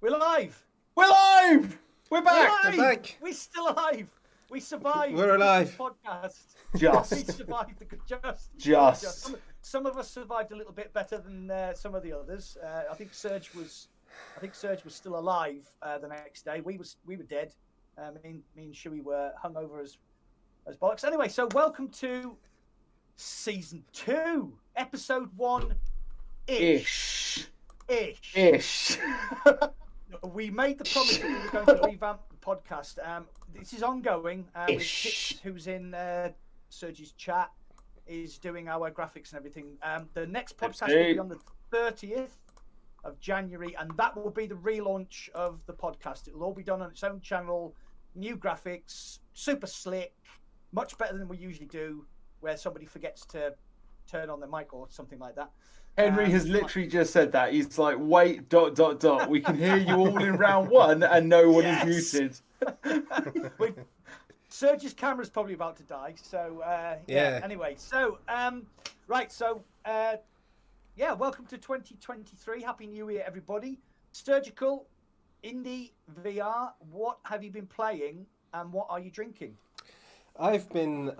We're live. We're live. We're back. We're live. We're back. We're still alive. We survived. We're alive. The podcast. Just. We survived. Just. Some of us survived a little bit better than some of the others. I think Serge was still alive the next day. We were dead. Me and Shuey were hungover as bollocks. Anyway, so welcome to season 2, episode 1 ish. We made the promise that we were going to revamp the podcast. This is ongoing. With Dips, who's in Serge's chat, is doing our graphics and everything. The next podcast will be on the 30th of January, and that will be the relaunch of the podcast. It will all be done on its own channel, new graphics, super slick, much better than we usually do, where somebody forgets to turn on their mic or something like that. Henry has literally just said that. He's like, wait, ... We can hear you all in round 1 and no one is muted. Serge's camera's probably about to die. So, yeah. Anyway, so, right. So, welcome to 2023. Happy New Year, everybody. Surgical, IndieVR, what have you been playing and what are you drinking? I've been...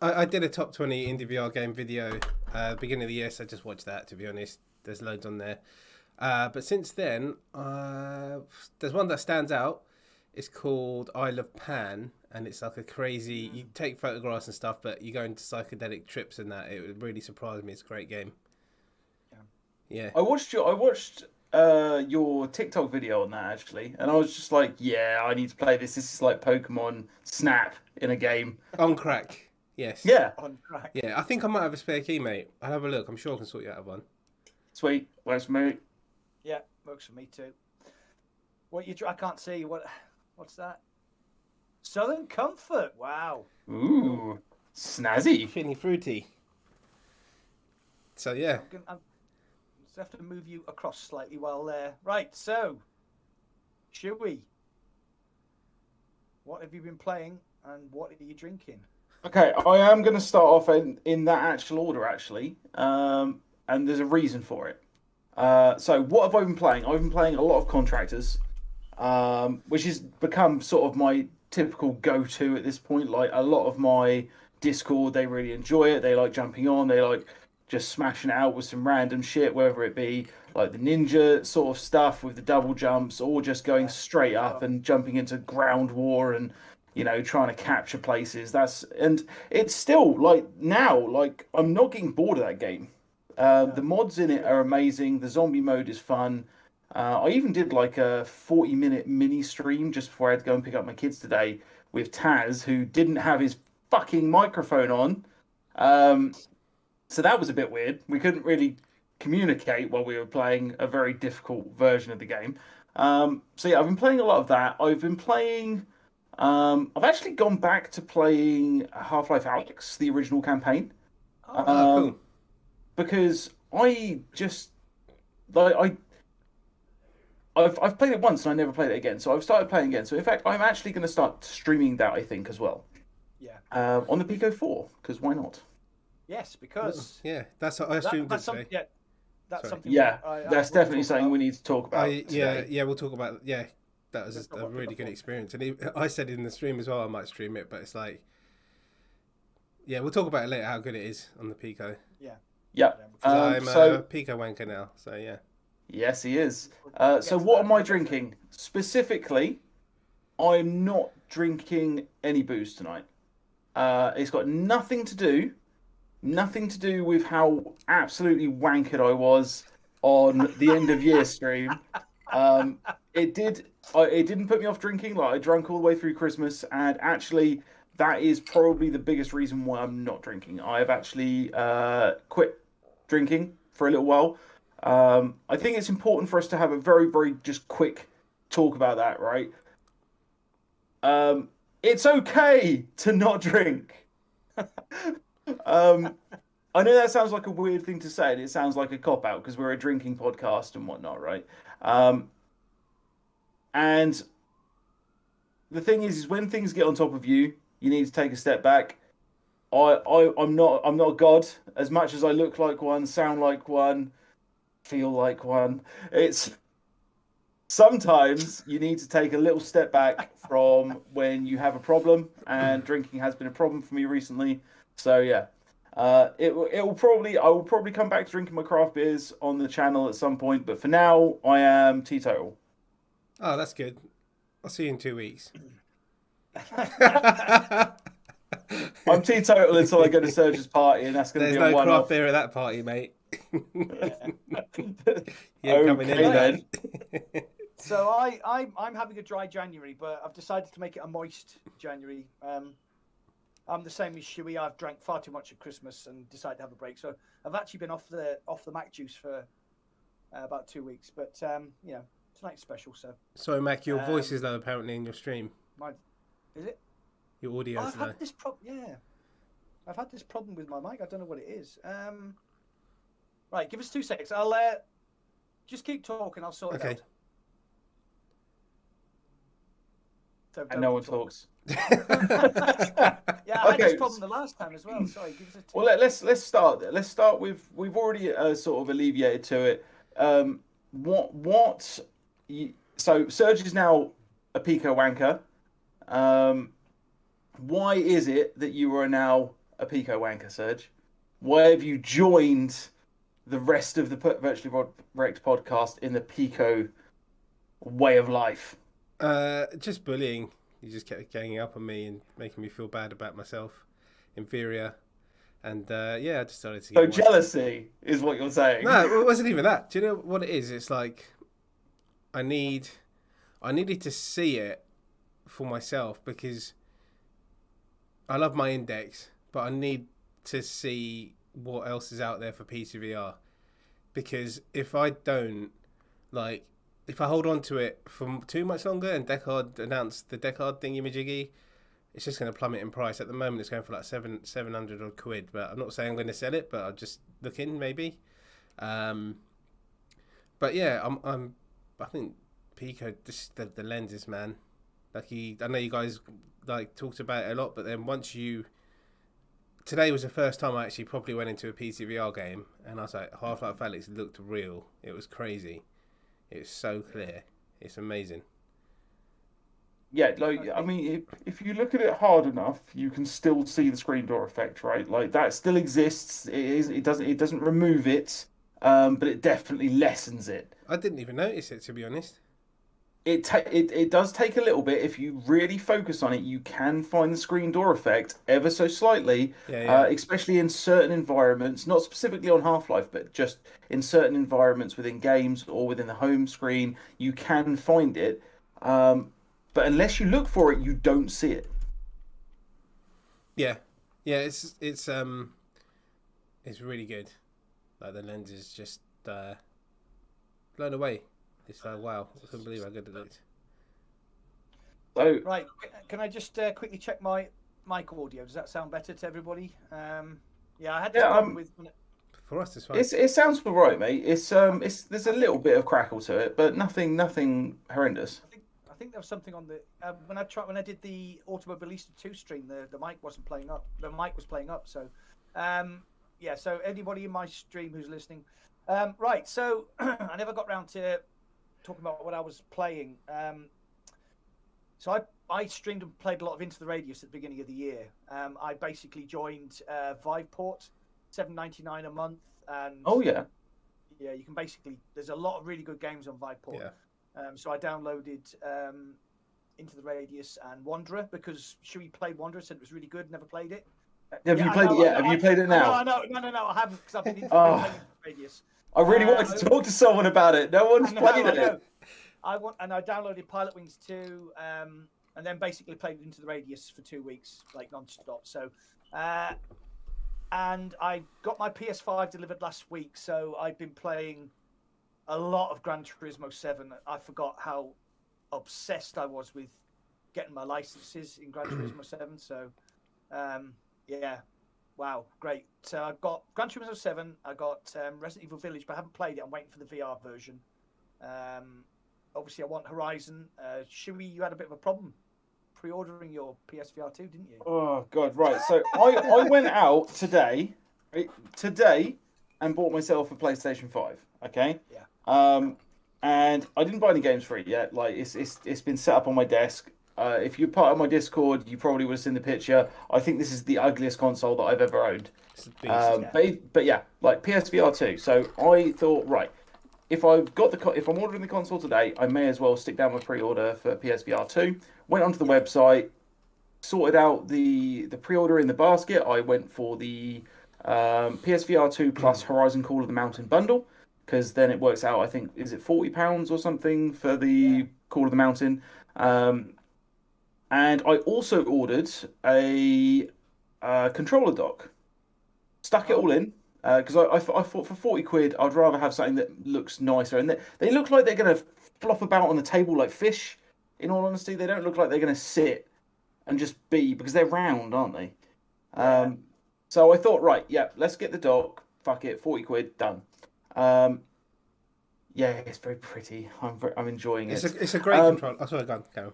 I did a top 20 IndieVR game video beginning of the year, so I just watched that, to be honest. There's loads on there. But since then, there's one that stands out. It's called Isle of Pan, and it's like a crazy... You take photographs and stuff, but you go into psychedelic trips and that. It really surprised me. It's a great game. Yeah. I watched your TikTok video on that, actually, and I was just like, yeah, I need to play this. This is like Pokemon Snap in a game. On crack. Yes. Yeah. On crack. Yeah, I think I might have a spare key, mate. I'll have a look. I'm sure I can sort you out of one. Sweet. Works for me. Yeah, works for me too. I can't see. What's that? Southern Comfort. Wow. Ooh. Snazzy. Feeling fruity. So, yeah. I'm just have to move you across slightly while there. Right, so, Shuey, what have you been playing and what are you drinking? Okay, I am going to start off in that actual order, actually, and there's a reason for it. So what have I been playing? I've been playing a lot of Contractors, which has become sort of my typical go-to at this point. Like, a lot of my Discord, they really enjoy it. They like jumping on. They like just smashing it out with some random shit, whether it be like the ninja sort of stuff with the double jumps or just going straight up and jumping into ground war and, you know, trying to capture places. And it's still like now, like I'm not getting bored of that game. The mods in it are amazing. The zombie mode is fun. I even did like a 40-minute mini stream just before I had to go and pick up my kids today with Taz, who didn't have his fucking microphone on. So that was a bit weird. We couldn't really communicate while we were playing a very difficult version of the game. So yeah, I've been playing a lot of that. I've been playing... I've actually gone back to playing Half-Life Alyx, the original campaign. Cool. Because I just... I've played it once and I never played it again. So I've started playing again. So in fact, I'm actually going to start streaming that, I think, as well. Yeah. On the Pico 4, because why not? Yes, because... Yeah, that's what I streamed that's today. Yeah, that's something... Yeah, that's definitely something we need to talk about we'll talk about... Yeah, that was a really good experience. And I said in the stream as well, I might stream it, but it's like... Yeah, we'll talk about it later, how good it is on the Pico. Yeah. Yeah. I'm a Pico wanker now, so yeah. Yes, he is. So what am I drinking? Specifically, I'm not drinking any booze tonight. It's got nothing to do with how absolutely wankered I was on the end of year stream. It didn't put me off drinking. Like, I drank all the way through Christmas, and actually that is probably the biggest reason why I'm not drinking. I have actually quit drinking for a little while. I think it's important for us to have a very, very just quick talk about that, right? It's okay to not drink. I know that sounds like a weird thing to say, and it sounds like a cop-out because we're a drinking podcast and whatnot, right? And the thing is when things get on top of you, you need to take a step back. I'm not God. As much as I look like one, sound like one, feel like one. It's sometimes you need to take a little step back from when you have a problem, and drinking has been a problem for me recently. So yeah, I will probably come back to drinking my craft beers on the channel at some point, but for now I am teetotal. Oh, that's good. I'll see you in 2 weeks. I'm teetotal until I go to Serge's party, and that's going to be a There's no one-off. craft beer at that party, mate. Okay, then. So I'm having a dry January, but I've decided to make it a moist January. I'm the same as Shuey. I've drank far too much at Christmas and decided to have a break. So I've actually been off the Mac juice for about 2 weeks. But you know, tonight's special. So sorry, Mac, your voice is low apparently in your stream. Is it? Your audio is low. Had this yeah, I've had this problem with my mic. I don't know what it is. Right, give us 2 seconds. I'll just keep talking. I'll sort it out. So And no one talks. Yeah, I had this problem the last time as well. Sorry, give us a Well, let's start. Let's start with, we've already sort of alleviated to it. So Serge is now a Pico wanker. Why is it that you are now a Pico wanker, Serge? Why have you joined the rest of the Virtually Rek't podcast in the Pico way of life? Just bullying. You just kept ganging up on me and making me feel bad about myself, inferior, and yeah, I decided to. So jealousy is what you're saying? No, it wasn't even that. Do you know what it is? It's like I needed to see it for myself because I love my index, but I need to see what else is out there for PCVR, because if I don't, like, if I hold on to it for too much longer and Deckard announced the Deckard thingy-majiggy, it's just going to plummet in price. At the moment, it's going for like 700 odd quid, but I'm not saying I'm going to sell it, but I'll just look in maybe. But yeah, I think Pico, just the lenses, man. Like I know you guys like talked about it a lot, but then today was the first time I actually properly went into a PCVR game, and I was like, Half-Life Alyx looked real. It was crazy. It was so clear. It's amazing. Yeah, like, I mean, if you look at it hard enough, you can still see the screen door effect, right? Like, that still exists. It doesn't remove it, but it definitely lessens it. I didn't even notice it, to be honest. It does take a little bit. If you really focus on it, you can find the screen door effect ever so slightly, especially in certain environments, not specifically on Half-Life, but just in certain environments within games or within the home screen, you can find it. But unless you look for it, you don't see it. Yeah, it's really good. Like, the lens is just blown away. It's like, wow, I couldn't believe how good it looked. So, right, can I just quickly check my mic audio? Does that sound better to everybody? Yeah, I had this problem with. For us, it's fine. It sounds all right, mate. It's there's a little bit of crackle to it, but nothing horrendous. I think there was something on the when I did the Automobilista 2 stream, the mic wasn't playing up. The mic was playing up, so yeah. So anybody in my stream who's listening, right? So I never got round to talking about what I was playing. So I streamed and played a lot of Into the Radius at the beginning of the year. I basically joined Viveport, $7.99 a month, and yeah, you can basically. There's a lot of really good games on Viveport. Yeah. So I downloaded Into the Radius and Wanderer because Shuey played Wanderer, said it was really good. Never played it. Have you played it yet? Have you played it now? No, I haven't because I've been into the Radius. I really wanted to talk to someone about it. No one's played it. I downloaded Pilot Wings 2, and then basically played Into the Radius for 2 weeks, like non-stop. So, and I got my PS5 delivered last week, so I've been playing a lot of Gran Turismo 7. I forgot how obsessed I was with getting my licenses in Gran Turismo 7. So, yeah. Wow, great. So I've got Gran Turismo 7, I got Resident Evil Village, but I haven't played it. I'm waiting for the VR version. Obviously, I want Horizon. Shuey, you had a bit of a problem pre-ordering your PSVR 2, didn't you? Oh, God, right. So I went out today, and bought myself a PlayStation 5. Okay. Yeah. And I didn't buy any games for it yet. Like it's been set up on my desk. If you're part of my Discord, you probably would have seen the picture. I think this is the ugliest console that I've ever owned. It's a beast. But yeah, like PSVR 2. So I thought, right, if I'm ordering the console today, I may as well stick down my pre-order for PSVR 2. Went onto the website, sorted out the pre-order in the basket. I went for the PSVR 2 plus Horizon Call of the Mountain bundle, because then it works out, I think, is it £40 or something for the Call of the Mountain? And I also ordered a controller dock. Stuck it all in, because I thought for 40 quid, I'd rather have something that looks nicer. And they look like they're going to flop about on the table like fish, in all honesty. They don't look like they're going to sit and just be, because they're round, aren't they? So I thought, right, yeah, let's get the dock. Fuck it, 40 quid, done. Yeah, it's very pretty. I'm enjoying it. It's a great controller. Oh, sorry, go on.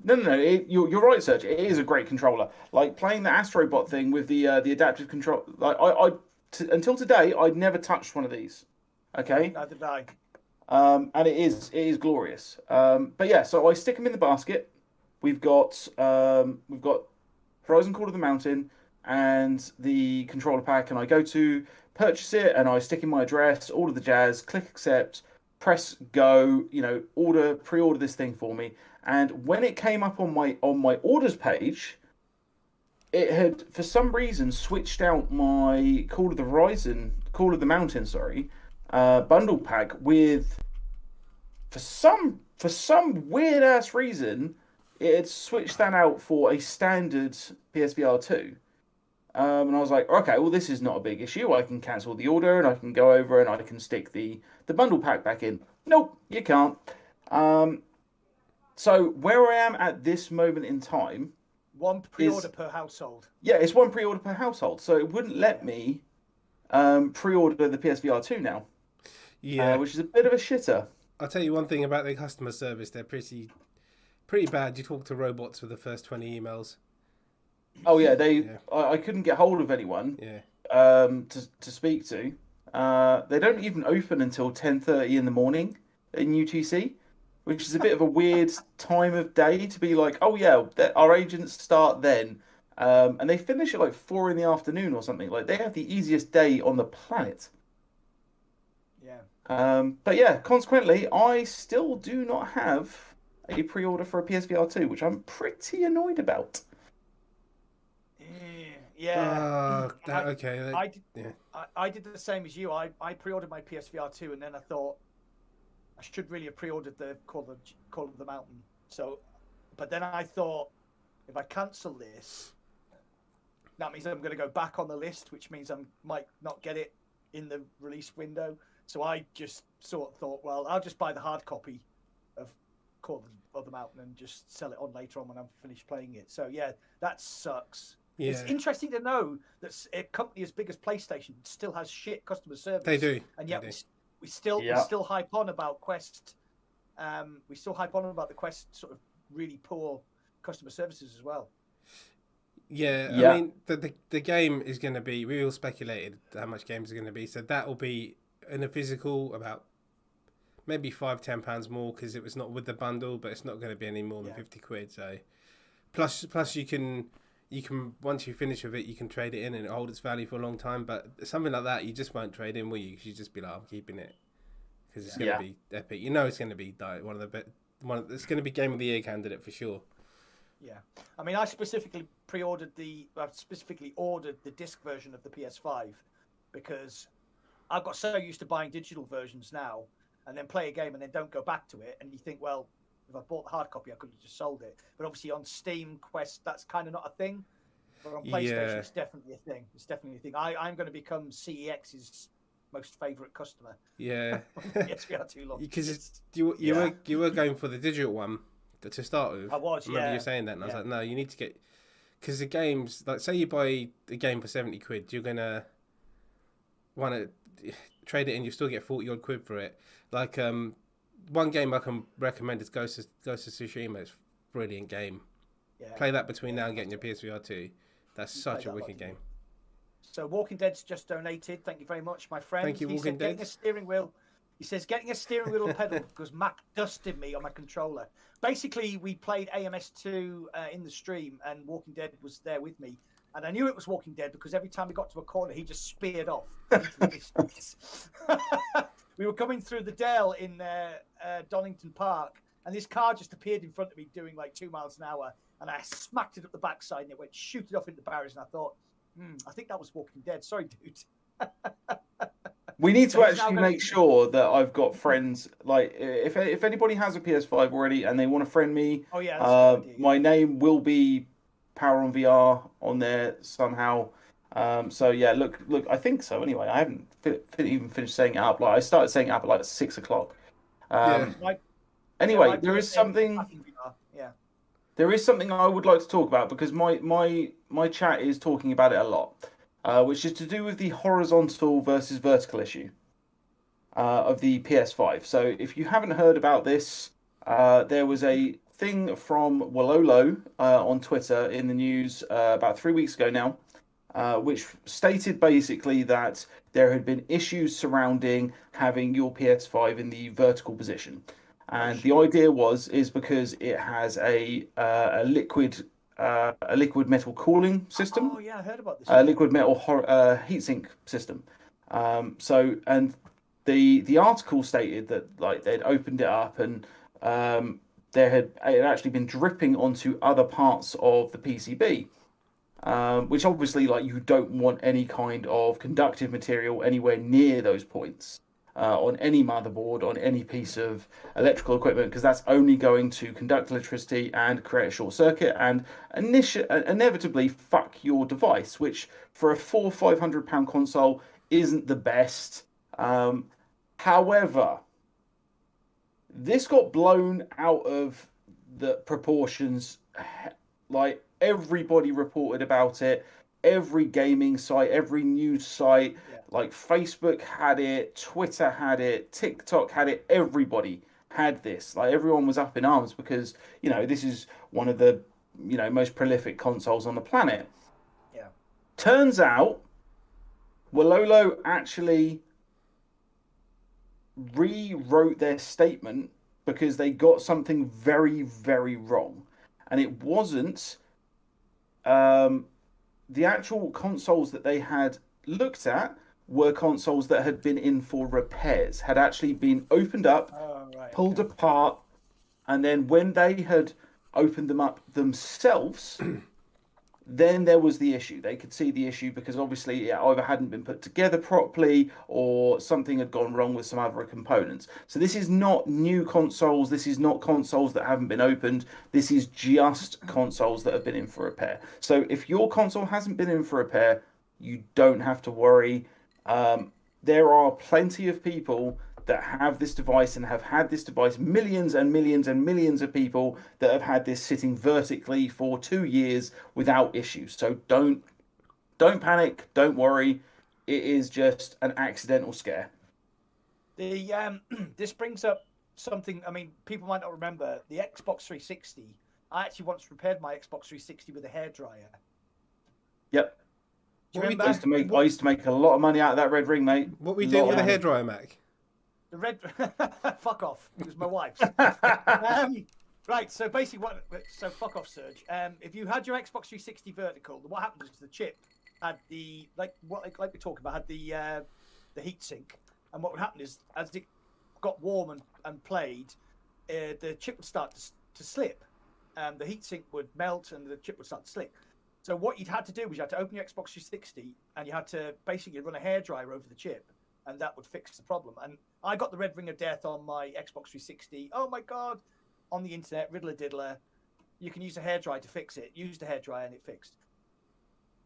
No. You're right, Serge. It is a great controller. Like playing the Astrobot thing with the adaptive control. Like until today, I'd never touched one of these. Okay. Neither did I. And it is glorious. But yeah, so I stick them in the basket. We've got Horizon Call of the Mountain and the controller pack, and I go to purchase it, and I stick in my address, all of the jazz, click accept, press go, pre-order this thing for me. And when it came up on my orders page, it had for some reason switched out my Call of the Mountain, bundle pack with, for some weird ass reason, it had switched that out for a standard PSVR 2. And I was like, okay, well, this is not a big issue. I can cancel the order and I can go over and I can stick the bundle pack back in. Nope, you can't. So where I am at this moment in time, one pre-order per household. Yeah, it's one pre-order per household. So it wouldn't let me pre-order the PSVR 2 now. Yeah, which is a bit of a shitter. I'll tell you one thing about their customer service. They're pretty bad. You talk to robots for the first 20 emails. Oh yeah, I couldn't get hold of anyone. Yeah. To speak to. They don't even open until 10:30 in the morning in UTC, which is a bit of a weird time of day to be like, oh yeah, our agents start then, and they finish at like 4 in the afternoon or something. Like they have the easiest day on the planet. Yeah. But yeah, consequently, I still do not have a pre-order for a PSVR 2, which I'm pretty annoyed about. Yeah. Okay. I did the same as you. I pre-ordered my PSVR 2, and then I thought I should really have pre-ordered the Call of the Mountain. So, but then I thought, if I cancel this, that means I'm going to go back on the list, which means I might not get it in the release window. So I just sort of thought, well, I'll just buy the hard copy of Call of the Mountain and just sell it on later on when I'm finished playing it. So yeah, that sucks. Yeah. It's interesting to know that a company as big as PlayStation still has shit customer service. They do, and yet we still hype on about Quest. We still hype on about the Quest sort of really poor customer services as well. Yeah. I mean the game is going to be. We all speculated how much games are going to be, so that will be in a physical about maybe £5-10 more because it was not with the bundle, but it's not going to be any more than 50 quid. So plus you can once you finish with it, you can trade it in and hold its value for a long time. But something like that, you just won't trade in, will you? Because you just be like, I'm keeping it because it's going to be epic. You know, it's going to be it's going to be Game of the Year candidate for sure. Yeah, I mean, I specifically ordered the disc version of the PS5 because I've got so used to buying digital versions now, and then play a game and then don't go back to it, and you think, well, if I bought the hard copy, I could have just sold it. But obviously on Steam, Quest, that's kind of not a thing. But on PlayStation, it's definitely a thing. It's definitely a thing. I'm going to become CEX's most favourite customer. Yeah. PSVR 2 launch. Because you were going for the digital one to start with. I was, remember you saying that, and I was like, no, you need to get... Because the games, like, say you buy a game for 70 quid, you're going to want to trade it in, you still get 40 odd quid for it. Like, one game I can recommend is Ghost of Tsushima. It's a brilliant game. Yeah. Play that between now and getting your PSVR 2. That's such a wicked game. So Walking Dead's just donated. Thank you very much, my friend. Thank you, He Walking said, Dead. getting a steering wheel. He says, getting a steering wheel and pedal because Mac dusted me on my controller. Basically, we played AMS2 in the stream, and Walking Dead was there with me. And I knew it was Walking Dead because every time we got to a corner, he just speared off into the distance. We were coming through the Dale in Donington Park, and this car just appeared in front of me doing like 2 miles an hour, and I smacked it up the backside, and it went shooting off into the barriers, and I thought, I think that was Walking Dead. Sorry, dude. We need to actually make sure that I've got friends. Like, if anybody has a PS5 already and they want to friend me, oh yeah, that's a good idea. My name will be Power on VR on there somehow. So yeah, look, I think so. Anyway, I haven't even finished setting it up. Like, I started setting it up at like 6 o'clock. Anyway, there is something. Yeah. There is something I would like to talk about because my chat is talking about it a lot. Which is to do with the horizontal versus vertical issue of the PS5. So if you haven't heard about this, there was a thing from Wololo on Twitter in the news about 3 weeks ago now, which stated basically that there had been issues surrounding having your PS5 in the vertical position. And the idea is because it has a liquid metal cooling system. Oh yeah, I heard about this. A liquid metal heatsink system. So, and the article stated that like they'd opened it up and it had actually been dripping onto other parts of the PCB, which obviously like you don't want any kind of conductive material anywhere near those points. On any motherboard, on any piece of electrical equipment, because that's only going to conduct electricity and create a short circuit and inevitably fuck your device, which for a £400-500 console isn't the best. However, this got blown out of the proportions. Like, everybody reported about it. Every gaming site, every news site, like Facebook had it, Twitter had it, TikTok had it, everybody had this. Like, everyone was up in arms because, you know, this is one of the, you know, most prolific consoles on the planet. Yeah. Turns out, Wololo actually rewrote their statement because they got something very, very wrong. And it wasn't the actual consoles that they had looked at were consoles that had been in for repairs, had actually been opened up, pulled apart, and then when they had opened them up themselves, then there was the issue. They could see the issue because obviously it either hadn't been put together properly or something had gone wrong with some other components. So this is not new consoles. This is not consoles that haven't been opened. This is just consoles that have been in for repair. So if your console hasn't been in for repair, you don't have to worry. There are plenty of people that have this device and have had this device, millions and millions and millions of people that have had this sitting vertically for 2 years without issues. So don't panic, don't worry. It is just an accidental scare. This brings up something. I mean, people might not remember the Xbox 360. I actually once repaired my Xbox 360 with a hairdryer. Yep. Do you remember? I used to make a lot of money out of that red ring, mate. What were you doing with a hairdryer, Mac? The red, fuck off. It was my wife's. Right. So basically, so fuck off, Serge. If you had your Xbox 360 vertical, what happened was the chip had the like we talked about had the heat sink, and what would happen is as it got warm and played, the chip would start to slip. The heat sink would melt and the chip would start to slip. So what you'd had to do was you had to open your Xbox 360 and you had to basically run a hairdryer over the chip, and that would fix the problem. And I got the red ring of death on my Xbox 360. Oh my God. On the internet, riddler diddler. You can use a hairdryer to fix it. Used a hairdryer and it fixed.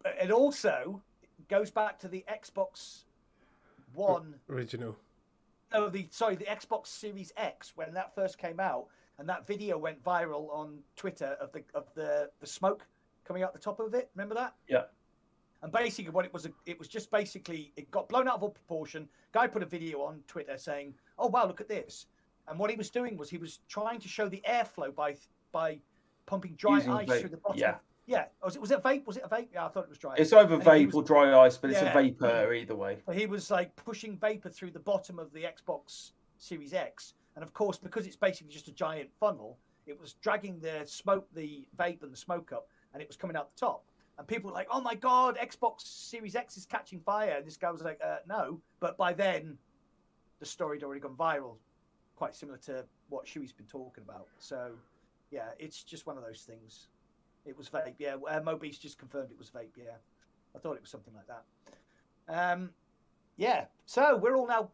It also goes back to the Xbox One. Original. No, the Xbox Series X, when that first came out, and that video went viral on Twitter of the smoke coming out the top of it. Remember that? Yeah. And basically what it was just basically, it got blown out of all proportion. Guy put a video on Twitter saying, oh, wow, look at this. And what he was doing was he was trying to show the airflow by pumping dry ice through the bottom. Yeah. Was it vape? Was it a vape? Yeah, I thought it was dry. It's either vape or dry ice, but it's a Yeah. vapor either way. But he was like pushing vapor through the bottom of the Xbox Series X, and of course, because it's basically just a giant funnel, it was dragging the vape and the smoke up, and it was coming out the top. And people were like, "Oh my god, Xbox Series X is catching fire!" And this guy was like, "No," but by then, the story had already gone viral, quite similar to what Shuey's been talking about. So, yeah, it's just one of those things. It was vape, yeah. Moby's just confirmed it was vape, yeah. I thought it was something like that. Yeah, so we're all now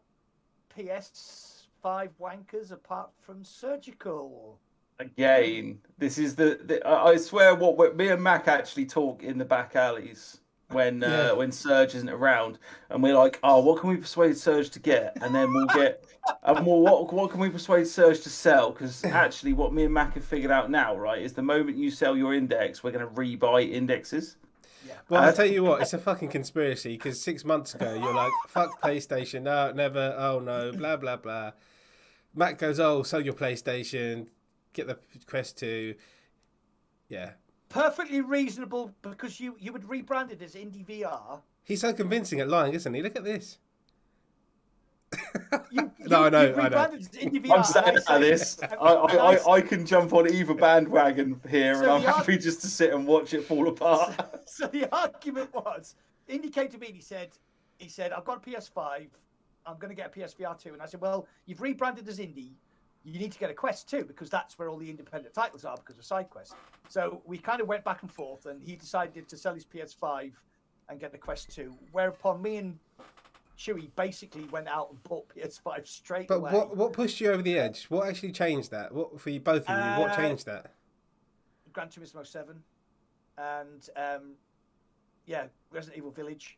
PS5 wankers apart from Surgical. Again, this is I swear what me and Mac actually talk in the back alleys when Surge isn't around, and we're like, oh, what can we persuade Surge to get? And then we'll get, what can we persuade Surge to sell? Because actually, what me and Mac have figured out now, right, is the moment you sell your index, we're going to rebuy indexes. Yeah. Well, I'll tell you what, it's a fucking conspiracy, because 6 months ago, you're like, fuck PlayStation, no, never, oh no, blah, blah, blah. Matt goes, oh, sell your PlayStation, get the Quest 2. Yeah. Perfectly reasonable, because you would rebrand it as IndieVR. He's so convincing at lying, isn't he? Look at this. I know. I'm saying at this. I can jump on either bandwagon here, so and I'm happy just to sit and watch it fall apart. So the argument was, Indy came to me and he said, I've got a PS5, I'm going to get a PSVR 2. And I said, well, you've rebranded as Indie. You need to get a Quest 2 because that's where all the independent titles are because of side quests. So we kind of went back and forth, and he decided to sell his PS5 and get the Quest 2. Whereupon me and Chewy basically went out and bought PS5 straight away. But what pushed you over the edge? What actually changed that? What for you both of you? What changed that? Gran Turismo 7 and Resident Evil Village.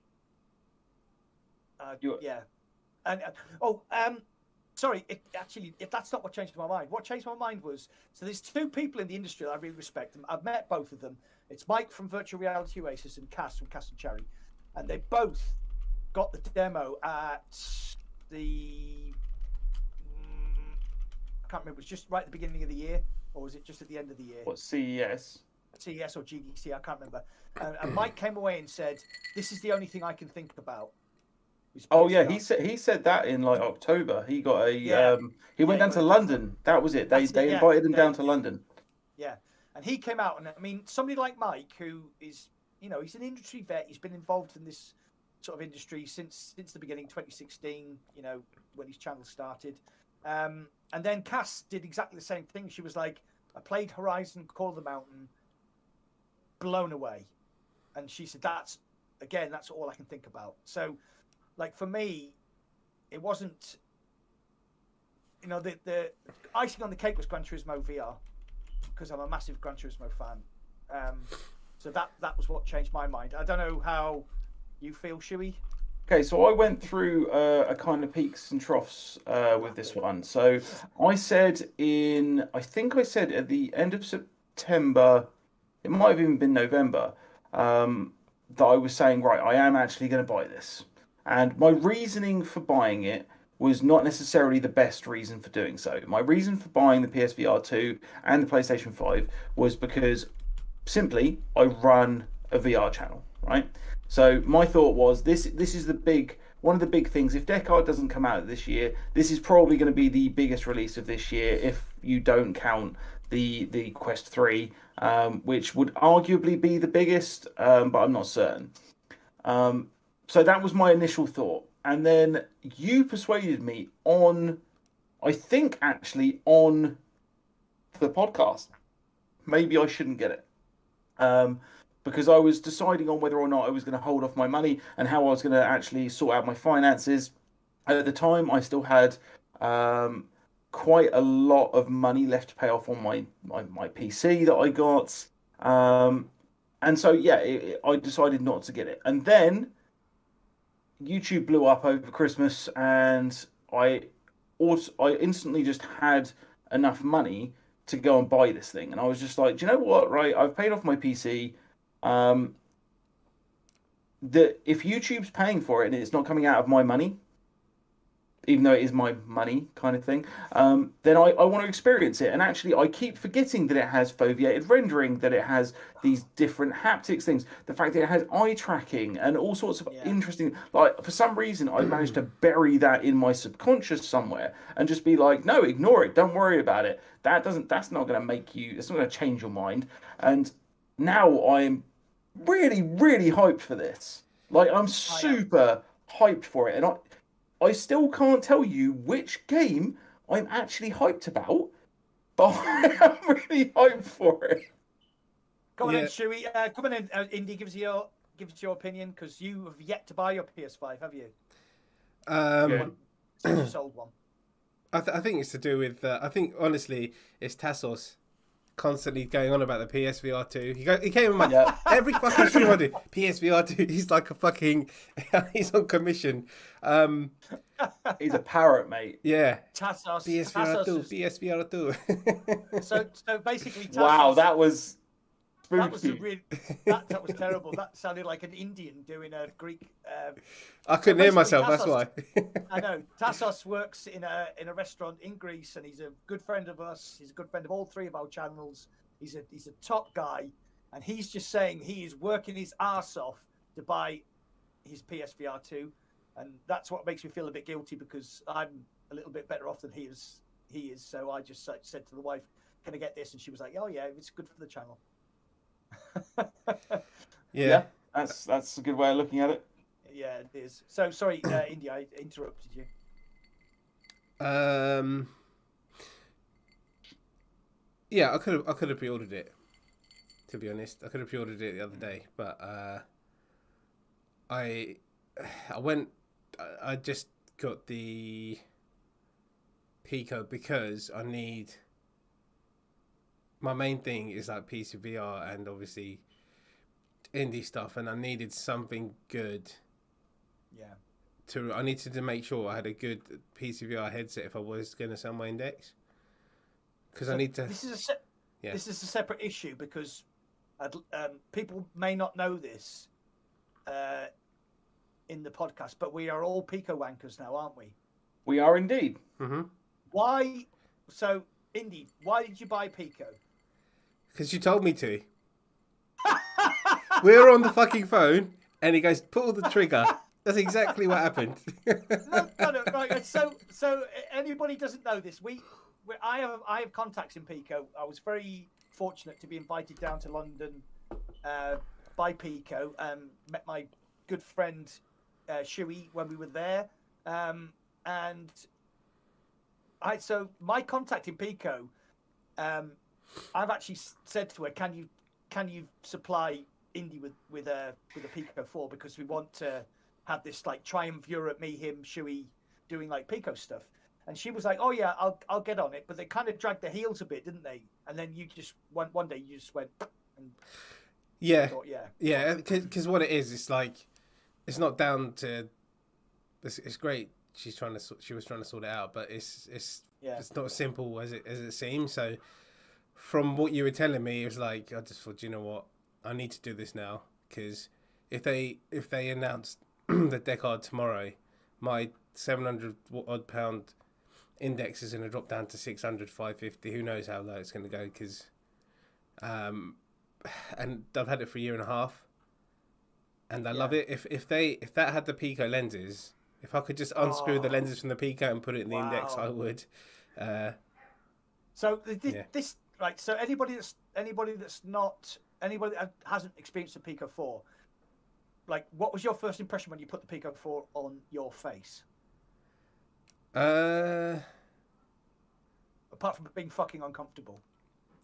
Sorry, if that's not what changed my mind. What changed my mind was, so there's two people in the industry that I really respect. I've met both of them. It's Mike from Virtual Reality Oasis and Cass from Cass and Cherry. And they both got the demo at the... I can't remember, it was just right at the beginning of the year, or was it just at the end of the year? What, CES? CES or GDC, I can't remember. And Mike came away and said, this is the only thing I can think about. Oh yeah, he said that in like October. He got a he went down to London. That was it. They invited him down to London. Yeah, and he came out, and I mean, somebody like Mike, who is, he's an industry vet. He's been involved in this sort of industry since the beginning, 2016. When his channel started, and then Cass did exactly the same thing. She was like, I played Horizon Call of the Mountain, blown away, and she said that's all I can think about. So. Like for me, it wasn't, the icing on the cake was Gran Turismo VR because I'm a massive Gran Turismo fan. So that was what changed my mind. I don't know how you feel, Shuey. Okay, so I went through a kind of peaks and troughs with this one. So I said I think I said at the end of September, it might have even been November, that I was saying, right, I am actually going to buy this. And my reasoning for buying it was not necessarily the best reason for doing so. My reason for buying the PSVR 2 and the PlayStation 5 was because simply I run a VR channel, right? So my thought was this is one of the big things. If Deckard doesn't come out this year, this is probably going to be the biggest release of this year if you don't count the Quest 3, which would arguably be the biggest, but I'm not certain. So that was my initial thought. And then you persuaded me on the podcast. Maybe I shouldn't get it. Because I was deciding on whether or not I was going to hold off my money and how I was going to actually sort out my finances. At the time, I still had quite a lot of money left to pay off on my PC that I got. And so, I decided not to get it. And then YouTube blew up over Christmas, and I instantly just had enough money to go and buy this thing. And I was just like, do you know what? Right, I've paid off my PC. If YouTube's paying for it and it's not coming out of my money, even though it is my money kind of thing, then I want to experience it. And actually, I keep forgetting that it has foveated rendering, that it has these different haptics things, the fact that it has eye tracking and all sorts of interesting. Like for some reason, I managed to bury that in my subconscious somewhere and just be like, no, ignore it, don't worry about it. That's not going to make you. It's not going to change your mind. And now I'm really, really hyped for this. Like I'm super hyped for it, and I still can't tell you which game I'm actually hyped about, but I am really hyped for it. Come on in, Shuey. Come on in, Indy. Give us your opinion, because you have yet to buy your PS5, have you? You sold one. I think it's to do with. I think honestly, it's Tassos constantly going on about the PSVR 2. He came in my every fucking stream I do. PSVR 2. He's like a fucking. He's on commission. He's a parrot, mate. Yeah. Tassos. PSVR 2. PSVR 2. So basically, Tassos, wow, that was. That was that was terrible. That sounded like an Indian doing a Greek. I couldn't hear myself. Tassos, that's why. I know. Tassos works in a restaurant in Greece, and he's a good friend of us. He's a good friend of all three of our channels. He's a top guy, and he's just saying he is working his arse off to buy his PSVR 2, and that's what makes me feel a bit guilty, because I'm a little bit better off than he is. So I just said to the wife, "Can I get this?" And she was like, "Oh yeah, it's good for the channel." Yeah, that's a good way of looking at it. Yeah, it is. So sorry, Indy, I interrupted you. Yeah, I could have pre-ordered it. To be honest, I could have pre-ordered it the other day, but I just got the Pico because I need. My main thing is like PC VR and obviously indie stuff, and I needed something good. Yeah. I needed to make sure I had a good PC VR headset if I was going to sell my Index. Because I need to. This is a separate issue, because people may not know this in the podcast, but we are all Pico wankers now, aren't we? We are indeed. Mm-hmm. Why? So, Indy, why did you buy Pico? Because you told me to. We were on the fucking phone, and he goes, "Pull the trigger." That's exactly what happened. No, right. So anybody doesn't know this. I have contacts in Pico. I was very fortunate to be invited down to London by Pico. Met my good friend Shuey when we were there, and so my contact in Pico. I've actually said to her, "Can you supply Indy with a Pico 4, because we want to have this like Triumph Europe, me, him, Shuey doing like Pico stuff." And she was like, "Oh yeah, I'll get on it." But they kind of dragged their heels a bit, didn't they? And then you just one day you just went and thought, yeah. Because what it is, it's like it's not down to. It's great. She was trying to sort it out, but it's not as simple as it seems. So from what you were telling me, it was like I just thought, you know what, I need to do this now, because if they announce the Decard tomorrow, my 700 odd pound Index is going to drop down to 600, 550. Who knows how low it's going to go? Because and I've had it for a year and a half, and I love it. If that had the Pico lenses. If I could just unscrew the lenses from the Pico and put it in the Index, I would. So this right. So anybody that hasn't experienced the Pico 4, like, what was your first impression when you put the Pico 4 on your face? Apart from it being fucking uncomfortable.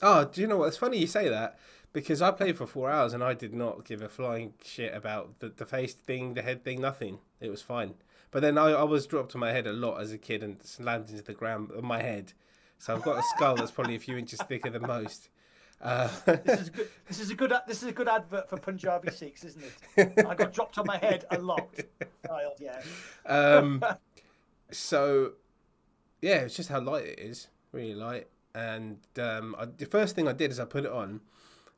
Oh, do you know what? It's funny you say that, because I played for 4 hours and I did not give a flying shit about the face thing, the head thing, nothing. It was fine. But then I was dropped on my head a lot as a kid and slammed into the ground on my head. So I've got a skull that's probably a few inches thicker than most. This is a good advert for Punjabi Sikhs, isn't it? I got dropped on my head a lot. Child, yeah. So, yeah, it's just how light it is, really light. And the first thing I did is I put it on,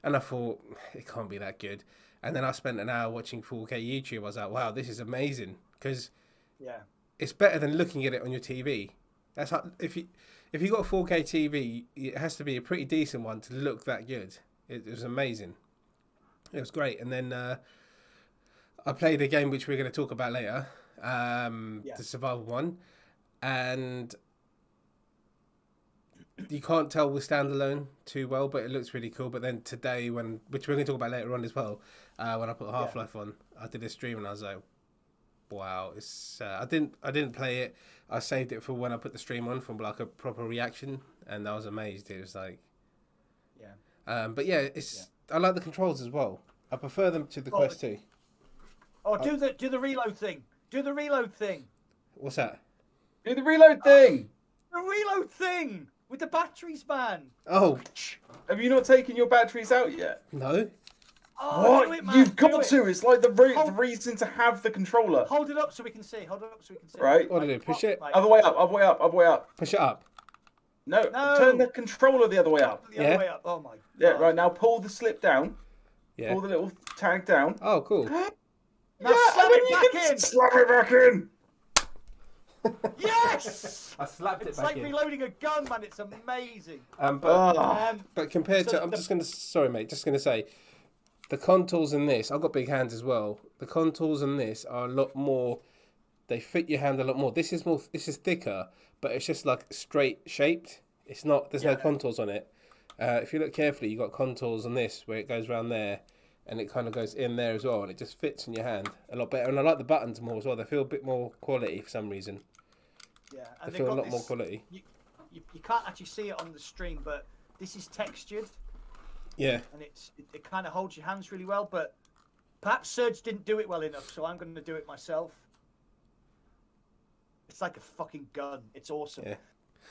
and I thought it can't be that good. And then I spent an hour watching 4K YouTube. I was like, wow, this is amazing, because it's better than looking at it on your TV. That's how, if you got a 4K TV, it has to be a pretty decent one to look that good. It was amazing. It was great. And then I played a game which we're going to talk about later, the survival one, and you can't tell with standalone too well, but it looks really cool. But then today, which we're going to talk about later on as well, when I put Half-Life on, I did a stream and I was like, wow, it's I didn't play it. I saved it for when I put the stream on from like a proper reaction, and I was amazed. It was like, but yeah, I like the controls as well. I prefer them to the Quest 2. Oh, do the reload thing. Do the reload thing. What's that? Do the reload thing. The reload thing with the batteries, man. Oh, have you not taken your batteries out yet? No. Oh, What? do it, man. You've got Do to. It's like the reason to have the controller. Hold it up so we can see. Right. What do I do? Push it? Right. Other way up. Other way up. Other way up. Push it up. No. No. Turn the controller the other way up. The other way up. Oh my God. Yeah. Right. Now pull the slip down. Yeah. Pull the little tag down. Oh, cool. Now Yeah, slam and then it you back can in. Slam it back in. Yes. I slapped it It's back like in. reloading a gun, man. It's amazing. But compared So to, I'm just going to, sorry mate, just going to say, the contours in this, I've got big hands as well. The contours in this are a lot more, they fit your hand a lot more. This is thicker, but it's just like straight shaped. It's not, there's no contours on it. If you look carefully, you've got contours on this where it goes around there and it kind of goes in there as well. And it just fits in your hand a lot better. And I like the buttons more as well. They feel a bit more quality for some reason. Yeah, They and feel a lot more quality. You can't actually see it on the stream, but this is textured. Yeah. And it kind of holds your hands really well, but perhaps Serge didn't do it well enough, so I'm going to do it myself. It's like a fucking gun. It's awesome. Yeah.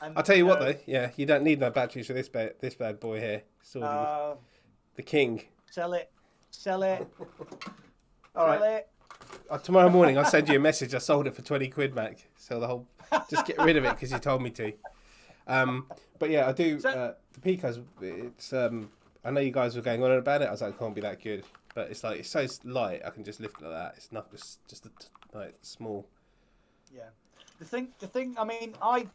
And, I'll tell you what though, you don't need no batteries for this bad boy here. It's already the king. Sell it. All right. Tomorrow morning I'll send you a message. I sold it for 20 quid, Mac. So the whole, just get rid of it because you told me to. But yeah, I do. The Pico's. It's. I know you guys were going on about it. I was like, it can't be that good, but it's like it's so light. I can just lift it like that. It's not just like small. Yeah. The thing. I mean, I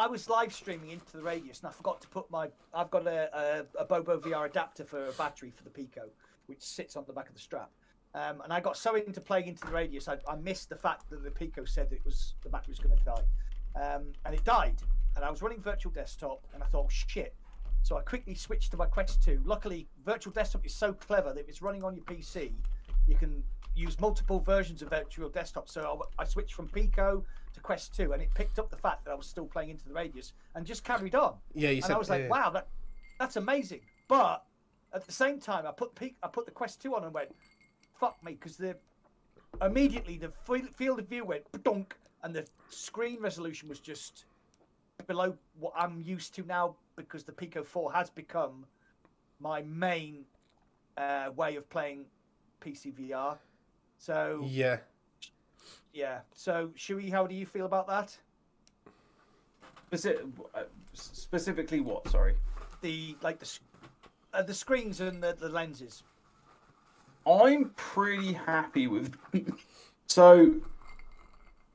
was live streaming into the Radius, and I forgot to put I've got a Bobo VR adapter for a battery for the Pico, which sits on the back of the strap. And I got so into playing into the Radius, I missed the fact that the Pico said the battery was going to die, and it died. And I was running Virtual Desktop, and I thought, shit. So I quickly switched to my Quest 2. Luckily, Virtual Desktop is so clever that if it's running on your PC, you can use multiple versions of Virtual Desktop. So I switched from Pico to Quest 2, and it picked up the fact that I was still playing into the Radius and just carried on. Yeah, you and said. I was like, wow, that's amazing. But at the same time, I put the Quest 2 on and went, fuck me, because immediately the field of view went dunk, and the screen resolution was just below what I'm used to now, because the Pico 4 has become my main way of playing PC VR. So yeah. So Shui, how do you feel about that? Specifically, what? Sorry. The screens and the lenses. I'm pretty happy with. So,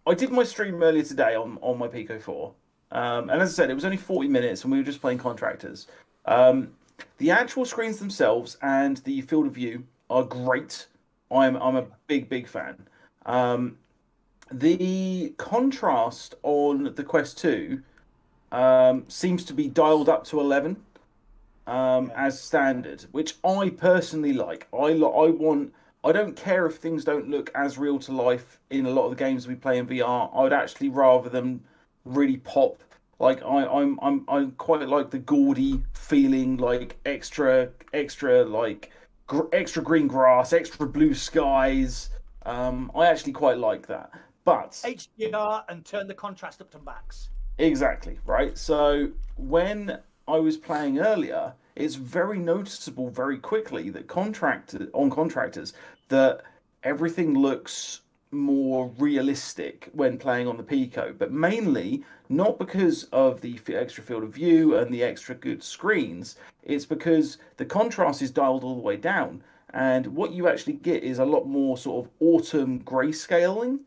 I did my stream earlier today on my Pico 4. And as I said, it was only 40 minutes and we were just playing contractors. The actual screens themselves and the field of view are great. I'm a big fan. The contrast on the Quest 2 seems to be dialed up to 11 as standard, which I personally like. I don't care if things don't look as real to life in a lot of the games we play in VR. I'd actually rather them really pop. Like I quite like the gaudy feeling, like extra like extra green grass, extra blue skies. I actually quite like that. But HDR and turn the contrast up to max. Exactly, right? So when I was playing earlier, it's very noticeable very quickly that contractors that everything looks more realistic when playing on the Pico, but mainly not because of the extra field of view and the extra good screens. It's because the contrast is dialed all the way down, and what you actually get is a lot more sort of autumn grayscaling,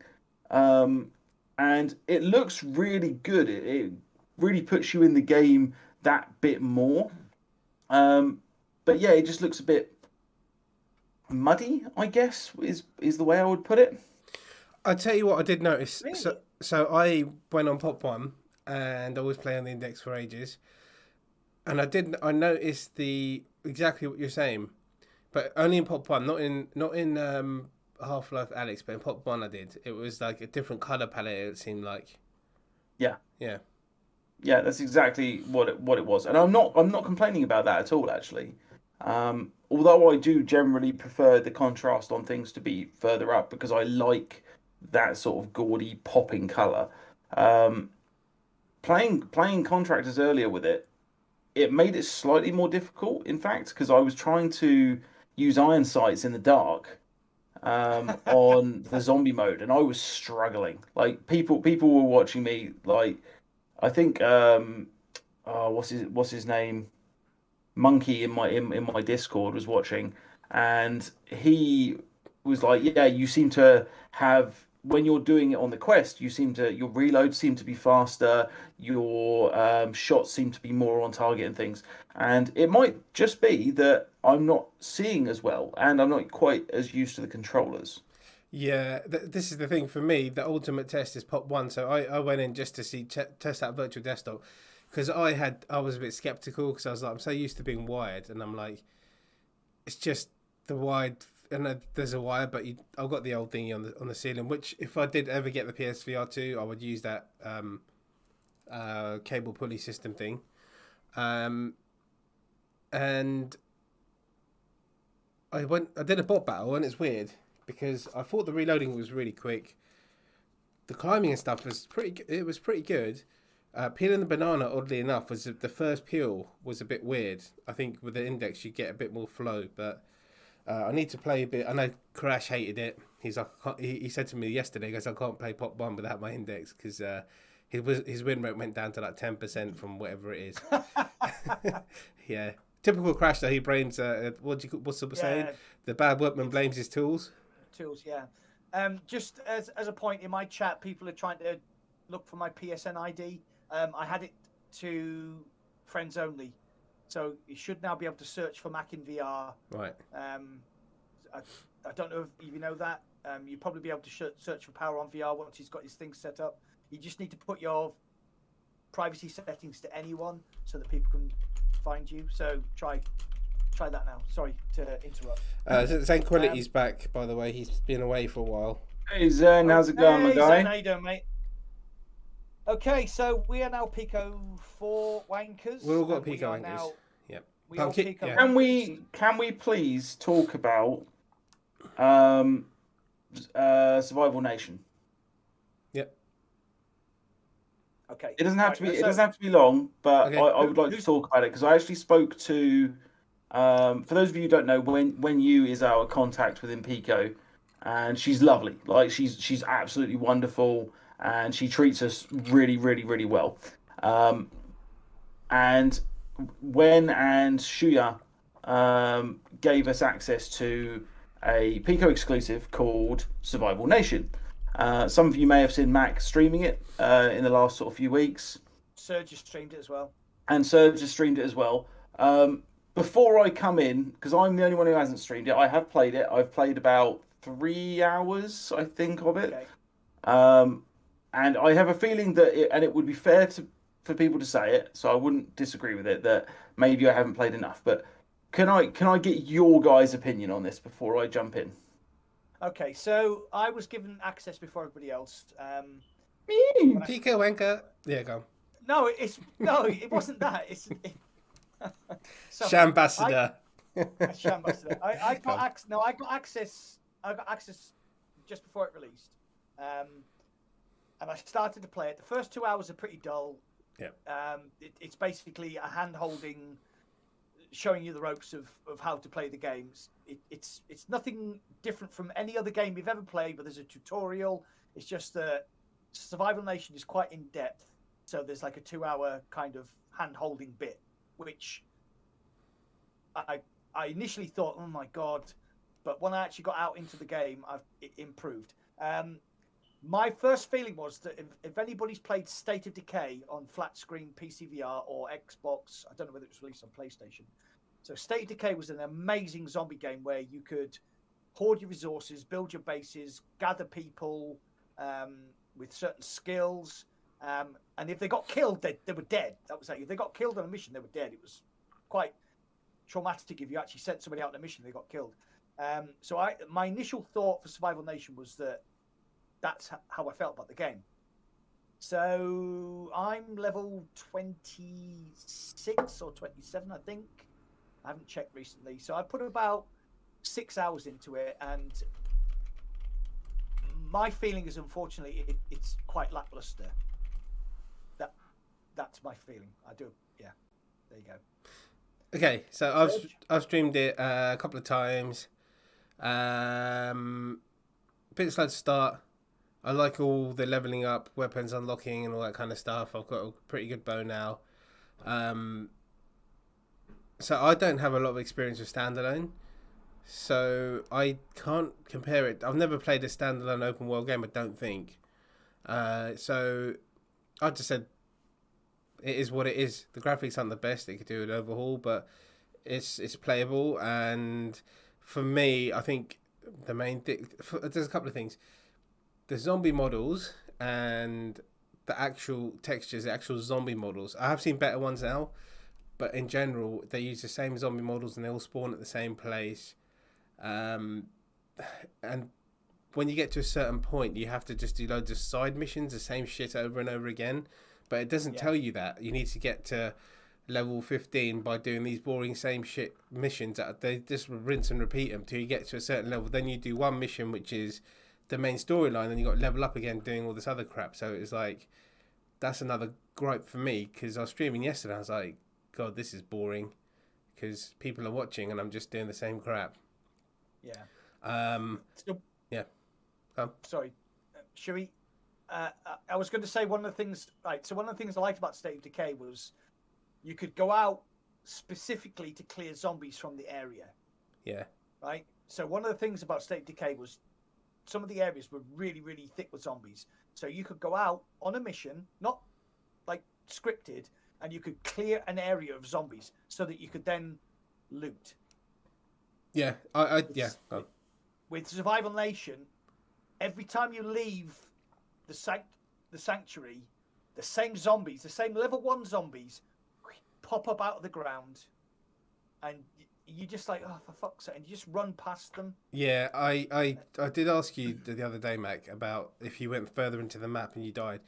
and it looks really good. It really puts you in the game that bit more. But yeah, it just looks a bit muddy, I guess, is the way I would put it. I'll tell you what I did notice. Really? So I went on Pop One and I was playing on the index for ages, and I noticed exactly what you're saying, but only in Pop One, not in Half-Life Alyx, but in Pop One I did. It was like a different color palette. It seemed like. Yeah. Yeah. Yeah, that's exactly what it was, and I'm not complaining about that at all, actually. Although I do generally prefer the contrast on things to be further up because I like that sort of gaudy popping color. Playing Contractors earlier with it made it slightly more difficult, in fact, because I was trying to use iron sights in the dark on the zombie mode, and I was struggling. Like people were watching me. Like I think what's his name? Monkey in my Discord was watching, and he was like, "Yeah, you seem to have when you're doing it on the quest, your reloads seem to be faster, your shots seem to be more on target and things." And it might just be that I'm not seeing as well, and I'm not quite as used to the controllers. Yeah, this is the thing for me. The ultimate test is Pop One, so I went in just to test out virtual desktop. Because I was a bit skeptical because I was like, I'm so used to being wired, and I'm like, it's just the wired, and there's a wire, but I've got the old thingy on the ceiling. Which, if I did ever get the PSVR 2, I would use that cable pulley system thing, and I did a bot battle, and it's weird because I thought the reloading was really quick. The climbing and stuff was pretty good. Peeling the banana, oddly enough, was the first peel was a bit weird. I think with the index you get a bit more flow, but I need to play a bit. I know Crash hated it. He's like, he said to me yesterday, he goes, I can't play Pop One without my index because his win rate went down to like 10% from whatever it is. Yeah, typical Crash though. He blames what's the saying? The bad workman blames his tools. Tools, yeah. Just as a point in my chat, people are trying to look for my PSN ID. I had it to friends only, so you should now be able to search for Mac in VR. Right. I don't know if you know that. You'll probably be able to search for Power on VR once he's got his things set up. You just need to put your privacy settings to anyone so that people can find you. So try that now. Sorry to interrupt. Zen Quality's back, by the way. He's been away for a while. Hey Zen, how's it going, my guy? Zen, how you doing, mate? Okay, so we are now Pico 4 wankers. We've all got Pico wankers. Yep. Can we please talk about Survival Nation? Yep. Okay. It doesn't have to be. It doesn't have to be long, but okay. I would like to talk about it because I actually spoke to. For those of you who don't know, when you is our contact within Pico, and she's lovely. Like she's absolutely wonderful. And she treats us really, really, really well. And Wen and Shuya gave us access to a Pico exclusive called Survival Nation. Some of you may have seen Mac streaming it in the last sort of few weeks. Serge has streamed it as well. And Serge has streamed it as well. Before I come in, because I'm the only one who hasn't streamed it, I have played it. I've played about 3 hours, I think, of it. Okay. And I have a feeling that it would be fair for people to say it, so I wouldn't disagree with it, that maybe I haven't played enough. But can I get your guys' opinion on this before I jump in? Okay, so I was given access before everybody else. Pico Wanker. Yeah, go. No, it wasn't that. Shambassador. Shambassador. I got access. I got access just before it released. And I started to play it. The first 2 hours are pretty dull. Yeah. It's basically a hand-holding, showing you the ropes of how to play the games. It's nothing different from any other game you've ever played, but there's a tutorial. It's just that Survival Nation is quite in-depth. So there's like a 2 hour kind of hand-holding bit, which I initially thought, oh my God, but when I actually got out into the game, it improved. My first feeling was that if anybody's played State of Decay on flat screen PC VR or Xbox, I don't know whether it was released on PlayStation. So State of Decay was an amazing zombie game where you could hoard your resources, build your bases, gather people with certain skills. And if they got killed, they were dead. That was like, if they got killed on a mission, they were dead. It was quite traumatic if you actually sent somebody out on a mission, they got killed. So my initial thought for Survival Nation was that that's how I felt about the game. So I'm level 26 or 27, I think. I haven't checked recently. So I put about 6 hours into it, and my feeling is, unfortunately, it's quite lackluster. That's my feeling. I do, yeah. There you go. Okay, so I've streamed it a couple of times. Bit slow to start. I like all the leveling up, weapons unlocking, and all that kind of stuff. I've got a pretty good bow now. So I don't have a lot of experience with standalone, so I can't compare it. I've never played a standalone open world game, I don't think. So I just said it is what it is. The graphics aren't the best. They could do an overhaul, but it's playable. And for me, I think the main thing, there's a couple of things. The zombie models and the actual textures, the actual zombie models. I have seen better ones now, but in general, they use the same zombie models and they all spawn at the same place. And when you get to a certain point, you have to just do loads of side missions, the same shit over and over again. But it doesn't tell you that. You need to get to level 15 by doing these boring same shit missions. They just rinse and repeat them till you get to a certain level. Then you do one mission, which is the main storyline, and you got to level up again doing all this other crap. So it's like, that's another gripe for me, because I was streaming yesterday. I was like, God, this is boring, because people are watching and I'm just doing the same crap. Yeah. Yeah. Sorry. Should we... I was going to say one of the things... Right, so one of the things I liked about State of Decay was you could go out specifically to clear zombies from the area. Yeah. Right? So one of the things about State of Decay was some of the areas were really, really thick with zombies. So you could go out on a mission, not like scripted, and you could clear an area of zombies so that you could then loot. Yeah, yeah. With Survival Nation, every time you leave the sanctuary, the same zombies, the same level 1 zombies, pop up out of the ground, and you just like, oh, for fuck's sake, and you just run past them. Yeah, I did ask you the other day, Mac, about if you went further into the map and you died.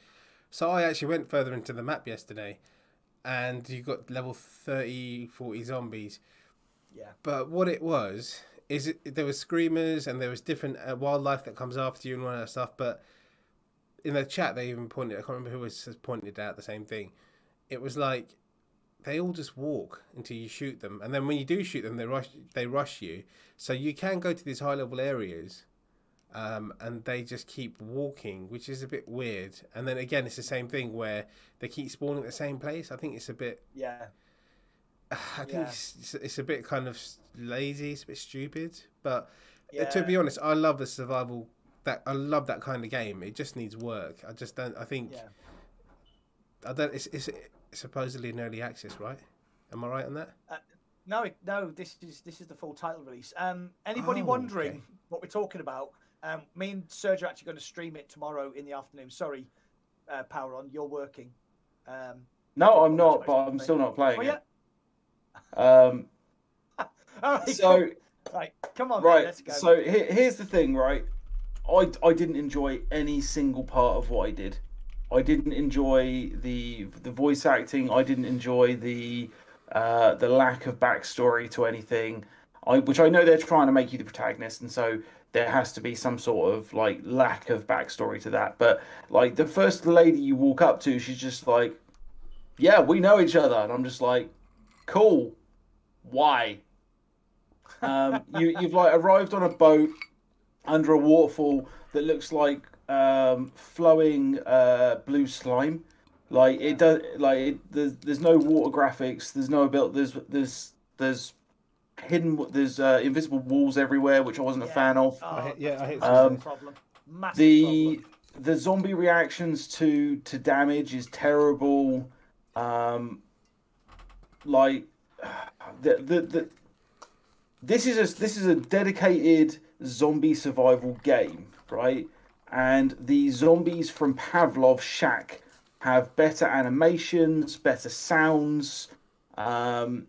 So I actually went further into the map yesterday, and you got level 30, 40 zombies. Yeah. But what it was is there was screamers and there was different wildlife that comes after you and all that stuff. But in the chat, they even pointed, I can't remember who was pointed out the same thing. It was like, they all just walk until you shoot them. And then when you do shoot them, they rush you. So you can go to these high level areas and they just keep walking, which is a bit weird. And then again, it's the same thing where they keep spawning at the same place. I think it's a bit... Yeah. I think it's a bit kind of lazy. It's a bit stupid. But to be honest, I love the survival... I love that kind of game. It just needs work. I just don't... I think... Yeah. I don't... It's supposedly an early access, right? Am I right on that? No. This is the full title release. Anybody wondering what we're talking about? Me and Serge are actually going to stream it tomorrow in the afternoon. Sorry, Power On, you're working. No, I'm not, but I'm still not playing it. Right, so, cool. Right, come on, right. man, let's go. So here's the thing, right? I didn't enjoy any single part of what I did. I didn't enjoy the voice acting. I didn't enjoy the lack of backstory to anything. Which I know they're trying to make you the protagonist, and so there has to be some sort of like lack of backstory to that. But like the first lady you walk up to, she's just like, "Yeah, we know each other," and I'm just like, "Cool, why?" You've like arrived on a boat under a waterfall that looks like flowing blue slime. Like it does. Like there's no water graphics. There's no there's There's invisible walls everywhere, which I wasn't a fan of. I hate problem. Massive problem. The zombie reactions to damage is terrible. This is a dedicated zombie survival game, right? And the zombies from Pavlov's Shack have better animations, better sounds, and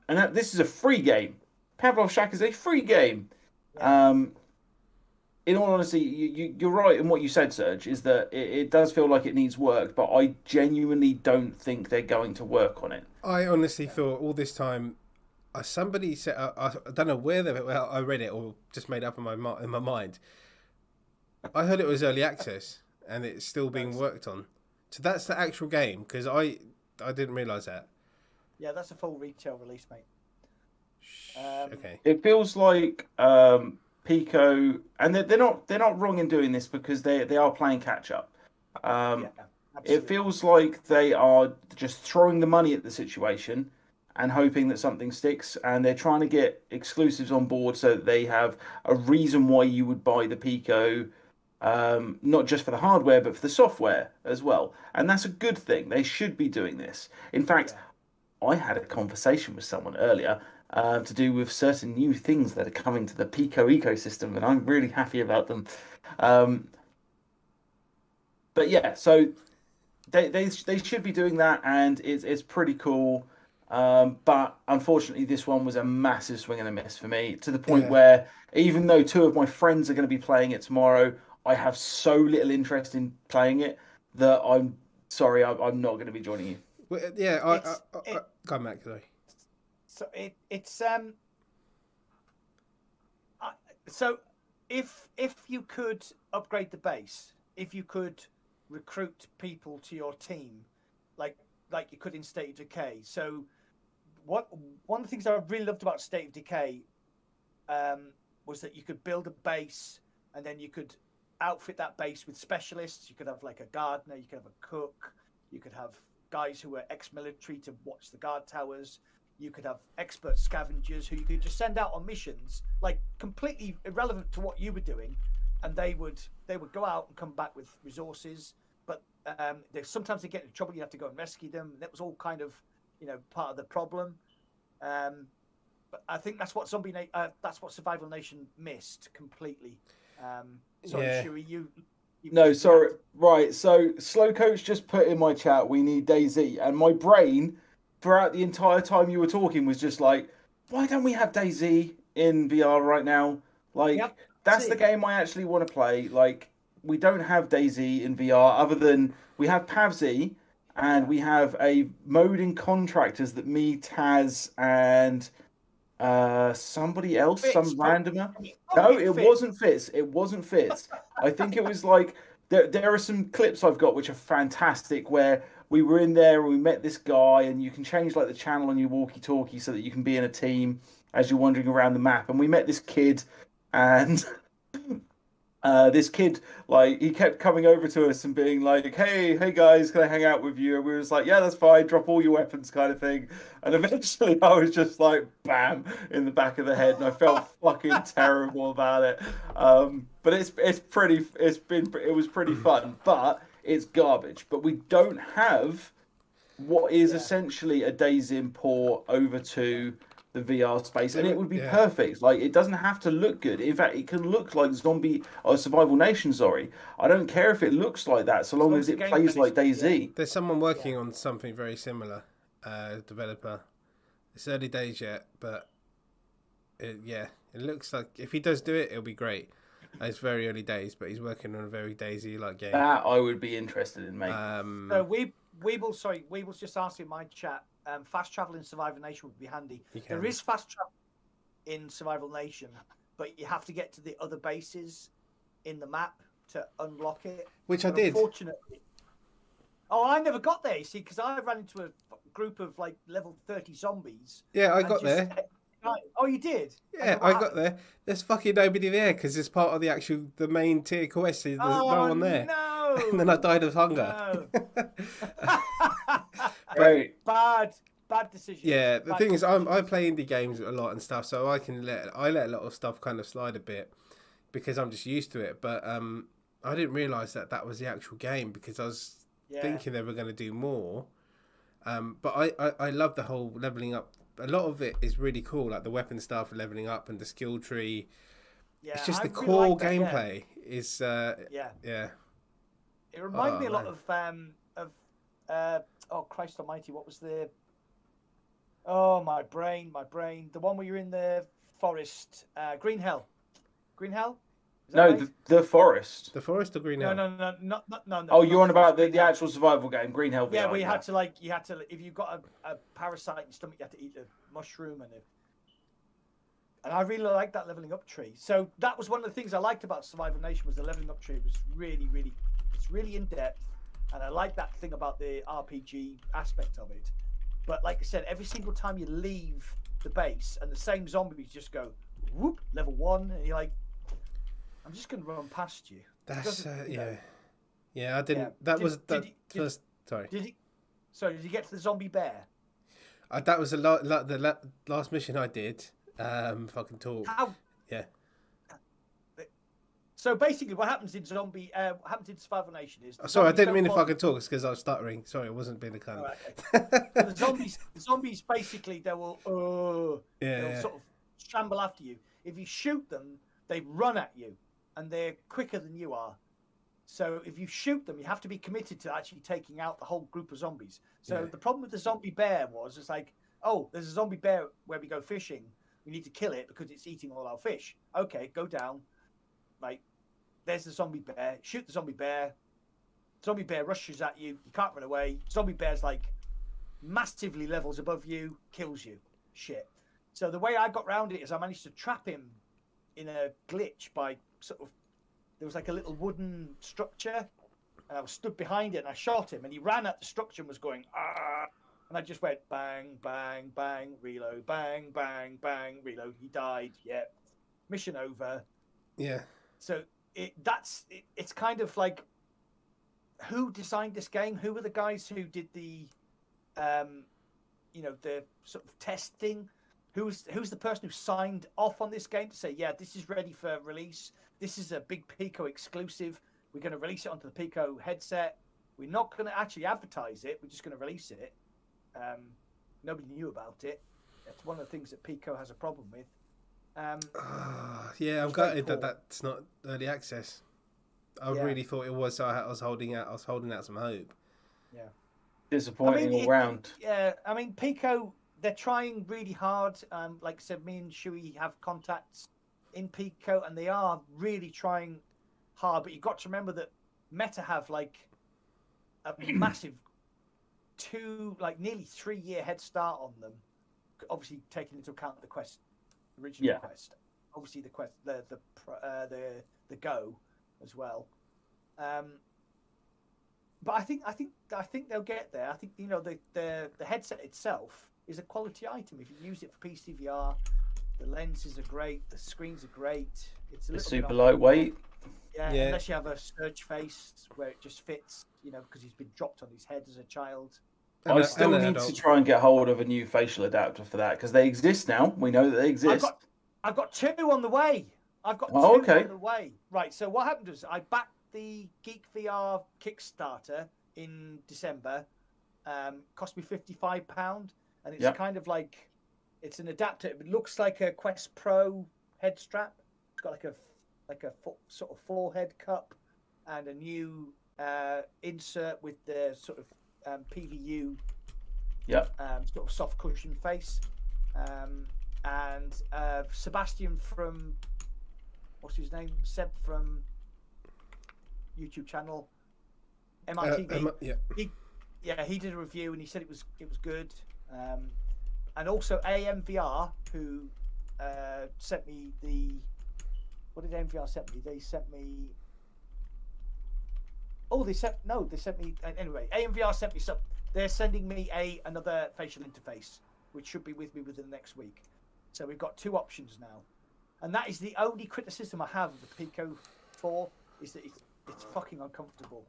this is a free game. Pavlov's Shack is a free game. Yeah. In all honesty, you're right in what you said, Serge, is that it does feel like it needs work, but I genuinely don't think they're going to work on it. I honestly thought all this time, somebody said, I don't know where I read it or just made up in my mind. I heard it was early access and it's still being worked on. So that's the actual game, because I didn't realise that. Yeah, that's a full retail release, mate. Okay. It feels like Pico, and they're not wrong in doing this because they are playing catch up. It feels like they are just throwing the money at the situation and hoping that something sticks, and they're trying to get exclusives on board so that they have a reason why you would buy the Pico, not just for the hardware but for the software as well. And that's a good thing. They should be doing this. In fact, I had a conversation with someone earlier to do with certain new things that are coming to the Pico ecosystem, and I'm really happy about them. But yeah, so they should be doing that, and it's pretty cool. But unfortunately, this one was a massive swing and a miss for me, to the point where even though two of my friends are going to be playing it tomorrow, I have so little interest in playing it that I'm sorry, I'm not going to be joining you. Well, go on, Matt, sorry. So so if you could upgrade the base, if you could recruit people to your team, like you could in State of Decay. So one of the things I really loved about State of Decay was that you could build a base and then you could outfit that base with specialists. You could have like a gardener, you could have a cook, you could have guys who were ex-military to watch the guard towers. You could have expert scavengers who you could just send out on missions, like completely irrelevant to what you were doing, and they would go out and come back with resources. But sometimes they get into trouble. You have to go and rescue them. That was all kind of part of the problem. But I think that's what Survival Nation missed completely. Sorry, Shuey, you no, sorry. Right, so Slow Coach just put in my chat, we need DayZ, and my brain throughout the entire time you were talking was just like, why don't we have DayZ in VR right now? Like, that's the game I actually want to play. Like, we don't have DayZ in VR other than we have PavZ, and we have a mode in Contractors that me, Taz, and somebody else, Fitz, some randomer. No, it wasn't Fitz. It wasn't Fitz. I think it was like there are some clips I've got which are fantastic where we were in there and we met this guy, and you can change like the channel on your walkie-talkie so that you can be in a team as you're wandering around the map. And we met this kid, and this kid, like, he kept coming over to us and being like, hey guys, can I hang out with you? And we were just like, yeah, that's fine, drop all your weapons kind of thing. And eventually I was just like, bam, in the back of the head, and I felt fucking terrible about it. But it was pretty fun, but it's garbage. But we don't have what is essentially a DayZ port over to the VR space, and it would be perfect. Like, it doesn't have to look good. In fact, it can look like Survival Nation. Sorry, I don't care if it looks like that, so long as it plays like DayZ. There's someone working on something very similar, developer. It's early days yet, but it looks like if he does do it, it'll be great. It's very early days, but he's working on a very DayZ-like game. That I would be interested in, mate. So Weeble's just asking my chat. Fast travel in Survival Nation would be handy. There is fast travel in Survival Nation, but you have to get to the other bases in the map to unlock it. Which I did. Unfortunately. Oh, I never got there, you see, because I ran into a group of like level 30 zombies. Yeah, I got there. Oh, you did? Yeah, I got there. There's fucking nobody there because it's part of the main tier quest. There's no one there. No. And then I died of hunger. No. Bad bad decision. Yeah, the thing is, I play indie games a lot and stuff, so I let a lot of stuff kind of slide a bit because I'm just used to it. But I didn't realise that was the actual game because I was thinking they were going to do more. But I love the whole leveling up. A lot of it is really cool, like the weapon stuff, leveling up, and the skill tree. Yeah, it's just the really core gameplay is. Yeah. It reminded me a lot of oh Christ Almighty, what was the? Oh my brain! The one where you're in the forest, Green Hell. Green Hell. No, right? the forest. The forest or Green Hell? No. Oh, you're on about the actual survival game, Green Hell. Yeah, where you had to if you got a parasite in your stomach, you had to eat a mushroom and I really liked that leveling up tree. So that was one of the things I liked about Survival Nation was the leveling up tree. It was it's really in depth, and I like that thing about the RPG aspect of it. But like I said, every single time you leave the base and the same zombies just go whoop, level 1, and you're like, I'm just going to run past you. That's yeah. I didn't. Sorry. Did you get to the zombie bear? That was the last mission I did. If I can talk. How? Yeah. So basically, what happens in Survival Nation is. Sorry, I didn't mean if I could talk. It's because I was stuttering. Sorry, I wasn't being a cunt. Right, okay. So the zombies basically they will sort of scramble after you. If you shoot them, they run at you, and they're quicker than you are. So if you shoot them, you have to be committed to actually taking out the whole group of zombies. So the problem with the zombie bear was it's like, oh, there's a zombie bear where we go fishing. We need to kill it because it's eating all our fish. Okay, go down. Like, there's the zombie bear. Shoot the zombie bear. Zombie bear rushes at you. You can't run away. Zombie bear's like massively levels above you, kills you. Shit. So the way I got around it is I managed to trap him in a glitch by sort of, there was like a little wooden structure, and I was stood behind it, and I shot him, and he ran at the structure and was going, ah, and I just went bang, bang, bang, reload, bang, bang, bang, reload. He died. Yeah. Mission over. Yeah. So it's kind of like, who designed this game? Who were the guys who did the, the sort of testing? Who's the person who signed off on this game to say, yeah, this is ready for release. This is a big Pico exclusive. We're going to release it onto the Pico headset. We're not going to actually advertise it. We're just going to release it. Nobody knew about it. It's one of the things that Pico has a problem with. Yeah, I'm gutted that that's not early access. I really thought it was, so I was holding out some hope. Yeah. Disappointing all round. Yeah, I mean, Pico, they're trying really hard. Like I said, me and Shui have contacts in Pico, and they are really trying hard. But you've got to remember that Meta have like a massive nearly 3-year head start on them. Obviously, taking into account the Quest, original Quest. Obviously, the Quest, the Go as well. But I think they'll get there. I think the headset itself is a quality item. If you use it for PCVR, the lenses are great, the screens are great. It's a little super lightweight. Yeah, unless you have a Surge face where it just fits, because he's been dropped on his head as a child. I still need to try and get hold of a new facial adapter for that because they exist now. We know that they exist. I've got 2 on the way. On the way. Right. So what happened was I backed the Geek VR Kickstarter in December. Cost me £55, and it's kind of like it's an adapter. It looks like a Quest Pro head strap. It's got like a sort of forehead cup and a new insert with the sort of PVU, sort of soft cushion face, and Sebastian from what's his name? Seb from YouTube channel MITV. He did a review and he said it was good. And also AMVR, who sent me what did AMVR send me? They sent me. Oh, they sent me anyway. AMVR sent me some. They're sending me another facial interface, which should be with me within the next week. So we've got 2 options now, and that is the only criticism I have of the Pico 4 is that it's fucking uncomfortable.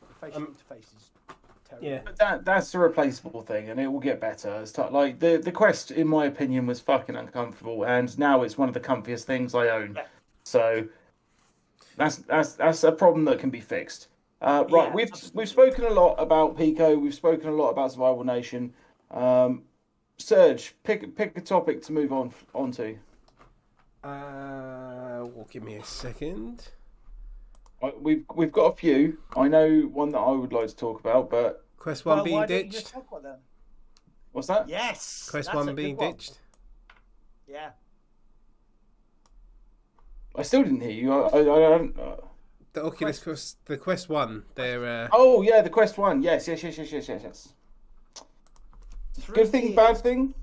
The facial interface is terrible. Yeah. But that's a replaceable thing, and it will get better. It's like the Quest, in my opinion, was fucking uncomfortable, and now it's one of the comfiest things I own. Yeah. So that's a problem that can be fixed. Right, Yeah, we've absolutely. spoken a lot about Pico. We've spoken a lot about Survival Nation. Serge, pick a topic to move on to. Well, give me a second. We've got a few. I know one that I would like to talk about, but Quest 1 Well, being why don't you ditched. just talk about them? what's that? Yes. Quest that's 1 a being good one. ditched. Yeah. I still didn't hear you. I don't. The Oculus Quest, the Quest 1, they're... Oh yeah, the Quest 1. Yes. 3 Good thing, years. bad thing.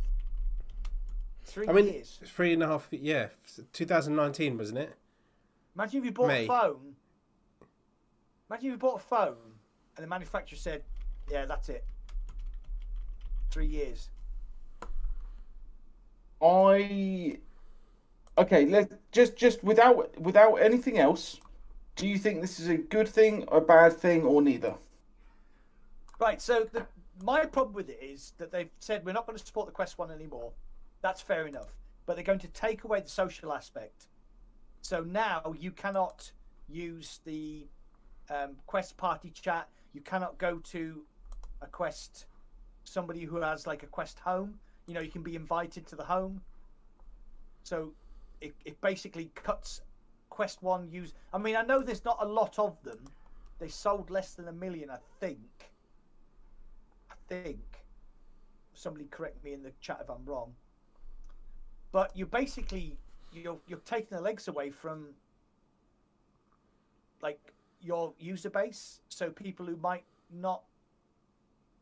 3 I mean, years. 3.5, yeah, 2019, wasn't it? Imagine if you bought May. a phone. Imagine if you bought a phone and the manufacturer said, "Yeah, that's it. 3 years." Okay, let's just without anything else. Do you think this is a good thing, a bad thing, or neither? Right. So my problem with it is that they've said we're not going to support the Quest 1 anymore. That's fair enough. But they're going to take away the social aspect. So now you cannot use the Quest party chat. You cannot go to a Quest, somebody who has like a Quest home. You know, you can be invited to the home. So it basically cuts Quest 1 use. I mean, I know there's not a lot of them. They sold less than 1 million, I think. Somebody correct me in the chat if I'm wrong. But you're taking the legs away from like your user base. So people who might not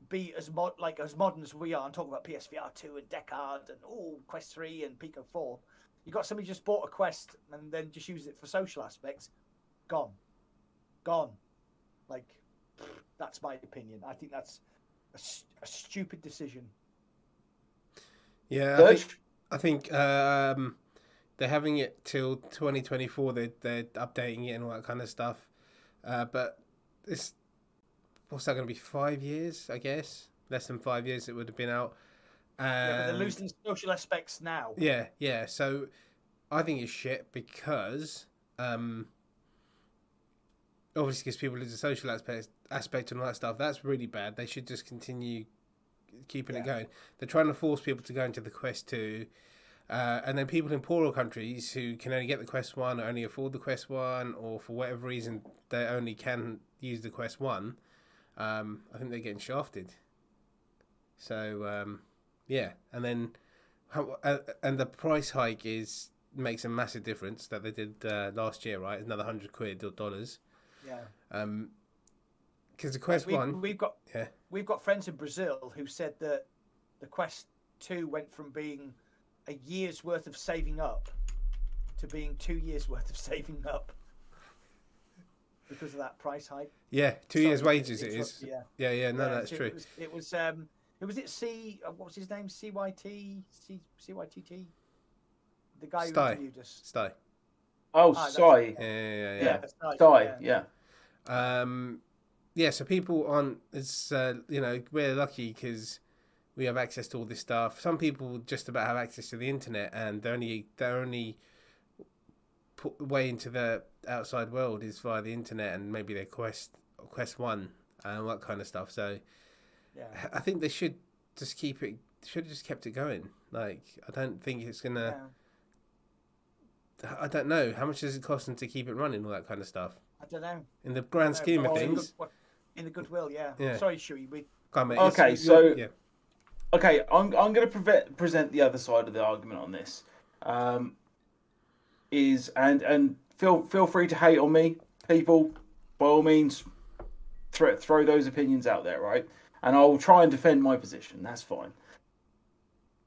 be as modern as we are, and talk about PSVR 2 and Deckard and Quest 3 and Pico 4. You got somebody just bought a Quest and then just use it for social aspects. Gone. Like, that's my opinion. I think that's a stupid decision. Yeah, I think they're having it till 2024. They're updating it and all that kind of stuff. But what's that going to be? 5 years, I guess. Less than 5 years it would have been out. Yeah, but they're losing social aspects now. Yeah. So I think it's shit because obviously because people lose the social aspect and all that stuff. That's really bad. They should just continue keeping it going. They're trying to force people to go into the Quest 2. And then people in poorer countries who can only get the Quest 1 or only afford the Quest 1 or for whatever reason they only can use the Quest 1, I think they're getting shafted. So, yeah. And then and the price hike makes a massive difference that they did last year, right? Another $100 or dollars. Yeah. Because the Quest 1... We've got friends in Brazil who said that the Quest 2 went from being a year's worth of saving up to being 2 years worth of saving up because of that price hike. Yeah, 2 years' wages it is. Yeah. No, that's true. It was what was his name? CYTT? The guy who interviewed us. Sty. Oh, Sty. Yeah. Sty, yeah. Yeah, so people aren't as, we're lucky because we have access to all this stuff. Some people just about have access to the internet and their only way into the outside world is via the internet and maybe their Quest 1 and all that kind of stuff. So I think they should just should have just kept it going. Like, I don't think it's going to... I don't know. How much does it cost them to keep it running, all that kind of stuff? I don't know. In the grand scheme of things. In the goodwill, yeah. Sorry, Shuey. Okay, I'm going to present the other side of the argument on this. And feel free to hate on me, people. By all means, throw those opinions out there, right? And I'll try and defend my position. That's fine.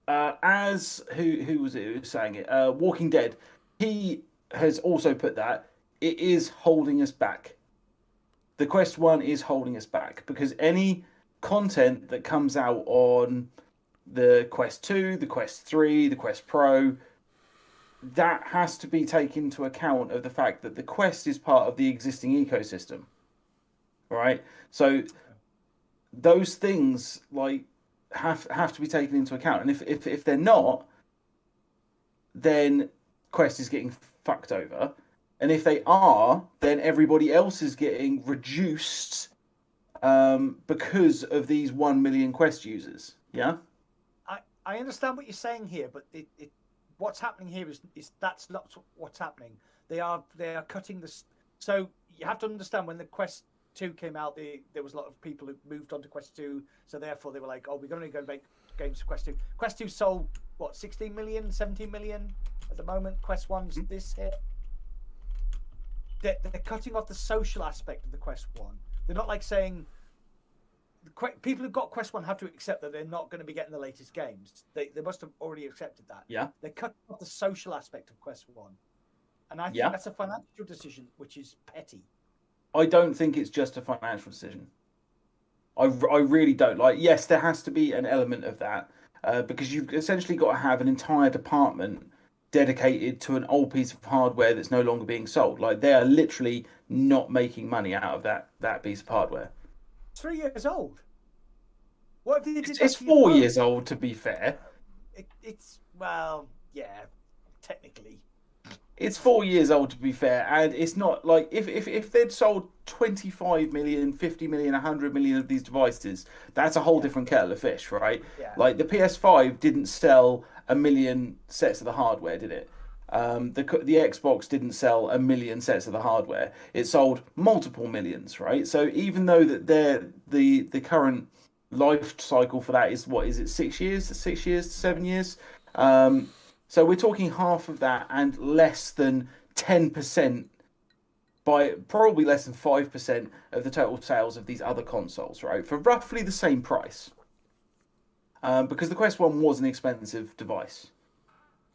As who was it who was saying it? Walking Dead. He has also put that it is holding us back. The Quest 1 is holding us back because any content that comes out on the Quest 2, the Quest 3, the Quest Pro, that has to be taken into account of the fact that the Quest is part of the existing ecosystem. Right? So those things like have to be taken into account, and if they're not, then Quest is getting fucked over, and if they are, then everybody else is getting reduced because of these 1 million Quest users. Yeah, I understand what you're saying here, but what's happening here is that's not what's happening. They are cutting this. So you have to understand, when the Quest 2 came out, there was a lot of people who moved on to Quest 2, so therefore they were like, oh, we're going to make games for Quest 2. Quest 2 sold what, 16 million, 17 million at the moment. Quest 1's this hit. They're cutting off the social aspect of the Quest 1. They're not like saying, people who've got Quest 1 have to accept that they're not going to be getting the latest games. They must have already accepted that. Yeah. They cut off the social aspect of Quest 1. And I think that's a financial decision, which is petty. I don't think it's just a financial decision. I really don't. Like, yes, there has to be an element of that because you've essentially got to have an entire department dedicated to an old piece of hardware that's no longer being sold. Like, they are literally not making money out of that piece of hardware. It's 3 years old. What if they did it's 4 years old, to be fair. It's well, yeah, technically. It's 4 years old, to be fair, and it's not like if they'd sold 25 million, 50 million, 100 million of these devices, that's a whole different kettle of fish, right? Yeah. Like, the PS5 didn't sell 1 million sets of the hardware, did it? The Xbox didn't sell 1 million sets of the hardware. It sold multiple millions, right? So even though that the current life cycle for that is, what is it, 6 years? 6 years to 7 years? So we're talking half of that and less than 10%, by probably less than 5% of the total sales of these other consoles, right? For roughly the same price. Because the Quest 1 was an expensive device.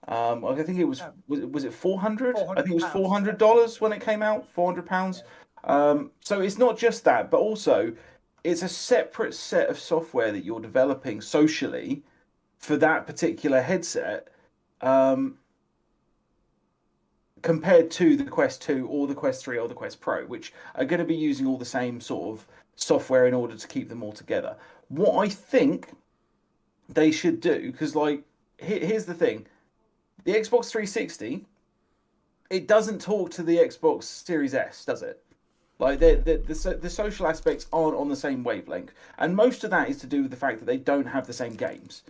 I think it was it 400? I think it was $400 when it came out, £400. So it's not just that, but also it's a separate set of software that you're developing socially for that particular headset. Compared to the Quest 2 or the Quest 3 or the Quest Pro, which are going to be using all the same sort of software in order to keep them all together. What I think they should do, because, like, here's the thing. The Xbox 360, it doesn't talk to the Xbox Series S, does it? Like, the social aspects aren't on the same wavelength. And most of that is to do with the fact that they don't have the same games.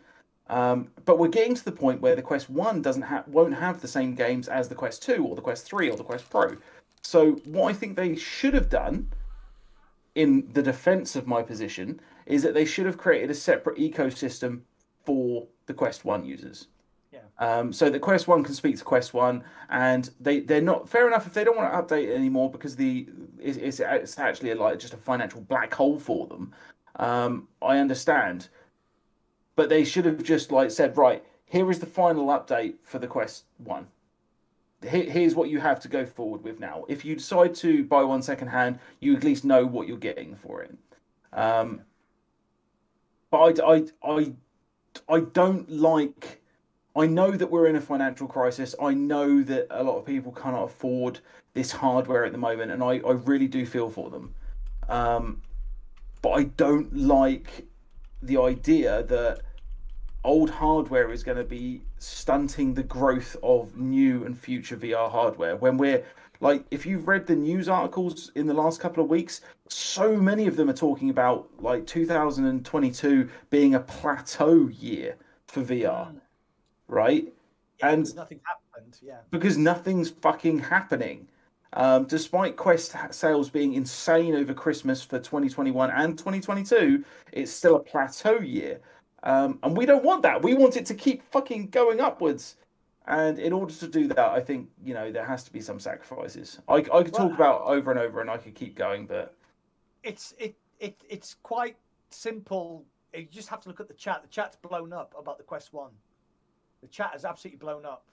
But we're getting to the point where the Quest 1 won't have the same games as the Quest 2 or the Quest 3 or the Quest Pro. So what I think they should have done, in the defense of my position, is that they should have created a separate ecosystem for the Quest 1 users. Yeah. So the Quest 1 can speak to Quest 1, and they're not, fair enough if they don't want to update it anymore because it's actually just a financial black hole for them. I understand. But they should have just said, right, here is the final update for the Quest 1. Here's what you have to go forward with now. If you decide to buy one secondhand, you at least know what you're getting for it. But I don't like... I know that we're in a financial crisis. I know that a lot of people cannot afford this hardware at the moment, and I really do feel for them. But I don't like the idea that old hardware is going to be stunting the growth of new and future VR hardware. When we're if you've read the news articles in the last couple of weeks, so many of them are talking about 2022 being a plateau year for VR, right? Yeah, and nothing happened, because nothing's fucking happening. Despite Quest sales being insane over Christmas for 2021 and 2022, it's still a plateau year. And we don't want that. We want it to keep fucking going upwards. And in order to do that, I think, there has to be some sacrifices. I could talk about over and over, and I could keep going, but it's quite simple. You just have to look at the chat. The chat's blown up about the Quest 1. The chat has absolutely blown up.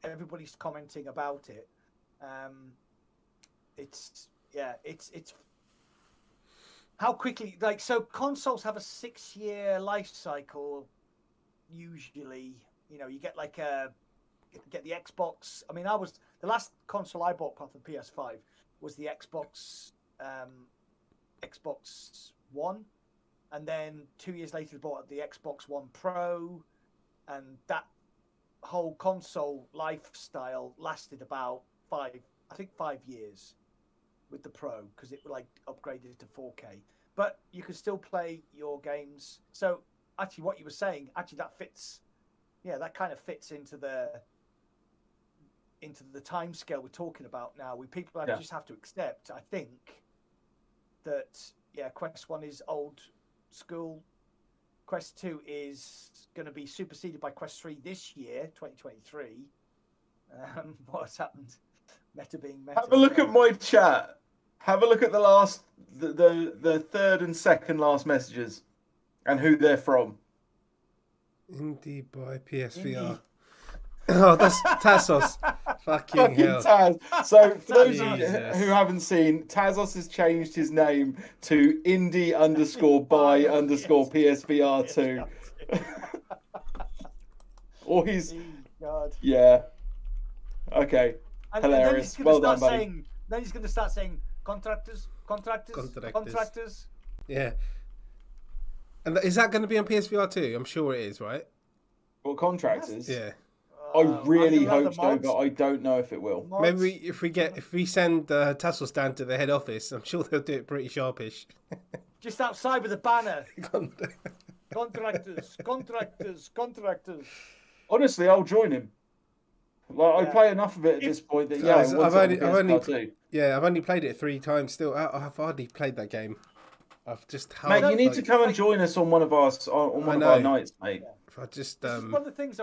Everybody's commenting about it. It's how quickly, so consoles have a 6-year life cycle usually. You get get the Xbox. I mean, the last console I bought apart from PS5 was the Xbox One, and then 2 years later they bought the Xbox One Pro, and that whole console lifestyle lasted about 5 years with the Pro, because it like upgraded to 4K. But you can still play your games. So actually, what you were saying, actually that fits. Yeah, that kind of fits into the time scale we're talking about now. People just have to accept, I think, that Quest 1 is old school. Quest 2 is going to be superseded by Quest 3 this year, 2023. What's happened? Meta being meta. Have a look at my chat. Have a look at the third and second last messages and who they're from. Indie by PSVR. Oh, that's Tassos. Fucking hell. Taz. So, for those of you who haven't seen, Tassos has changed his name to Indie_by_PSVR2. Or he's... God. Yeah. Okay. Hilarious. Well done, buddy. Then he's going to start saying, contractors. Yeah. And is that going to be on PSVR 2? I'm sure it is, right? Well, contractors? Yeah. I really hope so, but I don't know if it will. Maybe if we send Tassos down to the head office, I'm sure they'll do it pretty sharpish. Just outside with a banner. Contractors. Honestly, I'll join him. I play enough of it at this point that I've only played it 3 times. Still, I've hardly played that game. I've just mate, you need to come and join us on one of our nights, mate. Yeah. If I just one of the things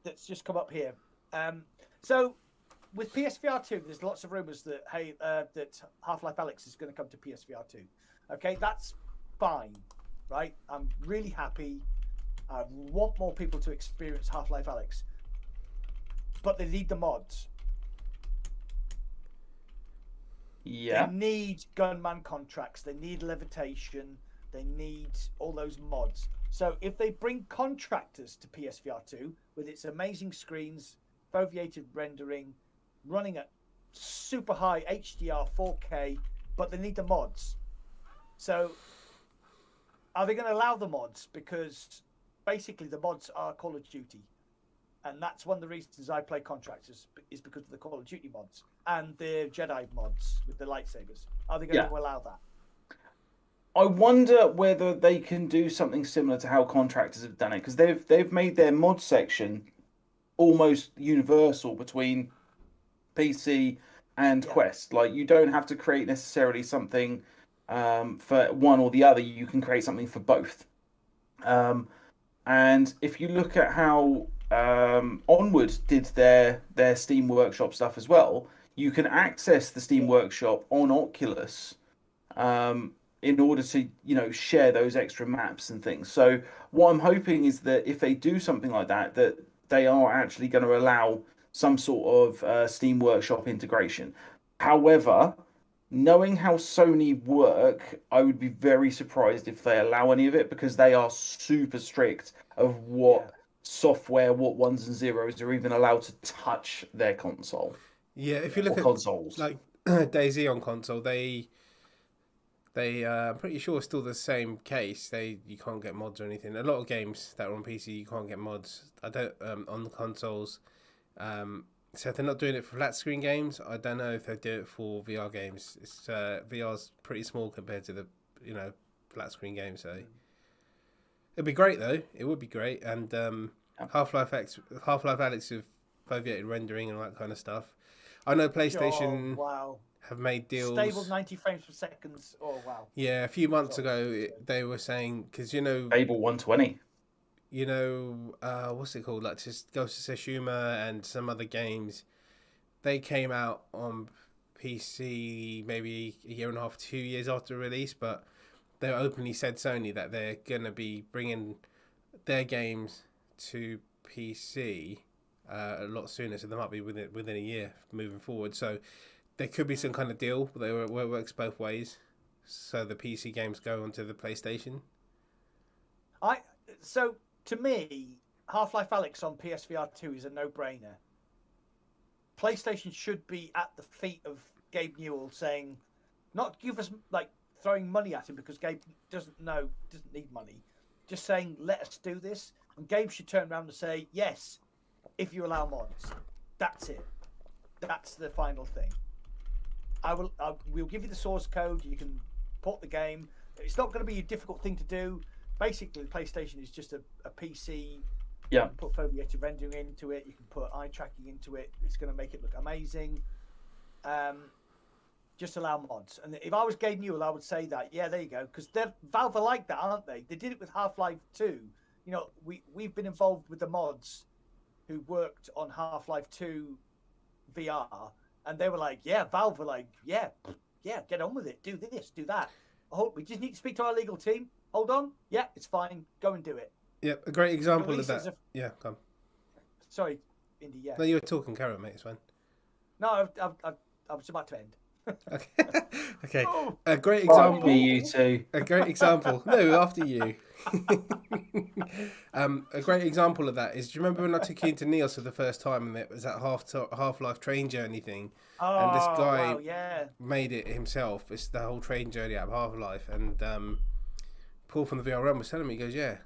that's just come up here. So with PSVR 2, there's lots of rumors that that Half-Life Alyx is going to come to PSVR 2. Okay, that's fine, right? I'm really happy. I want more people to experience Half-Life Alyx, but they need the mods. Yeah. They need gunman contracts. They need levitation. They need all those mods. So if they bring contractors to PSVR 2 with its amazing screens, foveated rendering, running at super high HDR 4K, but they need the mods. So are they going to allow the mods? Because basically the mods are Call of Duty. And that's one of the reasons I play contractors, is because of the Call of Duty mods and the Jedi mods with the lightsabers. Are they going to allow that? I wonder whether they can do something similar to how contractors have done it, because they've made their mod section almost universal between PC and Quest. Like, you don't have to create necessarily something for one or the other. You can create something for both. And if you look at how Onward did their Steam Workshop stuff as well, you can access the Steam Workshop on Oculus in order to share those extra maps and things. So what I'm hoping is that if they do something like that, that they are actually going to allow some sort of Steam Workshop integration. However, knowing how Sony work, I would be very surprised if they allow any of it, because they are super strict of what software, what ones and zeros are even allowed to touch their console. Yeah, if you look at consoles like DayZ on console, they I'm pretty sure it's still the same case. You can't get mods or anything. A lot of games that are on PC, you can't get mods. I don't on the consoles. So if they're not doing it for flat screen games, I don't know if they do it for VR games. It's VR's pretty small compared to the flat screen games. So it'd be great though. It would be great. And Half-Life Alyx with foveated rendering and all that kind of stuff. I know PlayStation have made deals. Stable 90 frames per second. Oh wow. Yeah, a few months ago they were saying, because Stable 120. What's it called? Like just Ghost of Tsushima and some other games. They came out on PC maybe a year and a half, 2 years after release, but they openly said, Sony, that they're gonna be bringing their games to PC a lot sooner, so they might be within a year moving forward. So there could be some kind of deal where it works both ways, so the PC games go onto the PlayStation. So to me, Half-Life Alyx on PSVR 2 is a no-brainer. PlayStation should be at the feet of Gabe Newell saying, not give us like throwing money at him because Gabe doesn't need money. Just saying, let us do this. And Gabe should turn around and say, yes, if you allow mods. That's it. That's the final thing. We'll give you the source code. You can port the game. It's not going to be a difficult thing to do. Basically, PlayStation is just a PC. Yeah. You can put foveated rendering into it. You can put eye tracking into it. It's going to make it look amazing. Just allow mods. And if I was Gabe Newell, I would say that. Yeah, there you go. Because Valve are like that, aren't they? They did it with Half-Life 2. You know, we've been involved with the mods who worked on Half-Life 2 VR, and they were like, yeah, Valve were like, yeah, get on with it. Do this, do that. We just need to speak to our legal team. Hold on. Yeah, it's fine. Go and do it. Yeah, a great example of that. Yeah, come. Sorry, Indy, yeah. No, you were talking, carry on, mate, it's fine. No, I was about to end. Okay. Okay. A great example. After you two. A great example. No, after you. A great example of that is, do you remember when I took you into Neos for the first time and it was that Half-Life train journey thing? And this guy made it himself. It's the whole train journey out of Half-Life. And Paul from the VR Realm was telling me, he goes,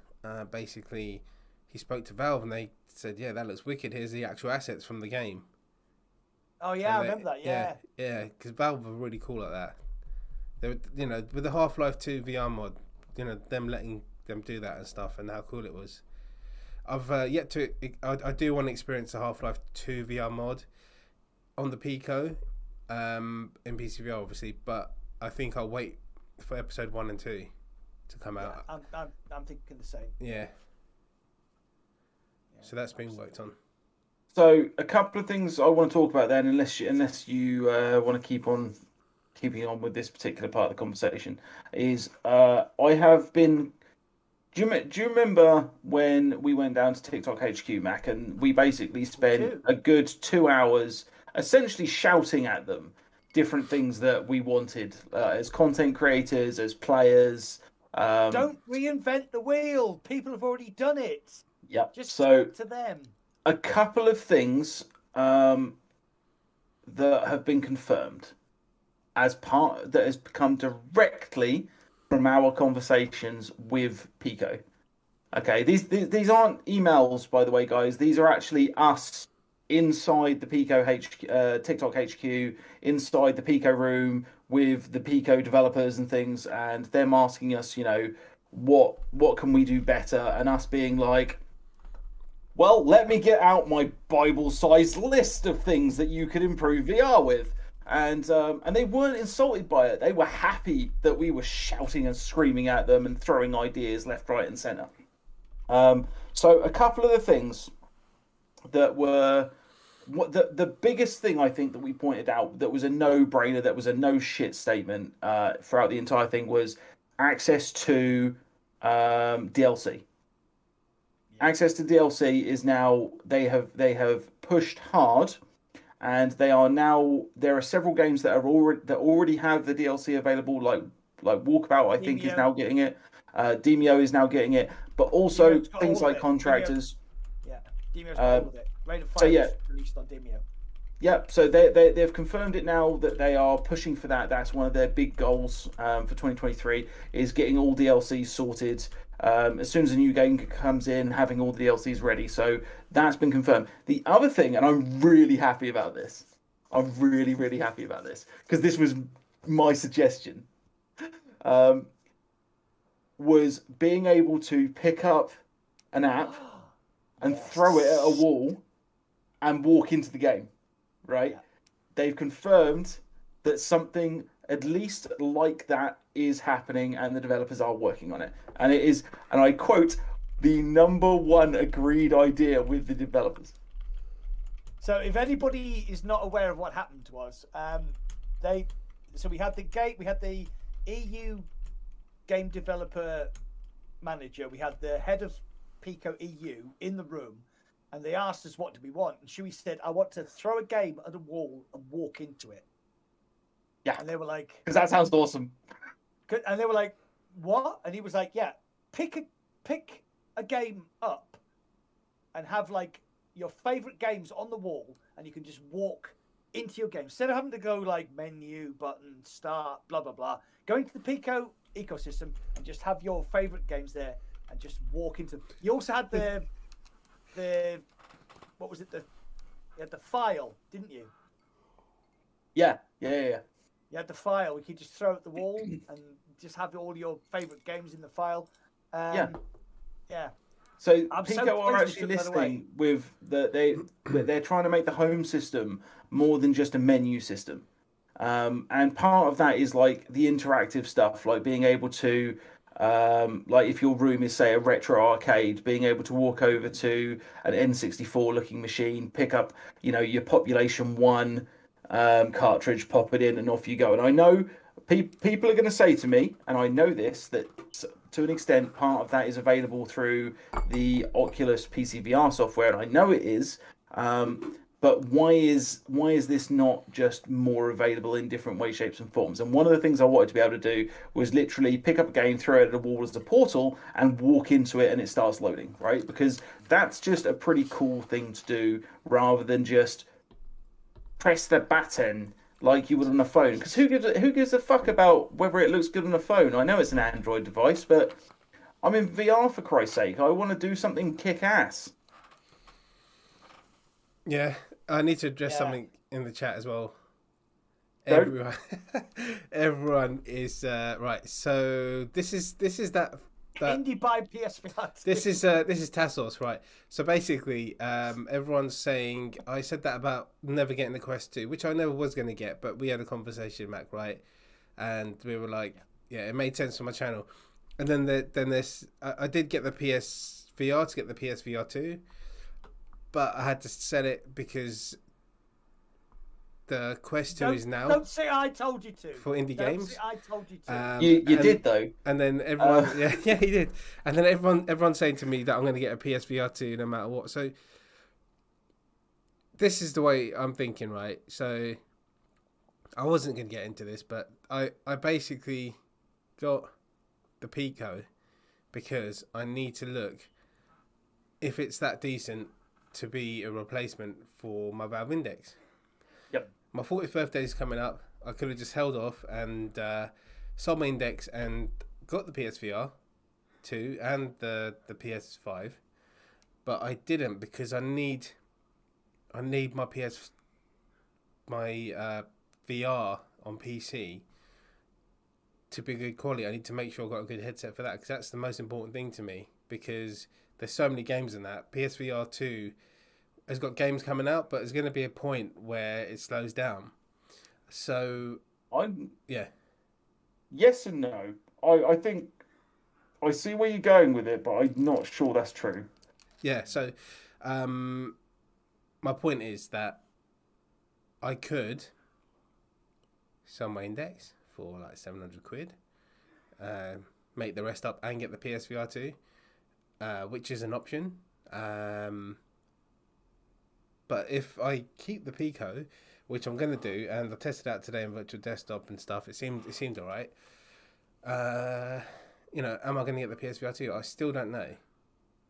basically he spoke to Valve and they said, yeah, that looks wicked. Here's the actual assets from the game. Oh yeah, I remember that. Yeah, because Valve were really cool at that. They were, you know, with the Half-Life 2 VR mod, you know, them letting them do that and stuff, and how cool it was. I've yet to. I do want to experience the Half-Life 2 VR mod on the Pico, in PCVR obviously, but I think I'll wait for episode 1 and 2 to come out. I'm thinking the same. Yeah. So that's being worked on. So a couple of things I want to talk about then, unless you want to keeping on with this particular part of the conversation, is I have been. Do you remember when we went down to TikTok HQ, Mac, and we basically spent a good 2 hours essentially shouting at them different things that we wanted as content creators, as players. Don't reinvent the wheel. People have already done it. Yep. Just talk to them. A couple of things that have been confirmed as part that has come directly from our conversations with Pico. Okay, these aren't emails, by the way, guys. These are actually us inside the Pico TikTok HQ, inside the Pico room with the Pico developers and things, and them asking us, you know, what can we do better, and us being like, well, let me get out my Bible-sized list of things that you could improve VR with. And they weren't insulted by it. They were happy that we were shouting and screaming at them and throwing ideas left, right, and centre. So a couple of the things that were... The biggest thing I think that we pointed out that was a no-brainer, that was a no-shit statement throughout the entire thing was access to DLC. Access to DLC is now they have pushed hard, and there are several games that already have the DLC available, like Walkabout I think is now getting it. Demio is now getting it, but also things like Contractors. Demio's got all of it. Raid of Fire is released on Demio. Yep, so they've confirmed it now that they are pushing for that. That's one of their big goals for 2023 is getting all DLCs sorted. As soon as a new game comes in, having all the DLCs ready. So that's been confirmed. The other thing, and I'm really happy about this. I'm really, really happy about this because this was my suggestion. Was being able to pick up an app and throw it at a wall and walk into the game. Right? Yeah. They've confirmed that something at least like that is happening and the developers are working on it. And it is, and I quote, the #1 agreed idea with the developers. So if anybody is not aware of what happened to us, we had the EU game developer manager, we had the head of Pico EU in the room, and they asked us what do we want, and Shuey said, I want to throw a game at a wall and walk into it. Yeah. And they were like... Because that sounds awesome. And they were like, what? And he was like, yeah, pick a game up and have like your favourite games on the wall and you can just walk into your game. Instead of having to go like menu, button, start, blah, blah, blah, go into the Pico ecosystem and just have your favorite games there and just walk into. You also had the what was it? You had the file, didn't you? Yeah. You had the file. You could just throw it at the wall and just have all your favorite games in the file. Yeah. So I'm Pico so are pleased actually they took that away. listening with they're trying to make the home system more than just a menu system. And part of that is like the interactive stuff, like being able to, like if your room is say a retro arcade, being able to walk over to an N64 looking machine, pick up, your Population 1 cartridge, pop it in, and off you go. And I know people are going to say to me, and I know this, that to an extent, part of that is available through the Oculus PCVR software, and I know it is. But why is this not just more available in different ways, shapes, and forms? And one of the things I wanted to be able to do was literally pick up a game, throw it at a wall as a portal, and walk into it, and it starts loading, right? Because that's just a pretty cool thing to do, rather than just press the button like you would on a phone. Because who gives a fuck about whether it looks good on a phone? I know it's an Android device, but I'm in VR for Christ's sake. I want to do something kick-ass. Yeah, I need to address something in the chat as well. Everyone is right. So this is that Indie by PSVR. This is Tassos, right? So basically, everyone's saying I said that about never getting the Quest 2, which I never was going to get, but we had a conversation, Mac, right? And we were like, yeah, it made sense for my channel. And then there's I did get the PSVR to get the PSVR 2, but I had to sell it because the Quest 2 is now. Don't say I told you to. For indie games. Say I told you to. You did though. And then everyone, yeah, he did. And then everyone's saying to me that I'm going to get a PSVR 2 no matter what. So this is the way I'm thinking, right? So I wasn't going to get into this, but I basically got the Pico because I need to look if it's that decent to be a replacement for my Valve Index. Yep. My 40th birthday is coming up. I could have just held off and sold my Index and got the PSVR 2 and the PS5, but I didn't because I need my VR on PC to be good quality. I need to make sure I've got a good headset for that because that's the most important thing to me, because there's so many games in that. PSVR 2 has got games coming out, but there's going to be a point where it slows down. So, yes and no. I think I see where you're going with it, but I'm not sure that's true. Yeah, so my point is that I could sell my Index for like 700 quid, make the rest up and get the PSVR 2, which is an option. But if I keep the Pico, which I'm going to do, and I tested out today in virtual desktop and stuff, it seemed all right. Am I going to get the PSVR 2? I still don't know.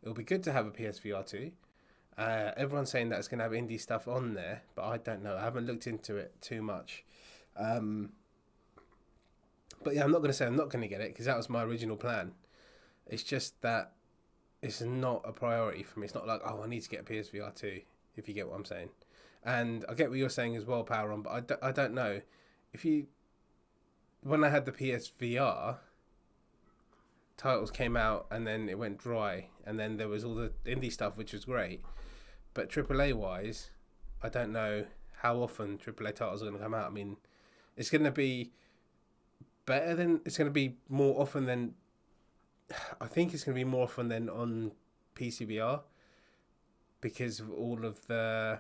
It'll be good to have a PSVR 2. Everyone's saying that it's going to have indie stuff on there, but I don't know. I haven't looked into it too much. But yeah, I'm not going to say I'm not going to get it because that was my original plan. It's just that it's not a priority for me. It's not like, I need to get a PSVR 2, if you get what I'm saying. And I get what you're saying as well, Power On, but I don't know. When I had the PSVR, titles came out and then it went dry, and then there was all the indie stuff, which was great. But AAA wise, I don't know how often AAA titles are going to come out. I mean, it's going to be it's going to be more often than, I think it's going to be more often than on PCVR because of all of the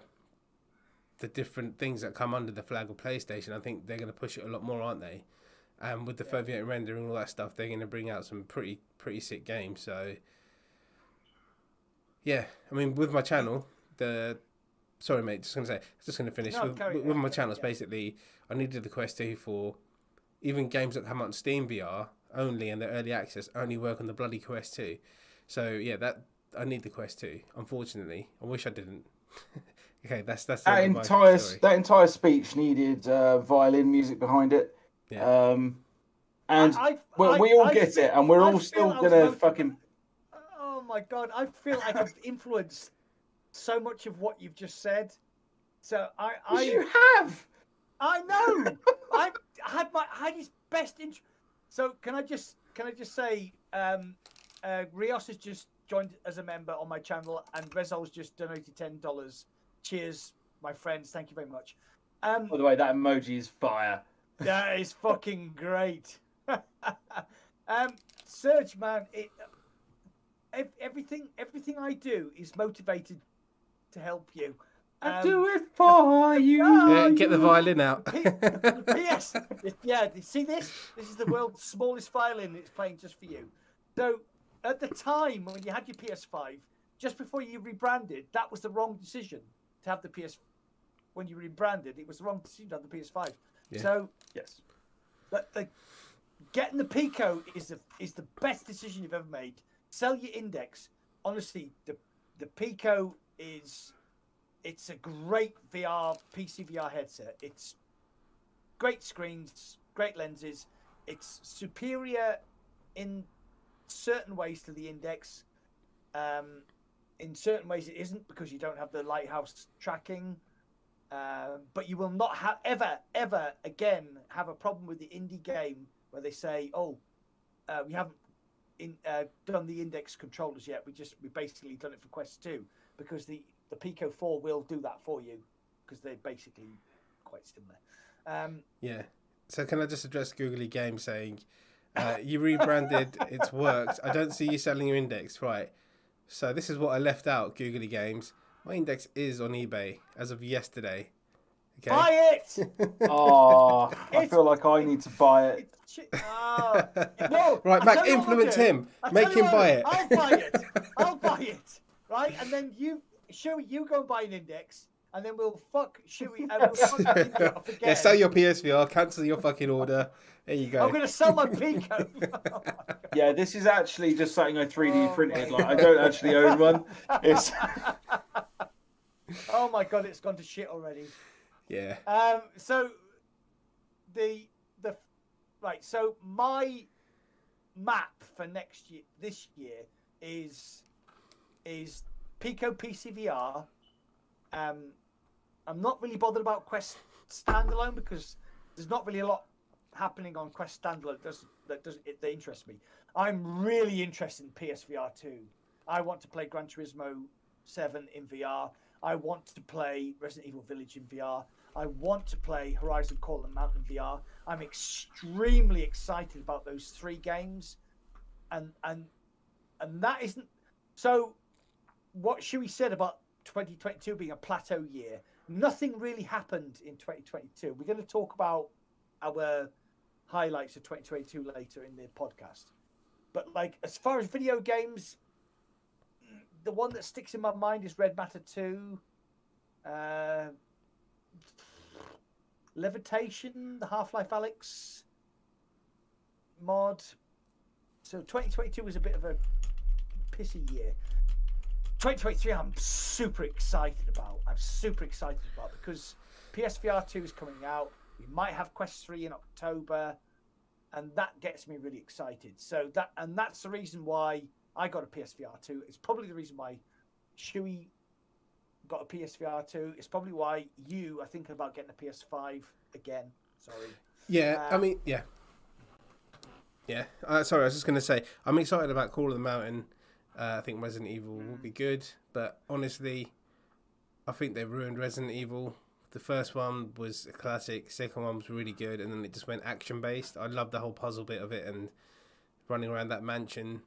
different things that come under the flag of PlayStation. I think they're going to push it a lot more, aren't they? And with the foveated rendering and all that stuff, they're going to bring out some pretty sick games. So, yeah, I mean, with my channel, sorry, mate, just going to finish. No, with my channels, basically, I needed the Quest 2 for even games that come out on Steam VR only, and the early access only work on the bloody Quest 2. So, yeah, I need the Quest 2, unfortunately. I wish I didn't. Okay, that's the That end of my entire story. that entire speech needed violin music behind it. Yeah. And we all get it, and we're all still gonna fucking. Oh my god! I feel like I've influenced so much of what you've just said. So You have. I know. I had his best intro. So can I just say, Rios has just joined as a member on my channel, and Rezol's just donated $10. Cheers, my friends. Thank you very much. By the way, that emoji is fire. That is fucking great. Serge, man, everything I do is motivated to help you. I do it for you. Yeah, get the violin out. Yes, yeah. See this? This is the world's smallest violin. It's playing just for you. So, at the time when you had your PS5, just before you rebranded, that was the wrong decision to have the PS. When you rebranded, it was the wrong decision to have the PS5. Yeah. So, Yes. getting the Pico is the best decision you've ever made. Sell your Index. Honestly, the Pico it's a great PC VR headset. It's great screens, great lenses. It's superior in certain ways to the Index. In certain ways it isn't, because you don't have the lighthouse tracking. But you will not ever again have a problem with the indie game where they say, we haven't done the Index controllers yet. We basically done it for Quest 2, because the Pico 4 will do that for you, because they're basically quite similar. Yeah. So can I just address Googly Games saying, you rebranded, it's worked. I don't see you selling your Index, right? So this is what I left out, Googly Games. My Index is on eBay as of yesterday. Okay. Buy it! Oh, I feel like I need to buy it. No, Right, Mac, influence him. Make him buy it. I'll buy it. Right, and then you go and buy an Index, and then we'll fuck Shuey and we'll fuck India off again. Yeah, sell your PSVR, cancel your fucking order. There you go. I'm going to sell my Pico. Yeah, this is actually just something I 3D printed. Like, I don't actually own one. It's. Oh my god, it's gone to shit already. Yeah. So so my map for this year is Pico PCVR. I'm not really bothered about Quest standalone, because there's not really a lot happening on Quest standalone that interests me. I'm really interested in PSVR 2. I want to play Gran Turismo 7 in VR. I want to play Resident Evil Village in VR. I want to play Horizon Call of the Mountain in VR. I'm extremely excited about those 3 games, and that isn't so. What Shuey said about 2022 being a plateau year, nothing really happened in 2022. We're going to talk about our highlights of 2022 later in the podcast. But like, as far as video games, the one that sticks in my mind is Red Matter 2, Levitation, the Half-Life Alyx mod. So 2022 was a bit of a pissy year. 2023 I'm super excited about. Because PSVR 2 is coming out. We might have Quest 3 in October, and that gets me really excited. So that's the reason why I got a PSVR 2. It's probably the reason why Shuey got a PSVR 2. It's probably why you are thinking about getting a PS5 again. Sorry. Yeah, I mean, yeah. Yeah. Sorry, I was just going to say, I'm excited about Call of the Mountain. I think Resident Evil will be good, but honestly, I think they ruined Resident Evil. The first one was a classic, second one was really good, and then it just went action-based. I love the whole puzzle bit of it and running around that mansion.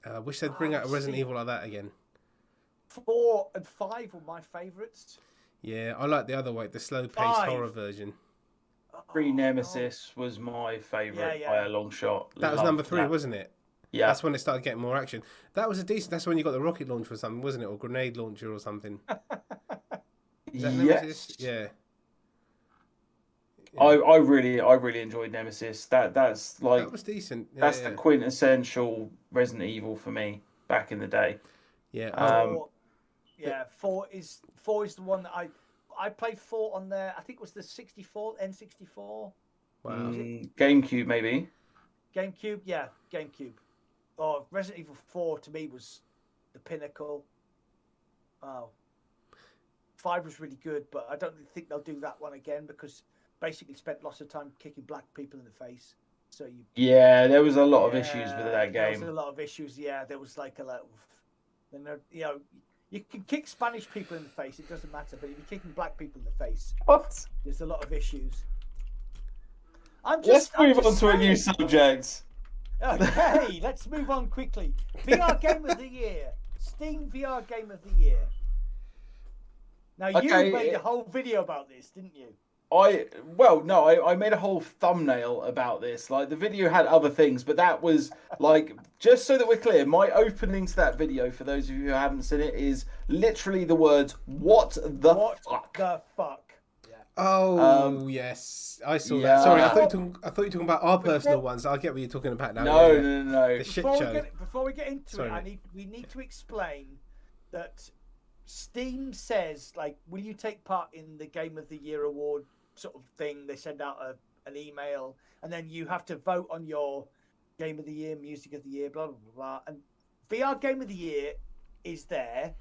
I wish they'd bring out a Resident Evil like that again. 4 and 5 were my favourites. Yeah, I like the other way, the slow-paced horror version. 3 Nemesis was my favourite by a long shot. That was number 3, wasn't it? Yeah. That's when it started getting more action. That was a decent... That's when you got the rocket launcher or something, wasn't it? Or grenade launcher or something. Yes. Yeah. I really enjoyed Nemesis. That's like... That was decent. Yeah, that's the quintessential Resident Evil for me back in the day. Yeah. Yeah, four is the one that I played 4 on there. I think it was the 64 N64. Wow. GameCube maybe. GameCube, yeah, GameCube. Oh, Resident Evil 4 to me was the pinnacle. Oh, 5 was really good, but I don't think they'll do that one again because basically spent lots of time kicking black people in the face. So Yeah, there was a lot of issues with that There game. was a lot of issues. Yeah, there was like a lot of, you can kick Spanish people in the face. It doesn't matter, but if you're kicking black people in the face, What? there's a lot of issues. Let's move on to a new subject. Okay, let's move on quickly. VR Game of the Year. Steam VR Game of the Year. Now, you made a whole video about this, didn't you? I made a whole thumbnail about this. Like, the video had other things, but that was, like, just so that we're clear, my opening to that video, for those of you who haven't seen it, is literally the words, what the fuck? The fuck? Oh, yes. I saw that. Sorry, I thought you were talking about our personal ones. I'll get what you're talking about now. No. The shit show. Before we get into it, we need to explain that Steam says, like, will you take part in the Game of the Year award sort of thing? They send out an email, and then you have to vote on your Game of the Year, Music of the Year, blah, blah, blah, blah. And VR Game of the Year is there,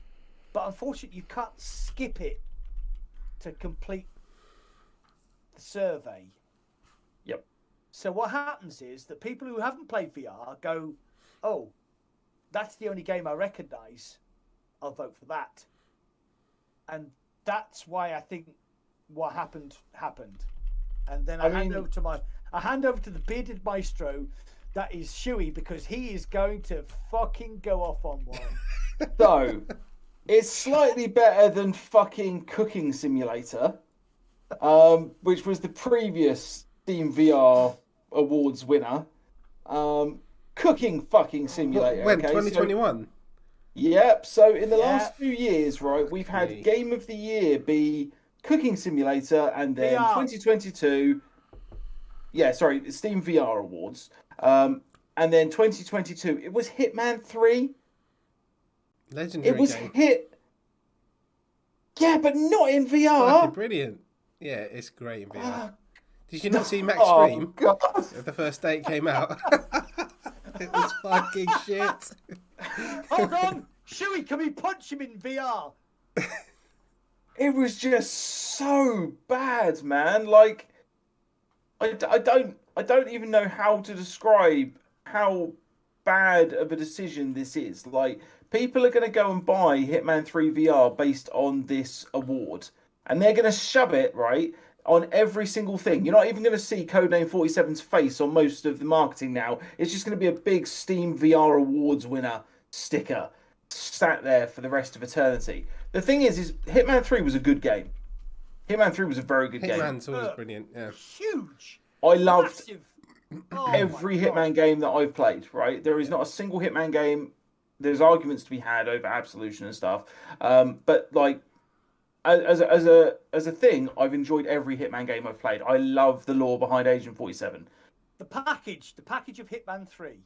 but unfortunately you can't skip it to complete the survey. Yep. So what happens is that people who haven't played VR go, oh, that's the only game I recognise, I'll vote for that. And that's why I think what happened. And then I hand over to the bearded maestro, that is Shuey, because he is going to fucking go off on one. So, it's slightly better than fucking Cooking Simulator, which was the previous Steam VR Awards winner. Cooking fucking Simulator. When, 2021? Yep. So in the last few years, right, we've had Game of the Year be Cooking Simulator, and then VR. 2022. Yeah, sorry, Steam VR Awards. And then 2022, it was Hitman 3. Legendary. It was game. Yeah, but not in VR. Fucking brilliant. Yeah, it's great in VR. Did you not see Max Stream? God. The first day it came out. It was fucking shit. Hold on, Shuey, can we punch him in VR? It was just so bad, man. Like, I don't even know how to describe how bad of a decision this is. Like, people are going to go and buy Hitman 3 VR based on this award, and they're going to shove it, right, on every single thing. You're not even going to see Codename 47's face on most of the marketing now. It's just going to be a big Steam VR Awards winner sticker sat there for the rest of eternity. The thing is Hitman 3 was a good game. Hitman 3 was a very good game. Hitman's always brilliant, yeah. Huge. I loved Oh every Hitman game that I've played, right? There is not a single Hitman game. There's arguments to be had over Absolution and stuff. But like, as a thing, I've enjoyed every Hitman game I've played. I love the lore behind Agent 47. The package of Hitman 3,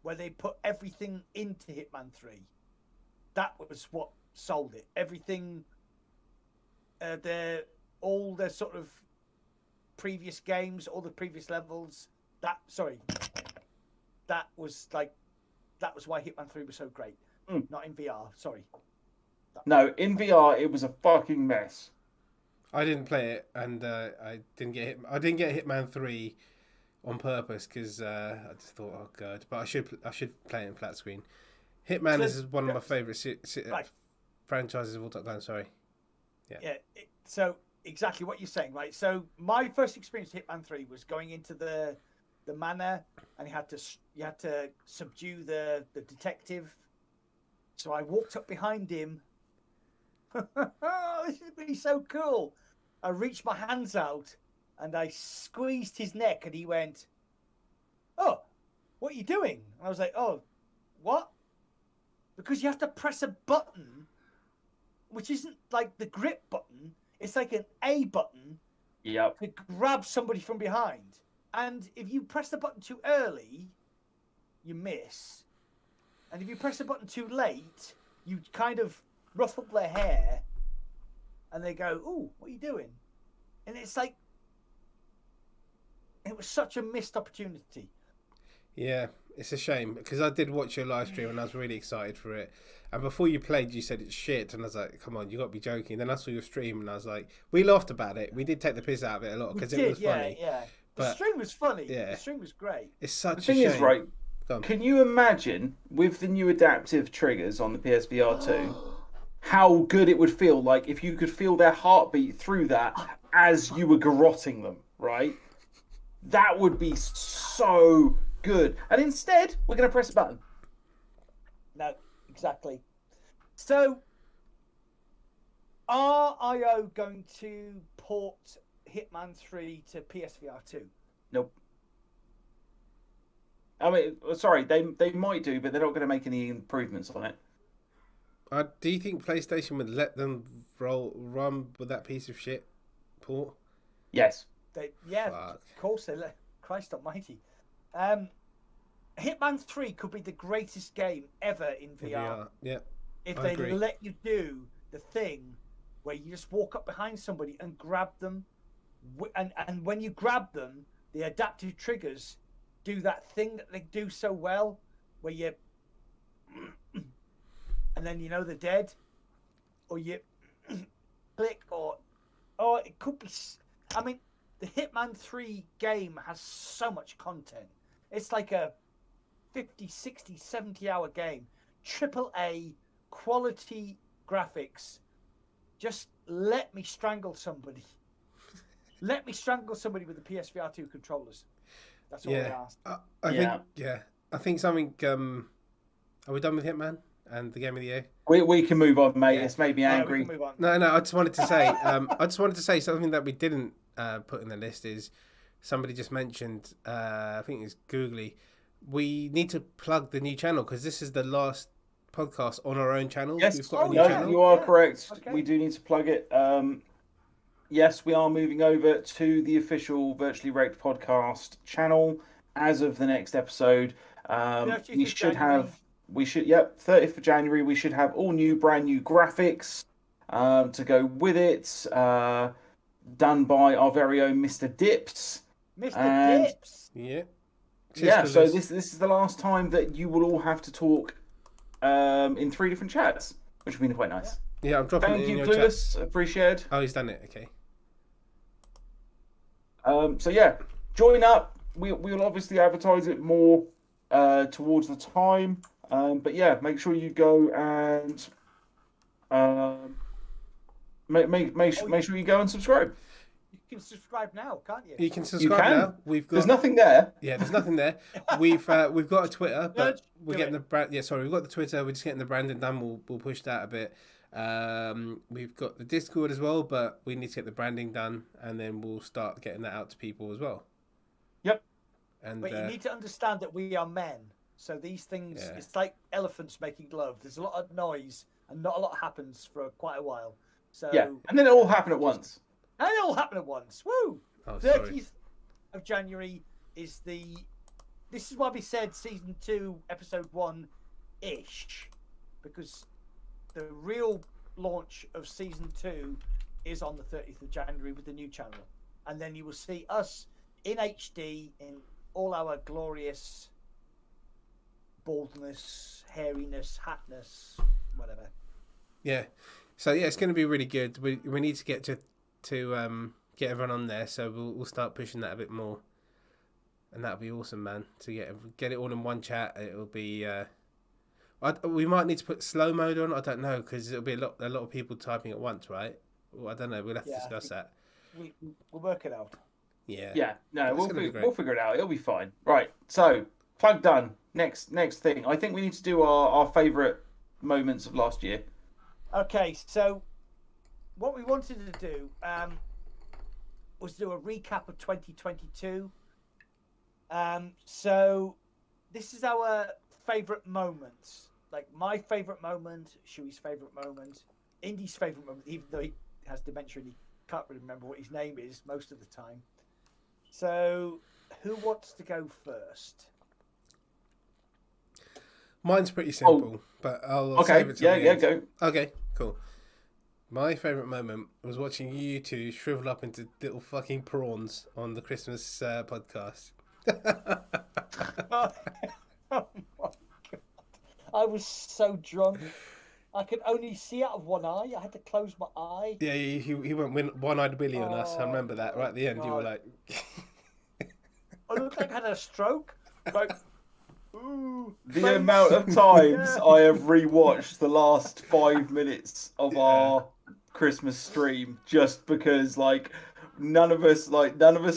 where they put everything into Hitman 3, that was what sold it. Everything, all the sort of previous games, all the previous levels. That was why Hitman 3 was so great. Not in VR, sorry. No, in VR it was a fucking mess. I didn't play it, and I didn't get Hitman 3 on purpose because I just thought, oh god, but I should play it in flat screen. Hitman is one of my favourite franchises of all time. Sorry. Yeah. So exactly what you're saying, right? So my first experience with Hitman 3 was going into the manor, and you had to subdue the detective. So I walked up behind him. This is really so cool. I reached my hands out and I squeezed his neck, and he went, "Oh, what are you doing?" And I was like, "Oh, what?" Because you have to press a button, which isn't like the grip button. It's like an A button to grab somebody from behind. And if you press the button too early, you miss. And if you press the button too late, you kind of ruffle their hair, and they go, "Ooh, what are you doing?" And it's like, it was such a missed opportunity. Yeah, it's a shame because I did watch your live stream and I was really excited for it. And before you played, you said it's shit, and I was like, "Come on, you got to be joking." Then I saw your stream, and I was like, "We laughed about it. We did take the piss out of it a lot because it was funny." Yeah. But, the stream was funny. Yeah. The stream was great. It's such The a thing shame. is, right? Can you imagine with the new adaptive triggers on the PSVR 2, how good it would feel like if you could feel their heartbeat through that as you were garroting them, right? That would be so good. And instead, we're going to press a button. No, exactly. So, are IO going to port Hitman 3 to PSVR 2? Nope. I mean, sorry, they might do, but they're not going to make any improvements on it. Do you think PlayStation would let them run with that piece of shit port? Yes. Of course they let. Christ Almighty. Hitman 3 could be the greatest game ever in VR. Yeah. If I they agree. let you do the thing where you just walk up behind somebody and grab them, and when you grab them, the adaptive triggers do that thing that they do so well, where you and then they're dead, or you click, or it could be. I mean, the Hitman 3 game has so much content. It's like a 50, 60, 70-hour game. AAA quality graphics. Just let me strangle somebody. Let me strangle somebody with the PSVR 2 controllers. That's all I asked. I think something. Are we done with Hitman and the game of the year? We can move on, mate. It's made me angry. We can move on. No. I just wanted to say. I just wanted to say something that we didn't put in the list is somebody just mentioned. I think it's Googly. We need to plug the new channel because this is the last podcast on our own channel. Yes, we've got a new channel. You are correct. Okay. We do need to plug it. Yes, we are moving over to the official Virtually Rek't Podcast channel as of the next episode. We should have 30th of January. We should have all new, brand new graphics to go with it. Done by our very own Mr. Dips. Mr. Dips. Yeah. So this is the last time that you will all have to talk in 3 different chats, which would be quite nice. Yeah, I'm dropping Thank it in you, your Clueless. chat. Appreciate. Oh, he's done it. Okay. Join up. We'll obviously advertise it more towards the time. Make sure you go and make sure you go and subscribe. You can subscribe now, can't you? You can subscribe now. There's nothing there. Yeah, there's nothing there. We've got a Twitter, but we're getting it. the brand. Yeah, sorry, we've got the Twitter. We're just getting the branding done. We'll push that a bit. We've got the Discord as well, but we need to get the branding done, and then we'll start getting that out to people as well. Yep. And But you need to understand that we are men, so these things it's like elephants making love. There's a lot of noise, and not a lot happens for quite a while. So and then it all happened at once. And it all happened at once. Woo! Oh, 30th of January is the. This is why we said season 2, episode 1-ish, because the real launch of season 2 is on the 30th of January with the new channel, and then you will see us in HD in all our glorious baldness, hairiness, hatness, whatever. Yeah. So it's going to be really good. We need to get to get everyone on there, so we'll start pushing that a bit more, and that'll be awesome, man. To get it all in one chat, it'll be. We might need to put slow mode on. I don't know because it'll be a lot of people typing at once, right? Well, I don't know. We'll have to discuss that. We'll work it out. Yeah. Yeah. No, we'll figure it out. It'll be fine. Right. So plug done. Next thing. I think we need to do our favourite moments of last year. Okay, so what we wanted to do was do a recap of 2022. So this is our favourite moments. Like my favourite moment, Shui's favourite moment, Indy's favourite moment, even though he has dementia and he can't really remember what his name is most of the time. So who wants to go first? Mine's pretty simple, but I'll save it to the end. Go. Okay, Cool. My favourite moment was watching you two shrivel up into little fucking prawns on the Christmas podcast. Oh my god! I was so drunk. I could only see out of one eye. I had to close my eye. Yeah, he went one-eyed Willy on us. I remember that. Right at the end, God. you were like... I looked like I had a stroke. Like, ooh, The amount of times I have rewatched the last 5 minutes of our Christmas stream just because, like, none of us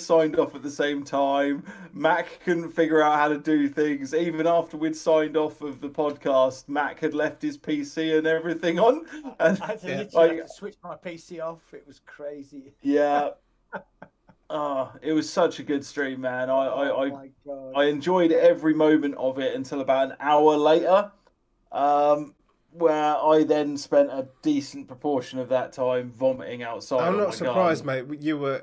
signed off at the same time. Mac couldn't figure out how to do things. Even after we'd signed off of the podcast, Mac had left his PC and everything on. And I had to literally have to switch my PC off. It was crazy. yeah. It was such a good stream, man. Oh my God. I enjoyed every moment of it until about an hour later, where I then spent a decent proportion of that time vomiting outside. I'm not surprised, mate. You were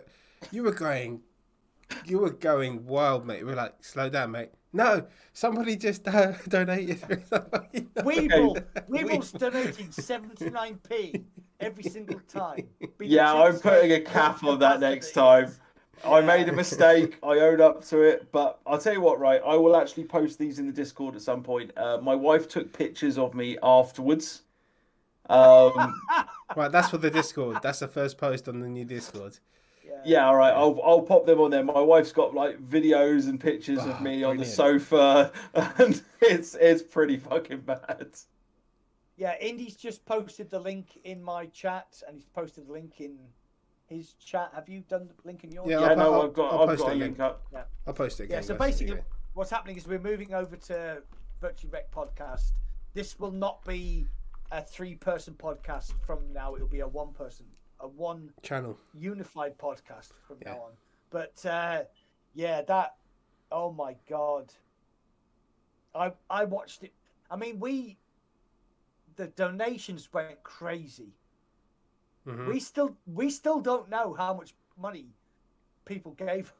going wild, mate. We were like, slow down, mate. No, somebody just donated. Weeble's donating 79p every single time. Yeah, I'm putting a cap on that next time. I made a mistake. I own up to it. But I'll tell you what, right? I will actually post these in the Discord at some point. My wife took pictures of me afterwards. Right, that's for the Discord. That's the first post on the new Discord. Yeah, all right. I'll pop them on there. My wife's got like videos and pictures of me on the sofa, and it's pretty fucking bad. Yeah, Indy's just posted the link in my chat, and he's posted the link in his chat. Have you done the link in your chat? Yeah, no, I've got a link up. Yeah. I'll post it again. Yeah, so basically what's happening is we're moving over to Virtually Rek't Podcast. This will not be a 3-person podcast from now. It'll be a one channel unified podcast from now on. But oh my God. I watched it. I mean, the donations went crazy. Mm-hmm. We still don't know how much money people gave,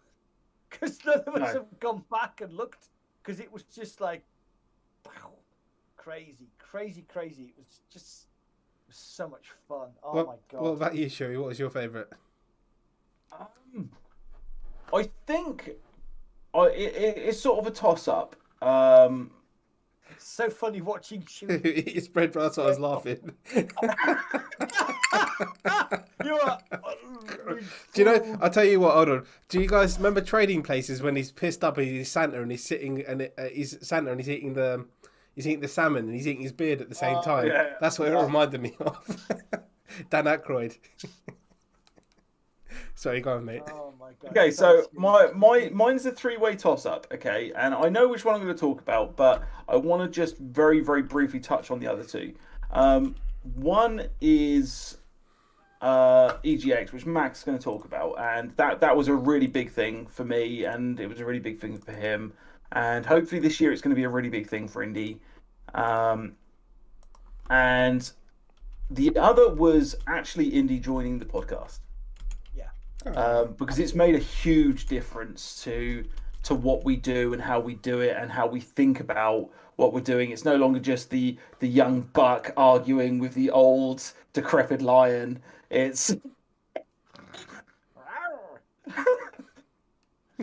because none of us have gone back and looked, because it was just like, wow, crazy. It was just so much fun. Oh my God. What about you, Sherry? What was your favourite? I think it's sort of a toss-up. It's so funny watching you. It's bread, but that's why I was laughing. You are... Do you know? I'll tell you what. Hold on. Do you guys remember Trading Places when he's pissed up and he's Santa and he's sitting and he's Santa and he's eating the salmon and he's eating his beard at the same time? Yeah. That's what it reminded me of. Dan Aykroyd. Sorry, go on, mate. Oh my God. Okay, so mine's a 3-way toss-up. Okay, and I know which one I'm going to talk about, but I want to just very, very briefly touch on the other two. One is EGX, which Max is going to talk about, and that was a really big thing for me, and it was a really big thing for him, and hopefully this year it's going to be a really big thing for Indy. And the other was actually Indy joining the podcast. Because it's made a huge difference to what we do and how we do it and how we think about what we're doing. It's no longer just the young buck arguing with the old decrepit lion. It's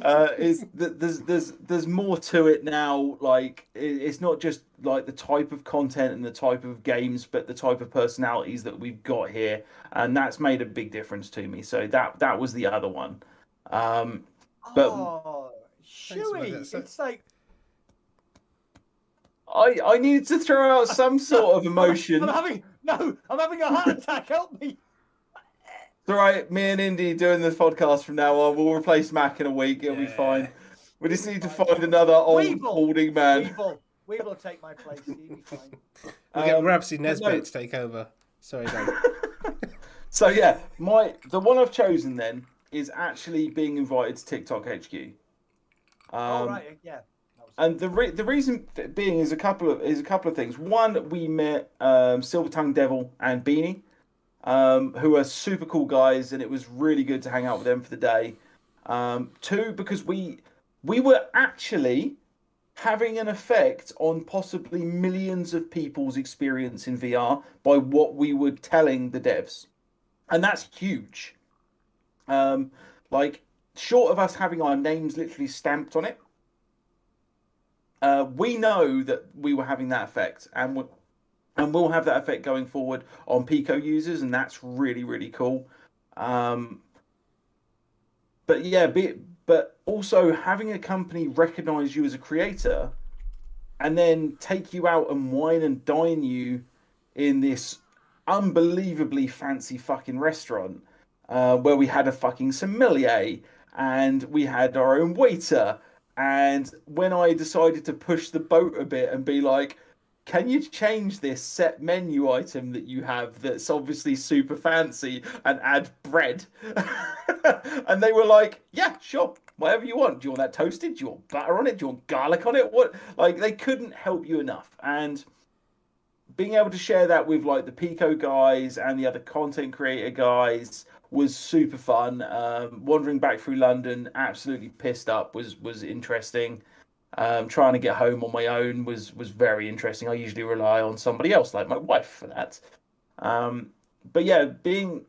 there's more to it now. Like, it's not just like the type of content and the type of games, but the type of personalities that we've got here, and that's made a big difference to me. So that was the other one. But Shuey, it's like I needed to throw out some sort of emotion. I'm having a heart attack. Help me. It's all right. Me and Indy doing this podcast from now on. We'll replace Mac in a week. It'll be fine. We just need to find another old balding man. We will take my place. He'll be fine. We'll get Ramsey Nesbitt to take over. Sorry, Dan. So yeah, the one I've chosen then is actually being invited to TikTok HQ. Right, yeah. And the reason being is a couple of things. One, we met Silver Tongue Devil and Beanie, who are super cool guys, and it was really good to hang out with them for the day. Two, because we were actually having an effect on possibly millions of people's experience in VR by what we were telling the devs. And that's huge. Like, short of us having our names literally stamped on it, we know that we were having that effect, and we'll have that effect going forward on Pico users, and that's really, really cool. But yeah, but also having a company recognize you as a creator and then take you out and wine and dine you in this unbelievably fancy fucking restaurant where we had a fucking sommelier and we had our own waiter. And when I decided to push the boat a bit and be like, can you change this set menu item that you have that's obviously super fancy and add bread? And they were like, yeah, sure, whatever you want. Do you want that toasted? Do you want butter on it? Do you want garlic on it? What? Like, they couldn't help you enough. And being able to share that with like the Pico guys and the other content creator guys was super fun. Wandering back through London, absolutely pissed up, was interesting. Trying to get home on my own was very interesting. I usually rely on somebody else, like my wife, for that. But yeah, being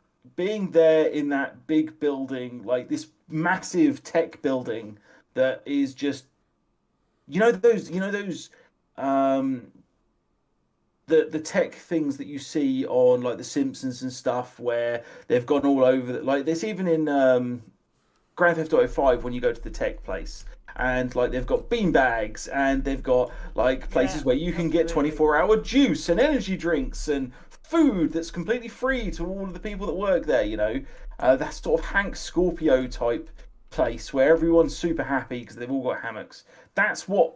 there in that big building, like this massive tech building that is just, those the tech things that you see on like The Simpsons and stuff, where they've gone all over. Like there's even in Grand Theft Auto 5 when you go to the tech place. And like they've got beanbags, and they've got like places where you can get 24-hour juice and energy drinks and food that's completely free to all of the people that work there. That sort of Hank Scorpio type place where everyone's super happy because they've all got hammocks. That's what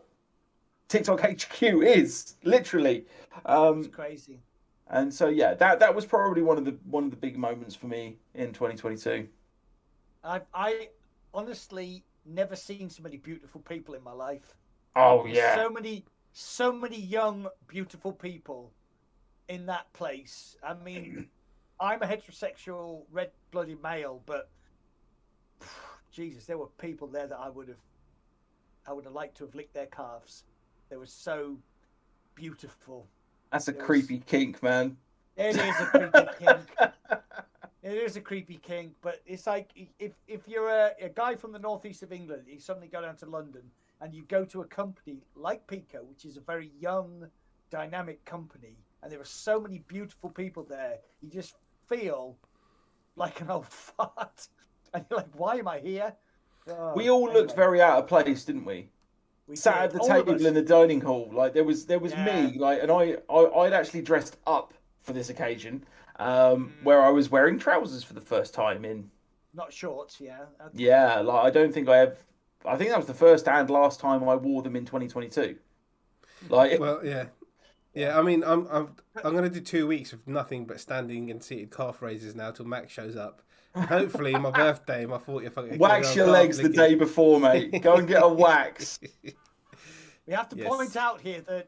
TikTok HQ is, literally. It's crazy. And so yeah, that was probably one of the big moments for me in 2022. I honestly never seen so many beautiful people in my life. Oh yeah. So many young, beautiful people in that place. I mean, I'm a heterosexual, red-blooded male, but Jesus, there were people there that I would have liked to have licked their calves. They were so beautiful. That's a creepy kink, man. It is a creepy kink. It is a creepy kink, but it's like if you're a guy from the northeast of England, you suddenly go down to London and you go to a company like Pico, which is a very young, dynamic company, and there are so many beautiful people there, you just feel like an old fart. And you're like, why am I here? Oh, we all looked very out of place, didn't we? We sat at the table in the dining hall. Like there was me, like, and I'd actually dressed up for this occasion. Where I was wearing trousers for the first time in... Not shorts, yeah. Okay. Yeah, like, I think that was the first and last time I wore them in 2022. Like... Well, yeah. Yeah, I mean, I'm going to do 2 weeks of nothing but standing and seated calf raises now till Max shows up. Hopefully, my birthday, my 40th... Wax your legs the day before, mate. Go and get a wax. We have to point out here that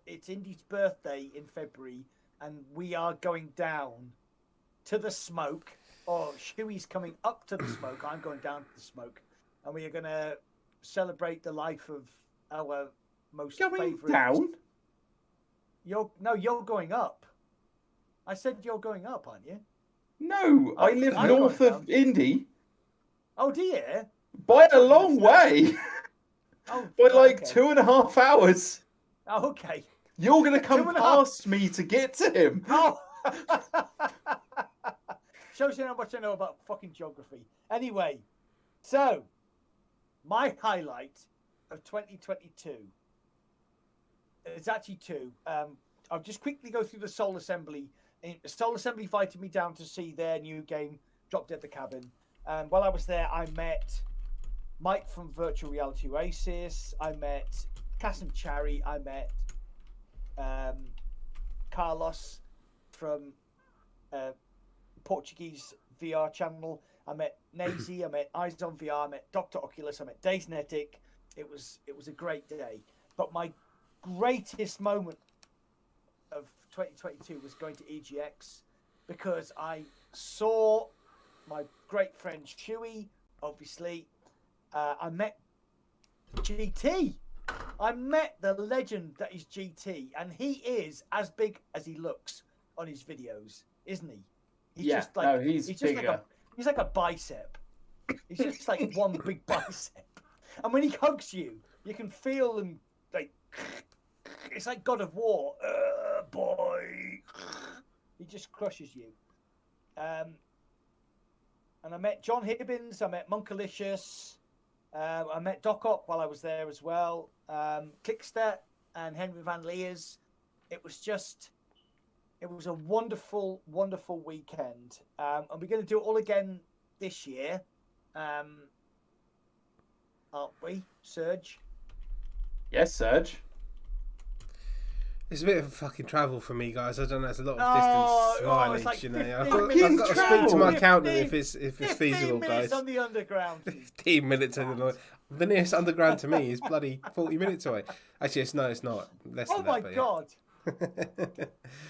it's Indy's birthday in February, and we are going down to the smoke, or Shuey's coming up to the smoke. I'm going down to the smoke, and we are going to celebrate the life of our most favourite. Down? You're going up. I said you're going up, aren't you? No, I live north of Indy. Oh dear! By a long way. Oh, by like 2.5 hours. Oh, okay. You're going to come past me to get to him. Oh. Shows you how much I know about fucking geography. Anyway, so my highlight of 2022 is actually two. I'll just quickly go through the Soul Assembly. Soul Assembly invited me down to see their new game, Drop Dead the Cabin. While I was there, I met Mike from Virtual Reality Oasis. I met Cass and Cherry. I met Carlos from Portuguese VR channel. I met Nazy. I met Eyes on VR. I met Dr. Oculus. I met Daysnetic. It was a great day. But my greatest moment of 2022 was going to EGX because I saw my great friend Chewy. Obviously, I met GT. I met the legend that is GT, and he is as big as he looks on his videos, isn't he? He's just like he's bigger. He's like a bicep. He's just like one big bicep. And when he hugs you, you can feel him like it's like God of War. Boy, he just crushes you. And I met John Hibbins. I met Monkalicious. I met Doc Op while I was there as well. Clickster and Henry Van Leers. It was a wonderful, wonderful weekend. And we're going to do it all again this year. Aren't we, Serge? Yes, Serge. It's a bit of fucking travel for me, guys. I don't know. It's a lot of distance mileage, like you know. 15 I've got to minutes speak to my accountant 15 if it's feasible, 15 guys. minutes on the underground. 15 minutes on the nearest underground to me is bloody 40 minutes away. Actually, it's not. Less Oh than my that, God.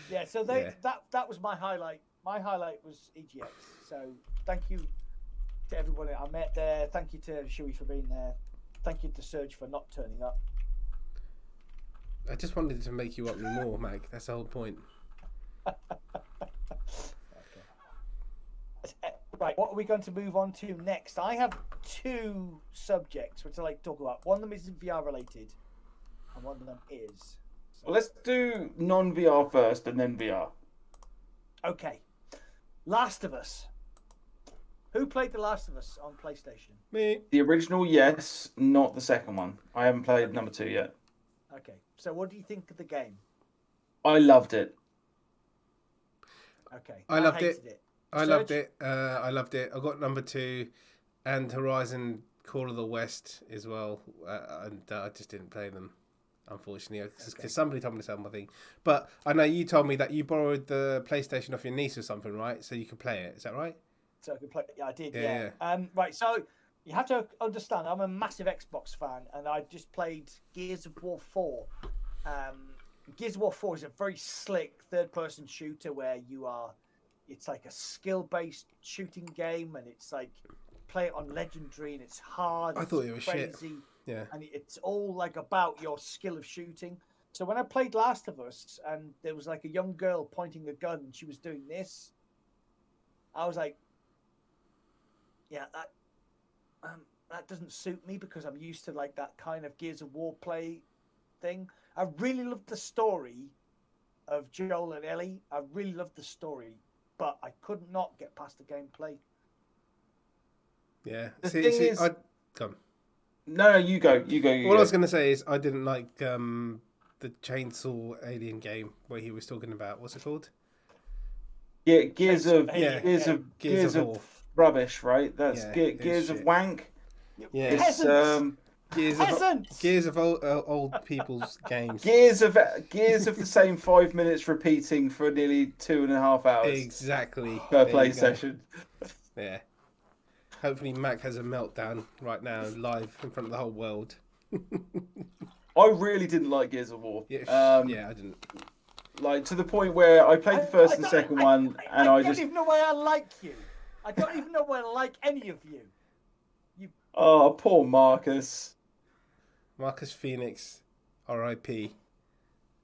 Yeah, so Yeah. that was my highlight. My highlight was EGX. So thank you to everyone I met there. Thank you to Shui for being there. Thank you to Serge for not turning up. I just wanted to make you up me more, Mac. That's the whole point. Okay. Right, what are we going to move on to next? I have two subjects which I like to talk about. One of them is VR related, and one of them is. Well, let's do non-VR first and then VR. Okay. Last of Us. Who played The Last of Us on PlayStation? Me. The original, yes, not the second one. I haven't played number 2 yet. Okay. So what do you think of the game? I loved it. Okay. I loved hated it. I loved it. I got number 2 and Horizon Call of the West as well. And I just didn't play them, unfortunately, because somebody told me to sell my thing. But I know you told me that you borrowed the PlayStation off your niece or something, right? So you could play it. Is that right? So I could play. Yeah, I did. Yeah. Right. So you have to understand, I'm a massive Xbox fan, and I just played Gears of War 4. Gears of War 4 is a very slick third-person shooter where it's like a skill-based shooting game, and it's like play it on Legendary, and it's hard. I thought it was crazy, shit. Yeah. And it's all like about your skill of shooting. So when I played Last of Us, and there was like a young girl pointing a gun, and she was doing this, I was like, yeah, that doesn't suit me because I'm used to like that kind of Gears of War play thing. I really loved the story of Joel and Ellie. I really loved the story, but I could not get past the gameplay. Yeah. The thing is, come. No, you go. What I was going to say is I didn't like the chainsaw alien game where he was talking about. What's it called? Yeah, Gears of rubbish, right? That's Gears of wank. Yeah. It's, Gears of old people's games. Gears of the same 5 minutes repeating for nearly 2.5 hours. Exactly. Per play session. Yeah. Hopefully Mac has a meltdown right now, live in front of the whole world. I really didn't like Gears of War. Yeah, I didn't. Like, to the point where I played the first and second one, and I don't even know why I like you. I don't even know why I like any of you. Oh, poor Marcus. Marcus Phoenix, R.I.P.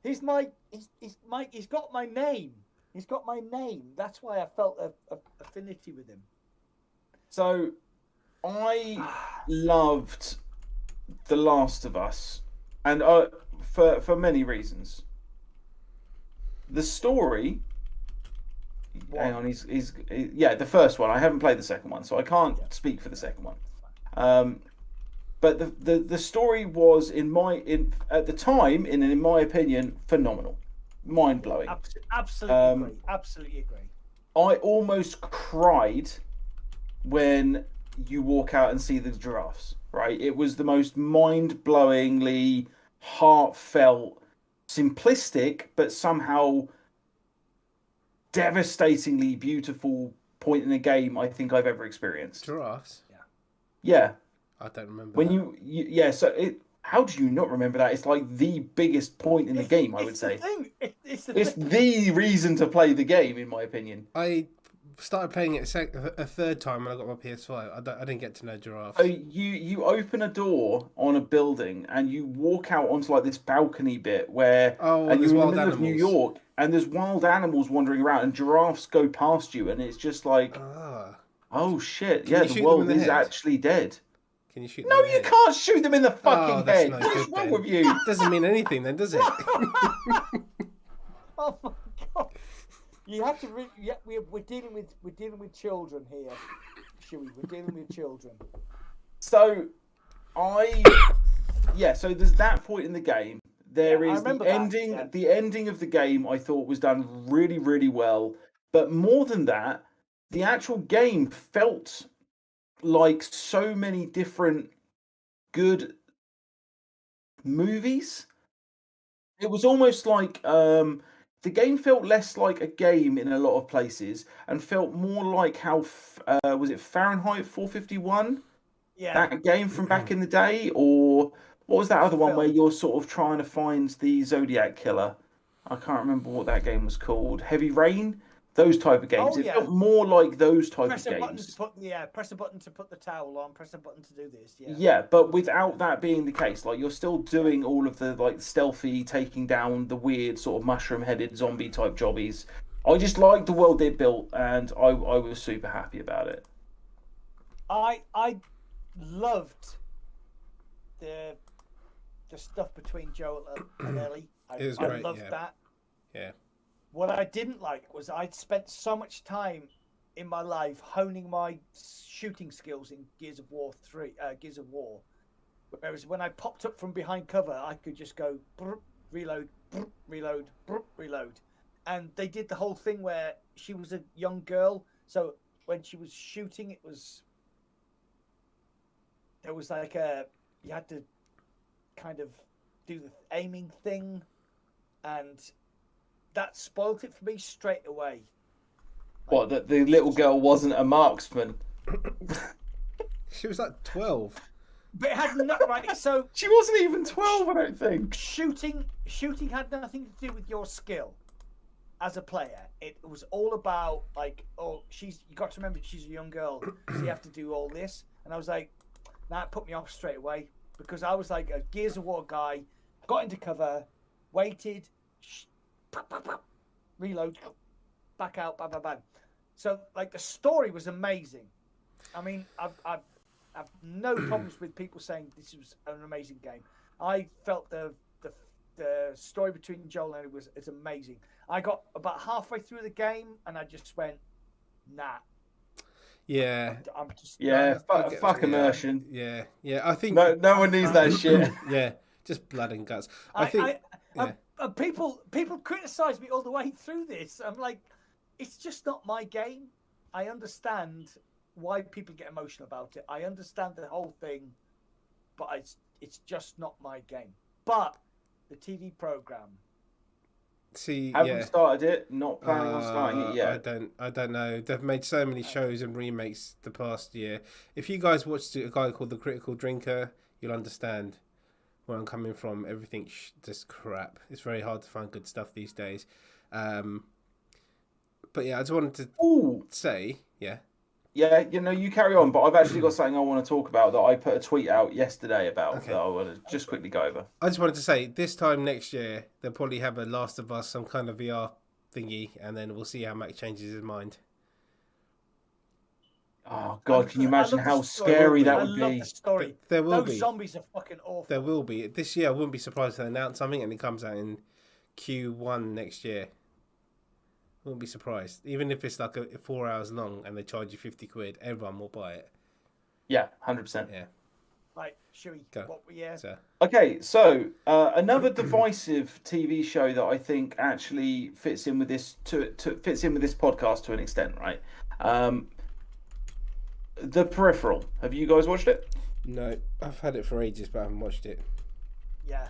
He's got my name. He's got my name. That's why I felt a affinity with him. So, I loved The Last of Us, and for many reasons. The story. Hang on, he's the first one. I haven't played the second one, so I can't speak for the second one. But the story was in my opinion, phenomenal, mind blowing. Absolutely agree. I almost cried when you walk out and see the giraffes. Right, it was the most mind-blowingly heartfelt, simplistic, but somehow devastatingly beautiful point in a game I think I've ever experienced. Giraffes? Yeah. I don't remember. How do you not remember that? It's like the biggest point in the game, I would say. It's the reason to play the game, in my opinion. started playing it a third time when I got my PS5. I didn't get to know giraffes. So you open a door on a building and you walk out onto like this balcony bit where and there's you're in wild the middle of New animals. York and there's wild animals wandering around and giraffes go past you and it's just like, oh shit, Can yeah, you the shoot them world in the is head? actually dead. Can you shoot them No, in the you head? can't shoot them in the fucking that's head. no What's good wrong then. with you? Doesn't mean anything then, does it? Oh my god! You have to. We're dealing with children here, Shuey. We're dealing with children. So, so there's that point in the game. There is the ending. That, The ending of the game I thought was done really, really well. But more than that, the actual game felt like so many different good movies. It was almost like the game felt less like a game in a lot of places and felt more like how was it Fahrenheit 451? Yeah. That game from back in the day, or what was that other one where you're sort of trying to find the Zodiac killer? I can't remember what that game was called. Heavy Rain? Those type of games. It felt more like those type of games. Press a button to put the towel on, press a button to do this. Yeah. Yeah, but without that being the case, like you're still doing all of the like stealthy taking down the weird sort of mushroom headed zombie type jobbies. I just liked the world they built and I was super happy about it. I loved the stuff between Joel and Ellie. It was great, loved that. Yeah. What I didn't like was I'd spent so much time in my life honing my shooting skills in Gears of War 3, Gears of War. Whereas when I popped up from behind cover, I could just go reload, reload, reload. And they did the whole thing where she was a young girl, so when she was shooting, there was like you had to kind of do the aiming thing, and that spoiled it for me straight away. What, that the little girl wasn't a marksman? She was like 12. But it had not right. So she wasn't even 12, I don't think. Shooting had nothing to do with your skill as a player. It was all about like, you got to remember she's a young girl, so you have to do all this. And I was like, that put me off straight away because I was like a Gears of War guy, got into cover, waited, reload, back out, bang, bang, bang. So like the story was amazing. I mean, I've no problems with people saying this was an amazing game. I felt the story between Joel and Ellie is amazing. I got about halfway through the game and I just went, nah. Yeah. I'm just fuck immersion. Yeah. I think no one needs that shit. Yeah, just blood and guts. People criticize me all the way through this. I'm like, it's just not my game. I understand why people get emotional about it. I understand the whole thing, but it's just not my game. But the TV program. Haven't started it. Not planning on starting it yet. I don't know. They've made so many shows and remakes the past year. If you guys watched a guy called The Critical Drinker, you'll understand where I'm coming from. Everything's just crap. It's very hard to find good stuff these days. But yeah, I just wanted to say, yeah. Yeah, you carry on, but I've actually got something I want to talk about that I put a tweet out yesterday about that I want to just quickly go over. I just wanted to say, this time next year, they'll probably have a Last of Us, some kind of VR thingy, and then we'll see how Mac changes his mind. Oh, God, can you imagine how scary that would be? I love the story. There will Those zombies are fucking awful. There will be. This year, I wouldn't be surprised if they announce something and it comes out in Q1 next year. Wouldn't be surprised. Even if it's like 4 hours long and they charge you 50 quid, everyone will buy it. Yeah, 100%. Yeah. Right, should we go? Okay, so another divisive TV show that I think actually fits in with this fits in with this podcast to an extent, right? The Peripheral. Have you guys watched it? No, I've had it for ages, but I haven't watched it. Yeah.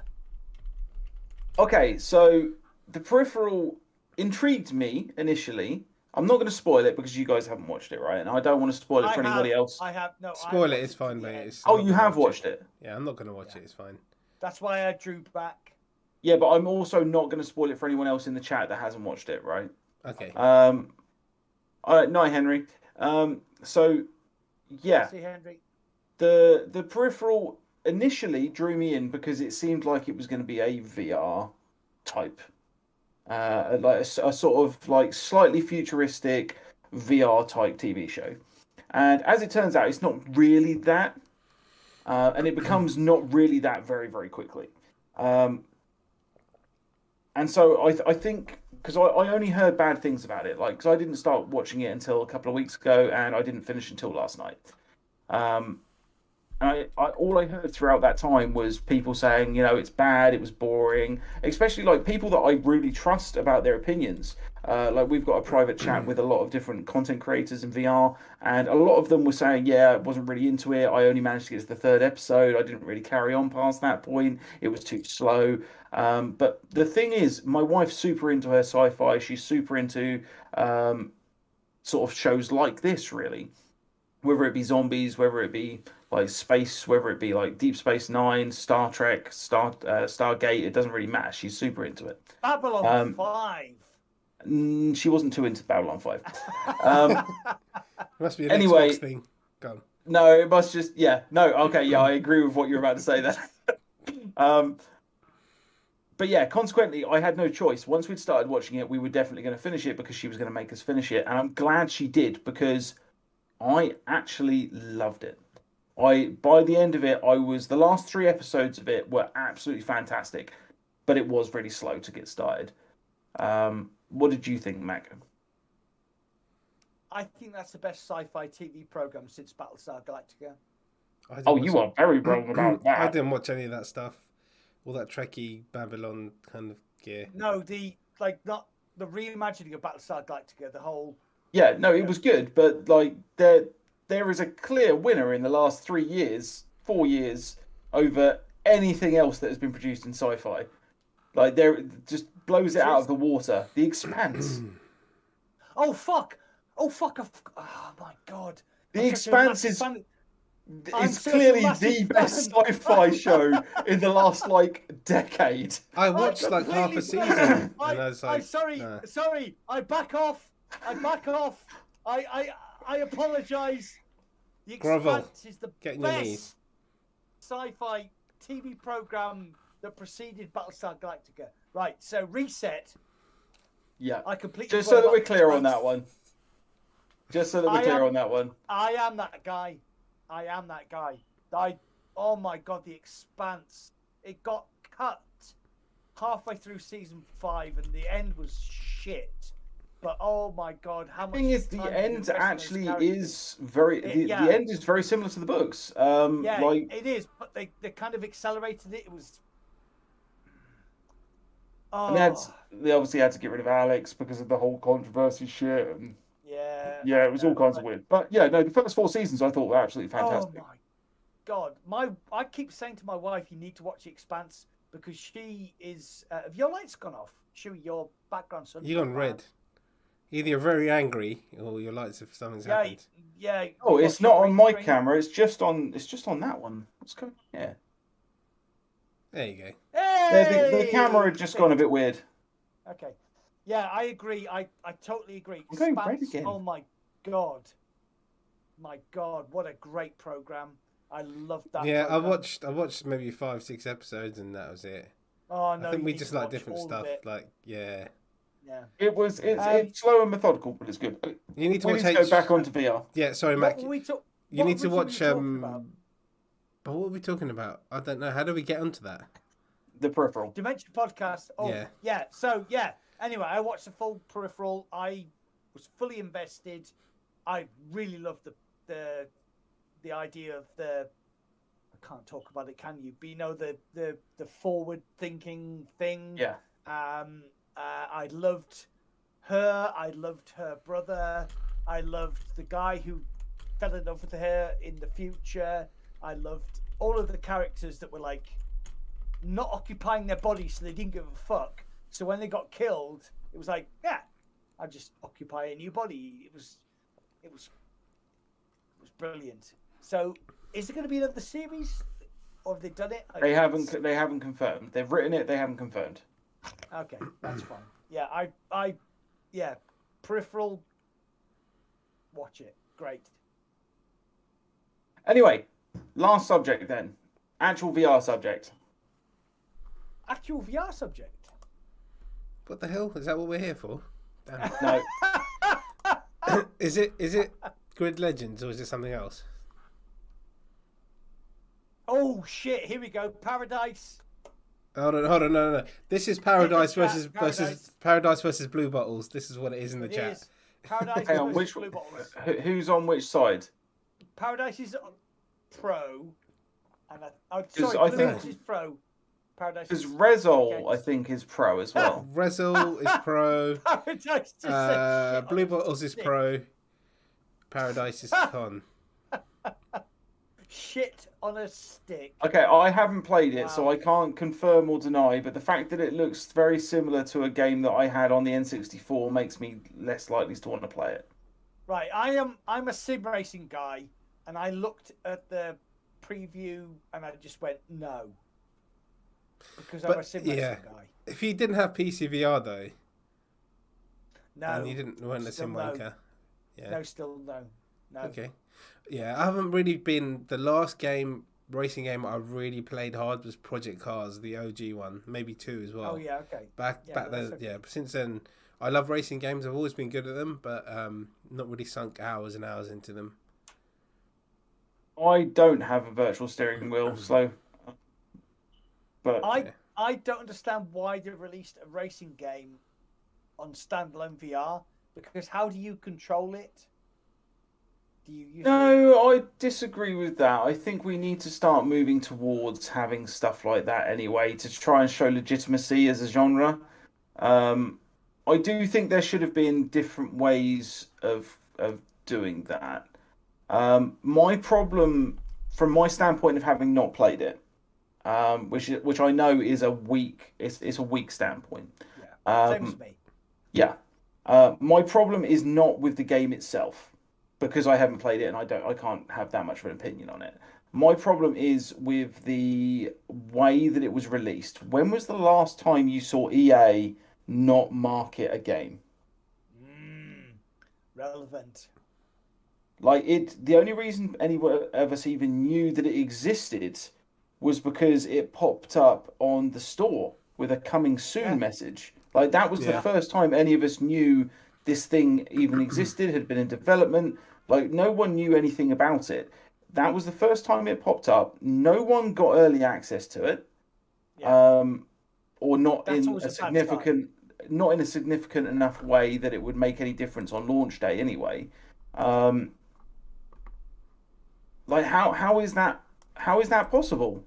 Okay, so The Peripheral intrigued me initially. I'm not going to spoil it because you guys haven't watched it, right? And I don't want to spoil it for anybody else. I have no. Spoil it. It's fine, mate. You have watched it? Yeah, I'm not going to watch it. It's fine. That's why I drew back. Yeah, but I'm also not going to spoil it for anyone else in the chat that hasn't watched it, right? Okay. Night, Henry. So yeah, See, Henry. the peripheral initially drew me in because it seemed like it was going to be a VR type, like a sort of like slightly futuristic VR type TV show. And as it turns out, it's not really that, and it becomes not really that very, very quickly. And so I think because I only heard bad things about it, like because I didn't start watching it until a couple of weeks ago, and I didn't finish until last night. Um, all I heard throughout that time was people saying, it's bad, it was boring, especially like people that I really trust about their opinions. Like we've got a private chat with a lot of different content creators in VR, and a lot of them were saying, yeah, I wasn't really into it. I only managed to get to the third episode. I didn't really carry on past that point. It was too slow. But the thing is, my wife's super into her sci-fi. She's super into sort of shows like this, really. Whether it be zombies, whether it be like space, whether it be like Deep Space Nine, Star Trek, Stargate, it doesn't really matter. She's super into it. Babylon 5. She wasn't too into Babylon 5. Must be an anyway, Xbox thing. Go on. No, it must just I agree with what you're about to say there. But yeah, consequently, I had no choice. Once we'd started watching it, we were definitely going to finish it because she was going to make us finish it, and I'm glad she did because I actually loved it. By the end of it, the last 3 episodes of it were absolutely fantastic, but it was really slow to get started. What did you think, Mac? I think that's the best sci-fi TV program since Battlestar Galactica. You are very wrong about that. I didn't watch any of that stuff. All that Trekkie Babylon kind of gear. No, not the reimagining of Battlestar Galactica, the whole... Yeah, no, it was good, but like there is a clear winner in the last 3 years, 4 years, over anything else that has been produced in sci-fi. Like there just blows it out of the water. The Expanse. Oh fuck! Oh my god! The Expanse is clearly the best sci-fi show in the last decade. I watched half a season. And I was like, sorry. I back off. I apologise. The Expanse is the best sci-fi TV program that preceded Battlestar Galactica. Right, so reset. Yeah. I completely. Just so that we're clear on that one. I am that guy. Oh my god, The Expanse. It got cut halfway through season 5, and the end was shit. But oh my god, how much? The thing is, the end actually is the end is very similar to the books. It is, but they kind of accelerated it. It was. And they obviously had to get rid of Alex because of the whole controversy shit. And yeah, it was all kinds of weird. But yeah, no, the first 4 seasons I thought were absolutely fantastic. Oh my god, I keep saying to my wife, you need to watch The Expanse because she is. Have your lights gone off? Shuey, your background's You're on red. Either you're very angry or your lights if something's happened. Yeah. Oh, it's not on my camera. It's just on that one. Let's go. Yeah. There you go. Hey! The camera had just gone a bit weird. Okay. Yeah, I agree. I totally agree. I'm going red again. Oh my god. What a great program. I loved that. Yeah, program. I watched maybe 5-6 episodes and that was it. Oh no. I think we just like different stuff. Yeah. It's slow and methodical, but it's good. You need to go back onto VR. Yeah, sorry, Mac. You need to watch. But what are we talking about? I don't know. How do we get onto that? The Peripheral. Dimension Podcast. Oh, yeah. So, anyway, I watched the full Peripheral. I was fully invested. I really loved the idea of I can't talk about it, can you? But the forward thinking thing. Yeah. I loved her. I loved her brother. I loved the guy who fell in love with her in the future. I loved all of the characters that were not occupying their bodies, so they didn't give a fuck. So when they got killed, it was I just occupy a new body. It was brilliant. So is there going to be another series, or have they done it? They haven't confirmed. They've written it. They haven't confirmed. Okay, that's fine. Yeah, Peripheral. watch it. Great. Anyway, last subject then. Actual VR subject. Actual VR subject. What the hell? Is that what we're here for? Damn. No. Is it Grid Legends or is it something else? Oh shit! Here we go. Paradise. Hold on, no. This is Paradise versus Paradise. Paradise versus Blue Bottles. This is what it is in the It chat. is. Paradise Hang on, versus Blue Bottles. who's on which side? Paradise is pro, and I Blue think- Bottles is pro. Paradise. Because Is Rezol, I against. think, is pro as well. Rezel is pro. Paradise just said shit Blue on Bottles is stick. pro. Paradise is con. Shit on a stick. Okay, I haven't played it, so Wow. I can't confirm or deny, but the fact that it looks very similar to a game that I had on the N64 makes me less likely to want to play it. Right, I'm a sim racing guy, and I looked at the preview and I just went no, because I'm a sim racing guy. If you didn't have PC VR though, No, and you weren't a still sim no. wanker, yeah, No, still no. No. okay, yeah. I haven't really been. The last racing game I really played hard was Project Cars, the OG one, maybe 2 as well. Oh yeah, okay. Back that's then, okay. yeah. But since then, I love racing games. I've always been good at them, but not really sunk hours and hours into them. I don't have a virtual steering wheel, so. But I don't understand why they released a racing game on standalone VR, because how do you control it? Do you use no, I disagree with that. I think we need to start moving towards having stuff like that anyway to try and show legitimacy as a genre. I do think there should have been different ways of doing that. My problem, from my standpoint of having not played it, which I know is a weak, it's a weak standpoint. Yeah, same as me. Yeah, my problem is not with the game itself, because I haven't played it and I can't have that much of an opinion on it. My problem is with the way that it was released. When was the last time you saw EA not market a game? Relevant. Like the only reason anyone of us even knew that it existed was because it popped up on the store with a coming soon message. Like that was the first time any of us knew this thing even existed, had been in development. Like no one knew anything about it. That was the first time it popped up. No one got early access to it, or not That's in always a a bad significant, not in a significant enough way that it would make any difference on launch day. Anyway, like how is that possible?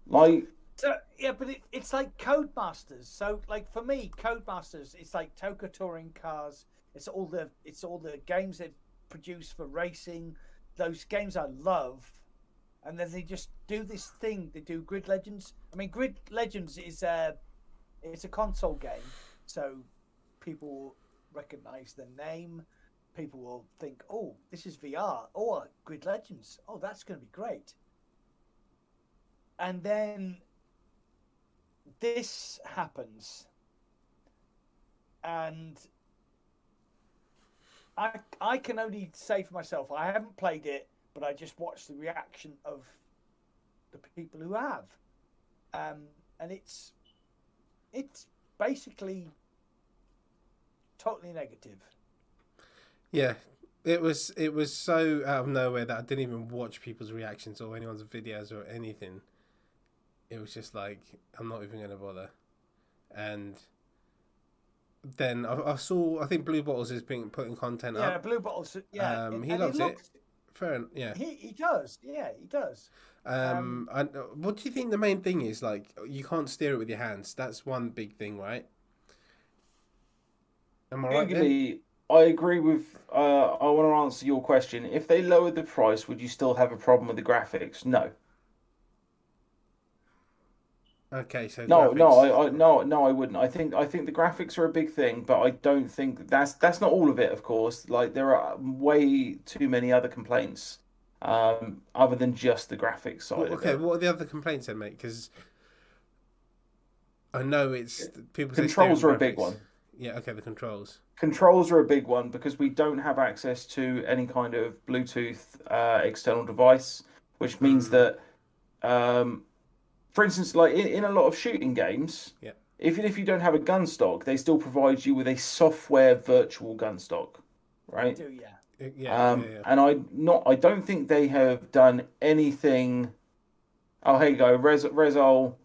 Like. So yeah, but it's like Codemasters. So like for me, Codemasters, it's like Toka Touring Cars. It's all the games they've produced for racing. Those games I love, and then they just do this thing. They do Grid Legends. I mean, Grid Legends is it's a console game, so people will recognize the name. People will think, "Oh, this is VR. Oh, Grid Legends. Oh, that's going to be great." And then this happens, and I can only say for myself, I haven't played it, but I just watched the reaction of the people who have, and it's basically totally negative. Yeah, it was so out of nowhere that I didn't even watch people's reactions or anyone's videos or anything. It was just like, I'm not even going to bother. And then I saw, I think Blue Bottles is putting content up. Yeah, Blue Bottles. Yeah, he loves it. Fair, yeah. He does. Yeah, he does. And what do you think the main thing is? Like, you can't steer it with your hands. That's one big thing, right? Am I right there? Legally, I agree with. I want to answer your question. If they lowered the price, would you still have a problem with the graphics? No. Okay, so No, graphics. no, I wouldn't. I think the graphics are a big thing, but I don't think that's not all of it. Of course, like there are way too many other complaints, other than just the graphics side of Okay, it. what are the other complaints then, mate? Because I know it's people say Controls are a steering big graphics. one. Yeah, okay, the controls. Controls are a big one because we don't have access to any kind of Bluetooth external device, which means that, for instance, like in a lot of shooting games, Yeah. even if you don't have a gun stock, they still provide you with a software virtual gun stock, right? They do, yeah. Yeah. And I don't think they have done anything. Oh, here you go, Rezol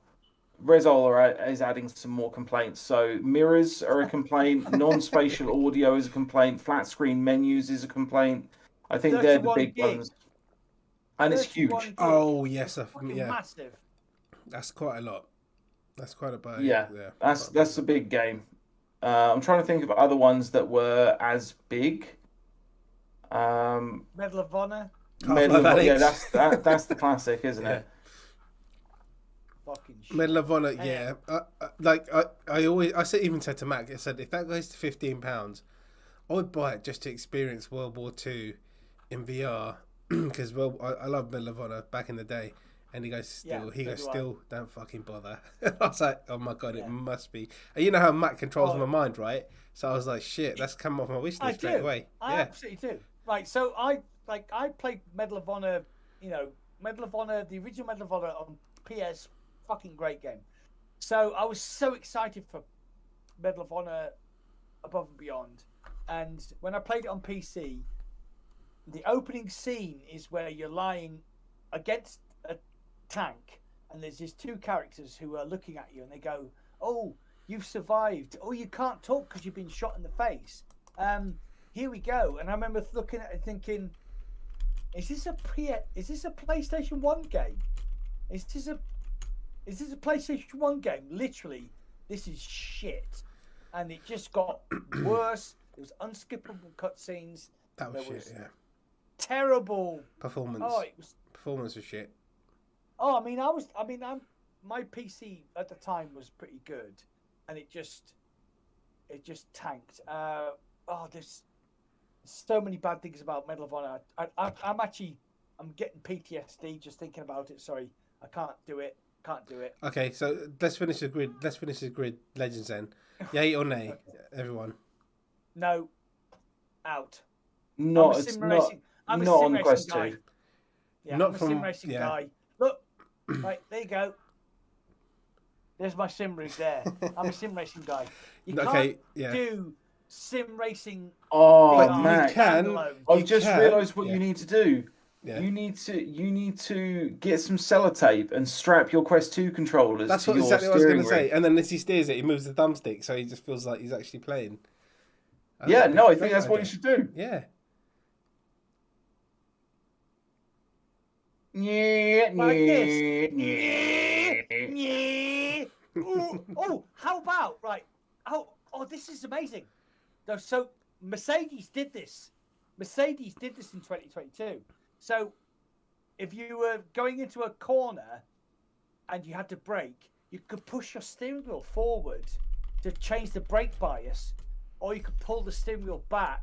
is adding some more complaints. So mirrors are a complaint, non-spatial audio is a complaint, flat screen menus is a complaint. I think they're the 31 big gig. ones, and it's 31 huge. gig. Oh yes, Fucking yeah. massive. That's quite a lot. That's quite a bit. Yeah, that's a big game. I'm trying to think of other ones that were as big. Medal of Honor. Yeah, that's the classic, isn't it? Fucking shit. Medal of Honor, yeah. I even said to Mac, I said if that goes to £15, I would buy it just to experience World War II in VR because I love Medal of Honor back in the day. And he goes, still, don't fucking bother. I was like, oh my God, it must be. And you know how Mac controls my mind, right? So I was like, shit, that's come off my wish list straight away. I absolutely do. Right, so I played Medal of Honor, Medal of Honor, the original Medal of Honor on PS, fucking great game. So I was so excited for Medal of Honor Above and Beyond. And when I played it on PC, the opening scene is where you're lying against a tank and there's these two characters who are looking at you and they go, oh, you've survived. Oh, you can't talk because you've been shot in the face. Here we go. And I remember looking at it thinking, is this a PlayStation 1 game? Is this a PlayStation 1 game? Literally, this is shit. And it just got worse. There was unskippable cutscenes. That was shit, yeah. Terrible performance. Oh, it was performance was shit. Oh, my PC at the time was pretty good, and it just tanked. There's so many bad things about Medal of Honor. I'm getting PTSD just thinking about it. Sorry, I can't do it. Okay, so let's finish the grid. Legends then. Yay or nay, everyone? No, out. I'm a sim on racing Quest guy. 2. Yeah, Not I'm a from- sim racing yeah. guy. Look, right there you go. There's my sim rig there. I'm a sim racing guy. You can't do sim racing. Oh, VR Matt, standalone. I've just realised what yeah. you need to do. Yeah. You need to get some sellotape and strap your Quest 2 controllers That's to your exactly what I was steering going to say. rig. And then as he steers it, he moves the thumbstick, so he just feels like he's actually playing. I think that's what you should do. Yeah. Like this. Oh, how about this is amazing. So Mercedes did this. In 2022. So if you were going into a corner and you had to brake, you could push your steering wheel forward to change the brake bias, or you could pull the steering wheel back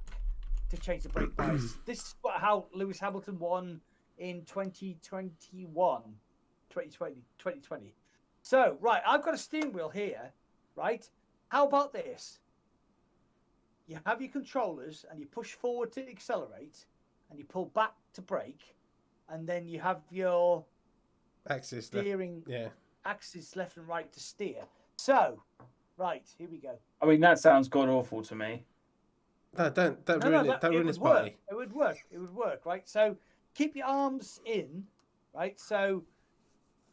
to change the brake bias. This is how Lewis Hamilton won in 2020. So, right, I've got a steering wheel here, right? How about this? You have your controllers and you push forward to accelerate and you pull back to brake, and then you have your axis steering axis left and right to steer. So, right, here we go. I mean, that sounds god awful to me. No, don't ruin this party. It would work, right? So keep your arms in, right? So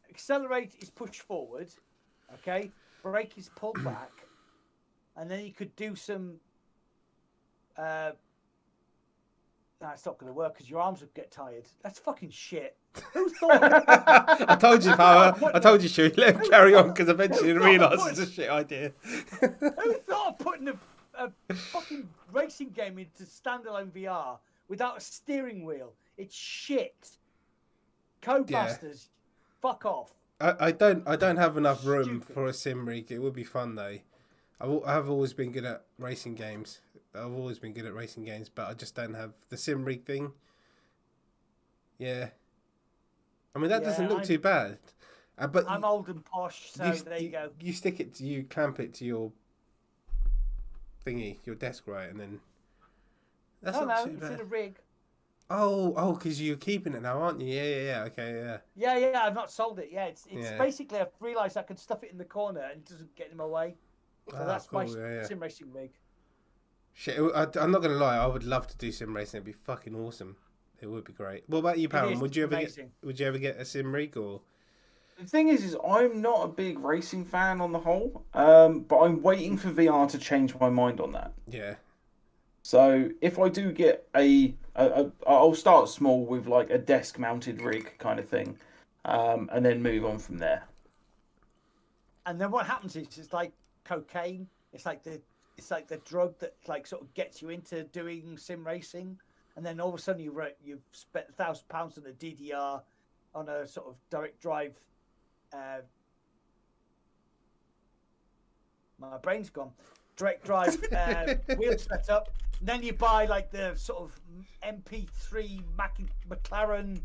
accelerate is push forward, okay? Brake is pull back, and then you could do some. No, it's not going to work because your arms would get tired. That's fucking shit. Who thought? I told you, Power. I told you, Shu. Let him carry on because eventually you realise it's a shit idea. Who thought of putting a fucking racing game into standalone VR without a steering wheel? It's shit. Codemasters, fuck off. I don't have enough room for a sim rig. It would be fun though. I've always been good at racing games. But I just don't have the sim rig thing. Yeah. I mean, that doesn't look too bad. But I'm old and posh, so there you go. You clamp it to your thingy, your desk, right? And then It's in a rig. Oh, because you're keeping it now, aren't you? Yeah. Okay, yeah. Yeah. I've not sold it. Yeah, it's basically I've realised I can stuff it in the corner and it doesn't get in my way. So that's cool. My sim racing rig. Shit, I'm not gonna lie. I would love to do sim racing. It'd be fucking awesome. It would be great. What about you, Power? Would you ever get a sim rig or? The thing is I'm not a big racing fan on the whole, but I'm waiting for VR to change my mind on that. Yeah. So if I do get I'll start small with like a desk-mounted rig kind of thing, and then move on from there. And then what happens is it's like cocaine. It's like the drug that like sort of gets you into doing sim racing, and then all of a sudden you've spent £1,000 on a DDR, on a sort of direct drive. My brain's gone. Direct drive wheel setup. And then you buy like the sort of MP3 McLaren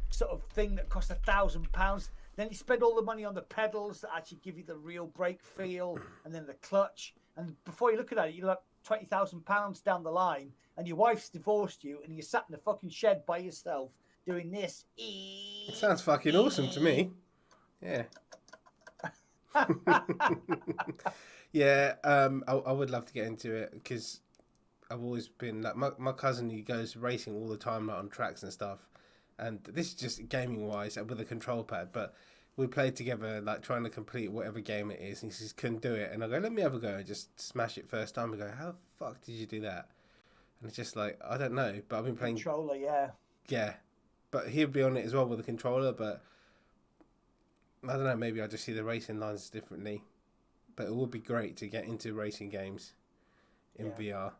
sort of thing that costs £1,000. Then you spend all the money on the pedals that actually give you the real brake feel, and then the clutch. And before you look at it, you're like £20,000 down the line, and your wife's divorced you, and you're sat in a fucking shed by yourself doing this. It sounds fucking awesome to me. Yeah. Yeah, I would love to get into it because I've always been like my cousin. He goes racing all the time, like on tracks and stuff. And this is just gaming wise with a control pad. But we played together, like trying to complete whatever game it is. And he says couldn't do it, and I go, let me have a go and just smash it first time. I go, how the fuck did you do that? And it's just like I don't know, but I've been playing controller, yeah. But he'll be on it as well with the controller, but I don't know. Maybe I just see the racing lines differently. But it would be great to get into racing games in VR.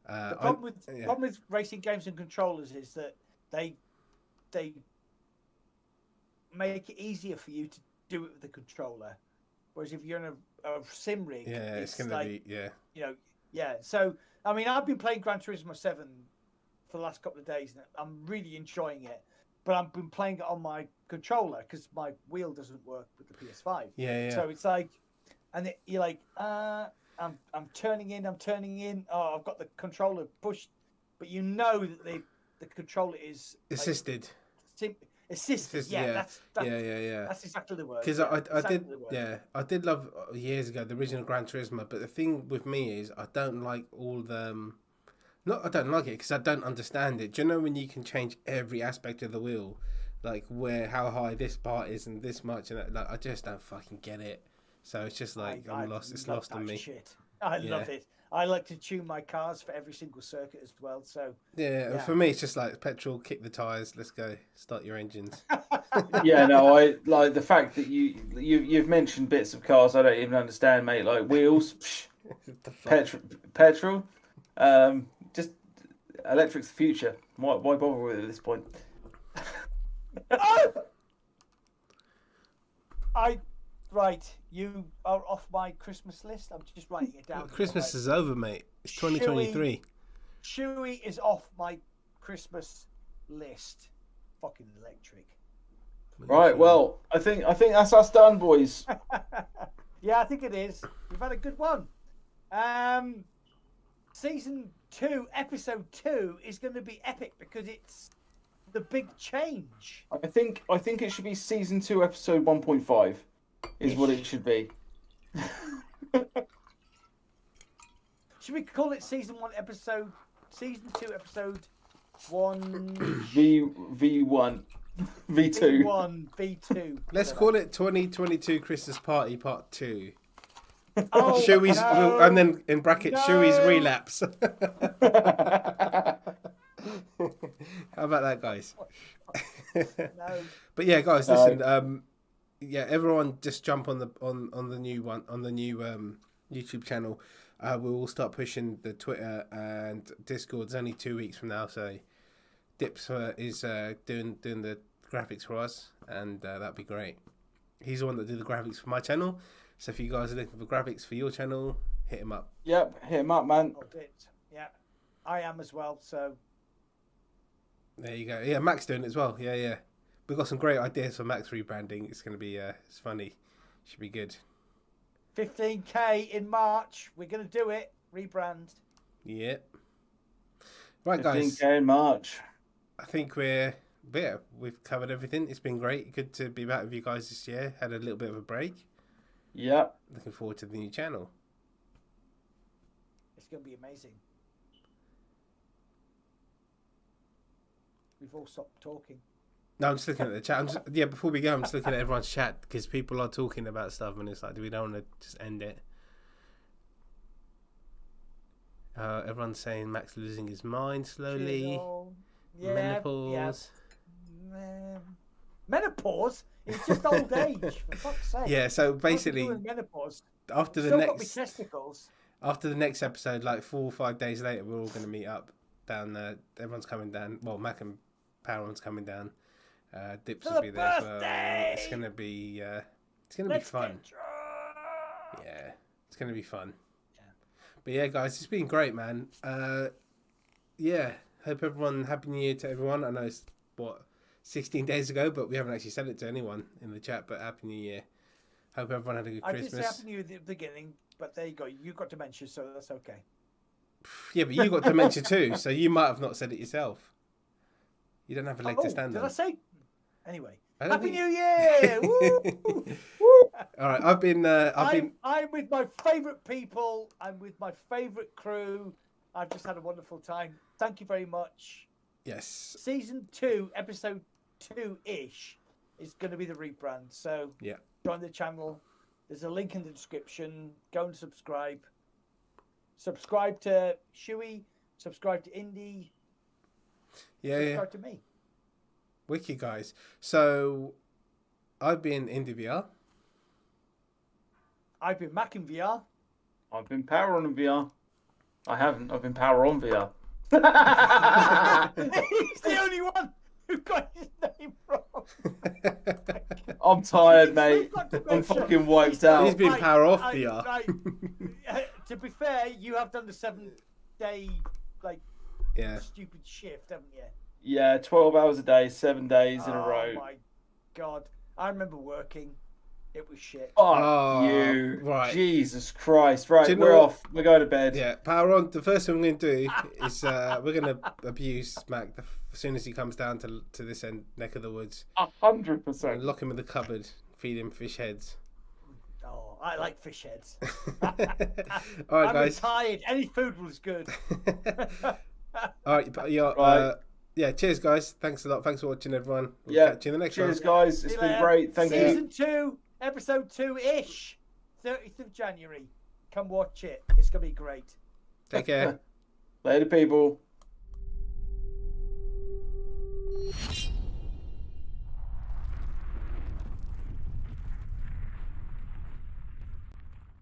The problem with racing games and controllers is that they make it easier for you to do it with the controller. Whereas if you're in a sim rig, it's going to be So I mean, I've been playing Gran Turismo 7 for the last couple of days, and I'm really enjoying it. But I've been playing it on my controller because my wheel doesn't work with the PS5. Yeah. So it's like. And you're like, I'm turning in. Oh, I've got the controller pushed, but you know that the controller is assisted. Assisted. Yeah. That's exactly the word. Because I did love years ago the original Gran Turismo, but the thing with me is I don't like all the. Not I don't like it because I don't understand it. Do you know when you can change every aspect of the wheel, like how high this part is and this much, and I just don't fucking get it. So it's just like I'm lost. It's lost on me. Shit. I love it. I like to tune my cars for every single circuit as well. So yeah. For me, it's just like petrol. Kick the tires. Let's go. Start your engines. Yeah, no, I like the fact that you've mentioned bits of cars I don't even understand, mate. Like wheels, petrol, just electric's the future. Why bother with it at this point? Right, you are off my Christmas list. I'm just writing it down. Christmas is over, mate. It's 2023. Chewy is off my Christmas list. Fucking electric. Right, well, I think that's us done, boys. Yeah, I think it is. We've had a good one. Season 2, episode 2 is going to be epic because it's the big change. I think it should be season 2, episode 1.5. Is what it should be. Should we call it season 2, episode 1? V1. V2. V1, V2. Let's call it 2022 Christmas Party Part 2. Oh, Chewy's, and then in brackets, Chewy's relapse. How about that, guys? No. But yeah, guys, listen. Yeah, everyone, just jump on the new one on the new YouTube channel. We will start pushing the Twitter and Discord. It's only 2 weeks from now, so Dips is doing the graphics for us, and that'd be great. He's the one that did the graphics for my channel. So if you guys are looking for graphics for your channel, hit him up. Yep, hit him up, man. Yeah, I am as well. So there you go. Yeah, Mac's doing it as well. Yeah. We've got some great ideas for Mac's rebranding. It's going to be it's funny. Should be good. 15K in March. We're going to do it. rebrand. Yeah. Right, guys. 15K in March. I think we've covered everything. It's been great. Good to be back with you guys this year. Had a little bit of a break. Yep. Looking forward to the new channel. It's going to be amazing. We've all stopped talking. No, I'm just looking at the chat. Before we go, I'm just looking at everyone's chat because people are talking about stuff and it's like, we don't want to just end it. Everyone's saying Max losing his mind slowly. Yeah, Menopause. Yeah. Menopause? It's just old age, for fuck's sake. Yeah, so basically, menopause. after the Still got next my testicles. after the next episode, like 4 or 5 days later, we're all going to meet up down there. Everyone's coming down. Well, Mac and Power's coming down. Dips will be there as well. It's going to be fun. Yeah, it's going to be fun. Yeah. But yeah, guys, it's been great, man. Yeah, hope everyone, Happy New Year to everyone. I know it's, 16 days ago, but we haven't actually said it to anyone in the chat, but Happy New Year. Hope everyone had a good Christmas. I did say Happy New Year at the beginning, but there you go. You got dementia, so that's okay. Yeah, but you got dementia too, so you might have not said it yourself. You don't have a leg to stand on. Did I say? Anyway, Happy New Year! Woo! All right, I'm with my favourite people. I'm with my favourite crew. I've just had a wonderful time. Thank you very much. Yes. Season 2, episode 2-ish is going to be the rebrand. So yeah, join the channel. There's a link in the description. Go and subscribe. Subscribe to Shuey. Subscribe to Indy. Subscribe to me. Wicked, guys. So I've been IndieVR. I've been Mac in VR. I've been Power on VR. I haven't. I've been Power on VR. He's the only one who got his name wrong. I'm tired, mate. I'm fucking wiped out. He's been Power off VR. To be fair, you have done the 7-day stupid shift, haven't you? Yeah, 12 hours a day, 7 days in a row. Oh my god. I remember working. It was shit. Oh, you. Right. Jesus Christ. Right, we're off. We're going to bed. Yeah, Power on. The first thing we're going to do is we're going to abuse Mac as soon as he comes down to this neck of the woods. 100%. Lock him in the cupboard, feed him fish heads. Oh, I like fish heads. All right, guys. I'm retired. Any food was good. All right, but cheers, guys. Thanks a lot. Thanks for watching, everyone. We'll catch you in the next one. Cheers, guys. It's been great. Thank you. Season 2, episode 2-ish, 30th of January. Come watch it. It's going to be great. Take care. Later, people.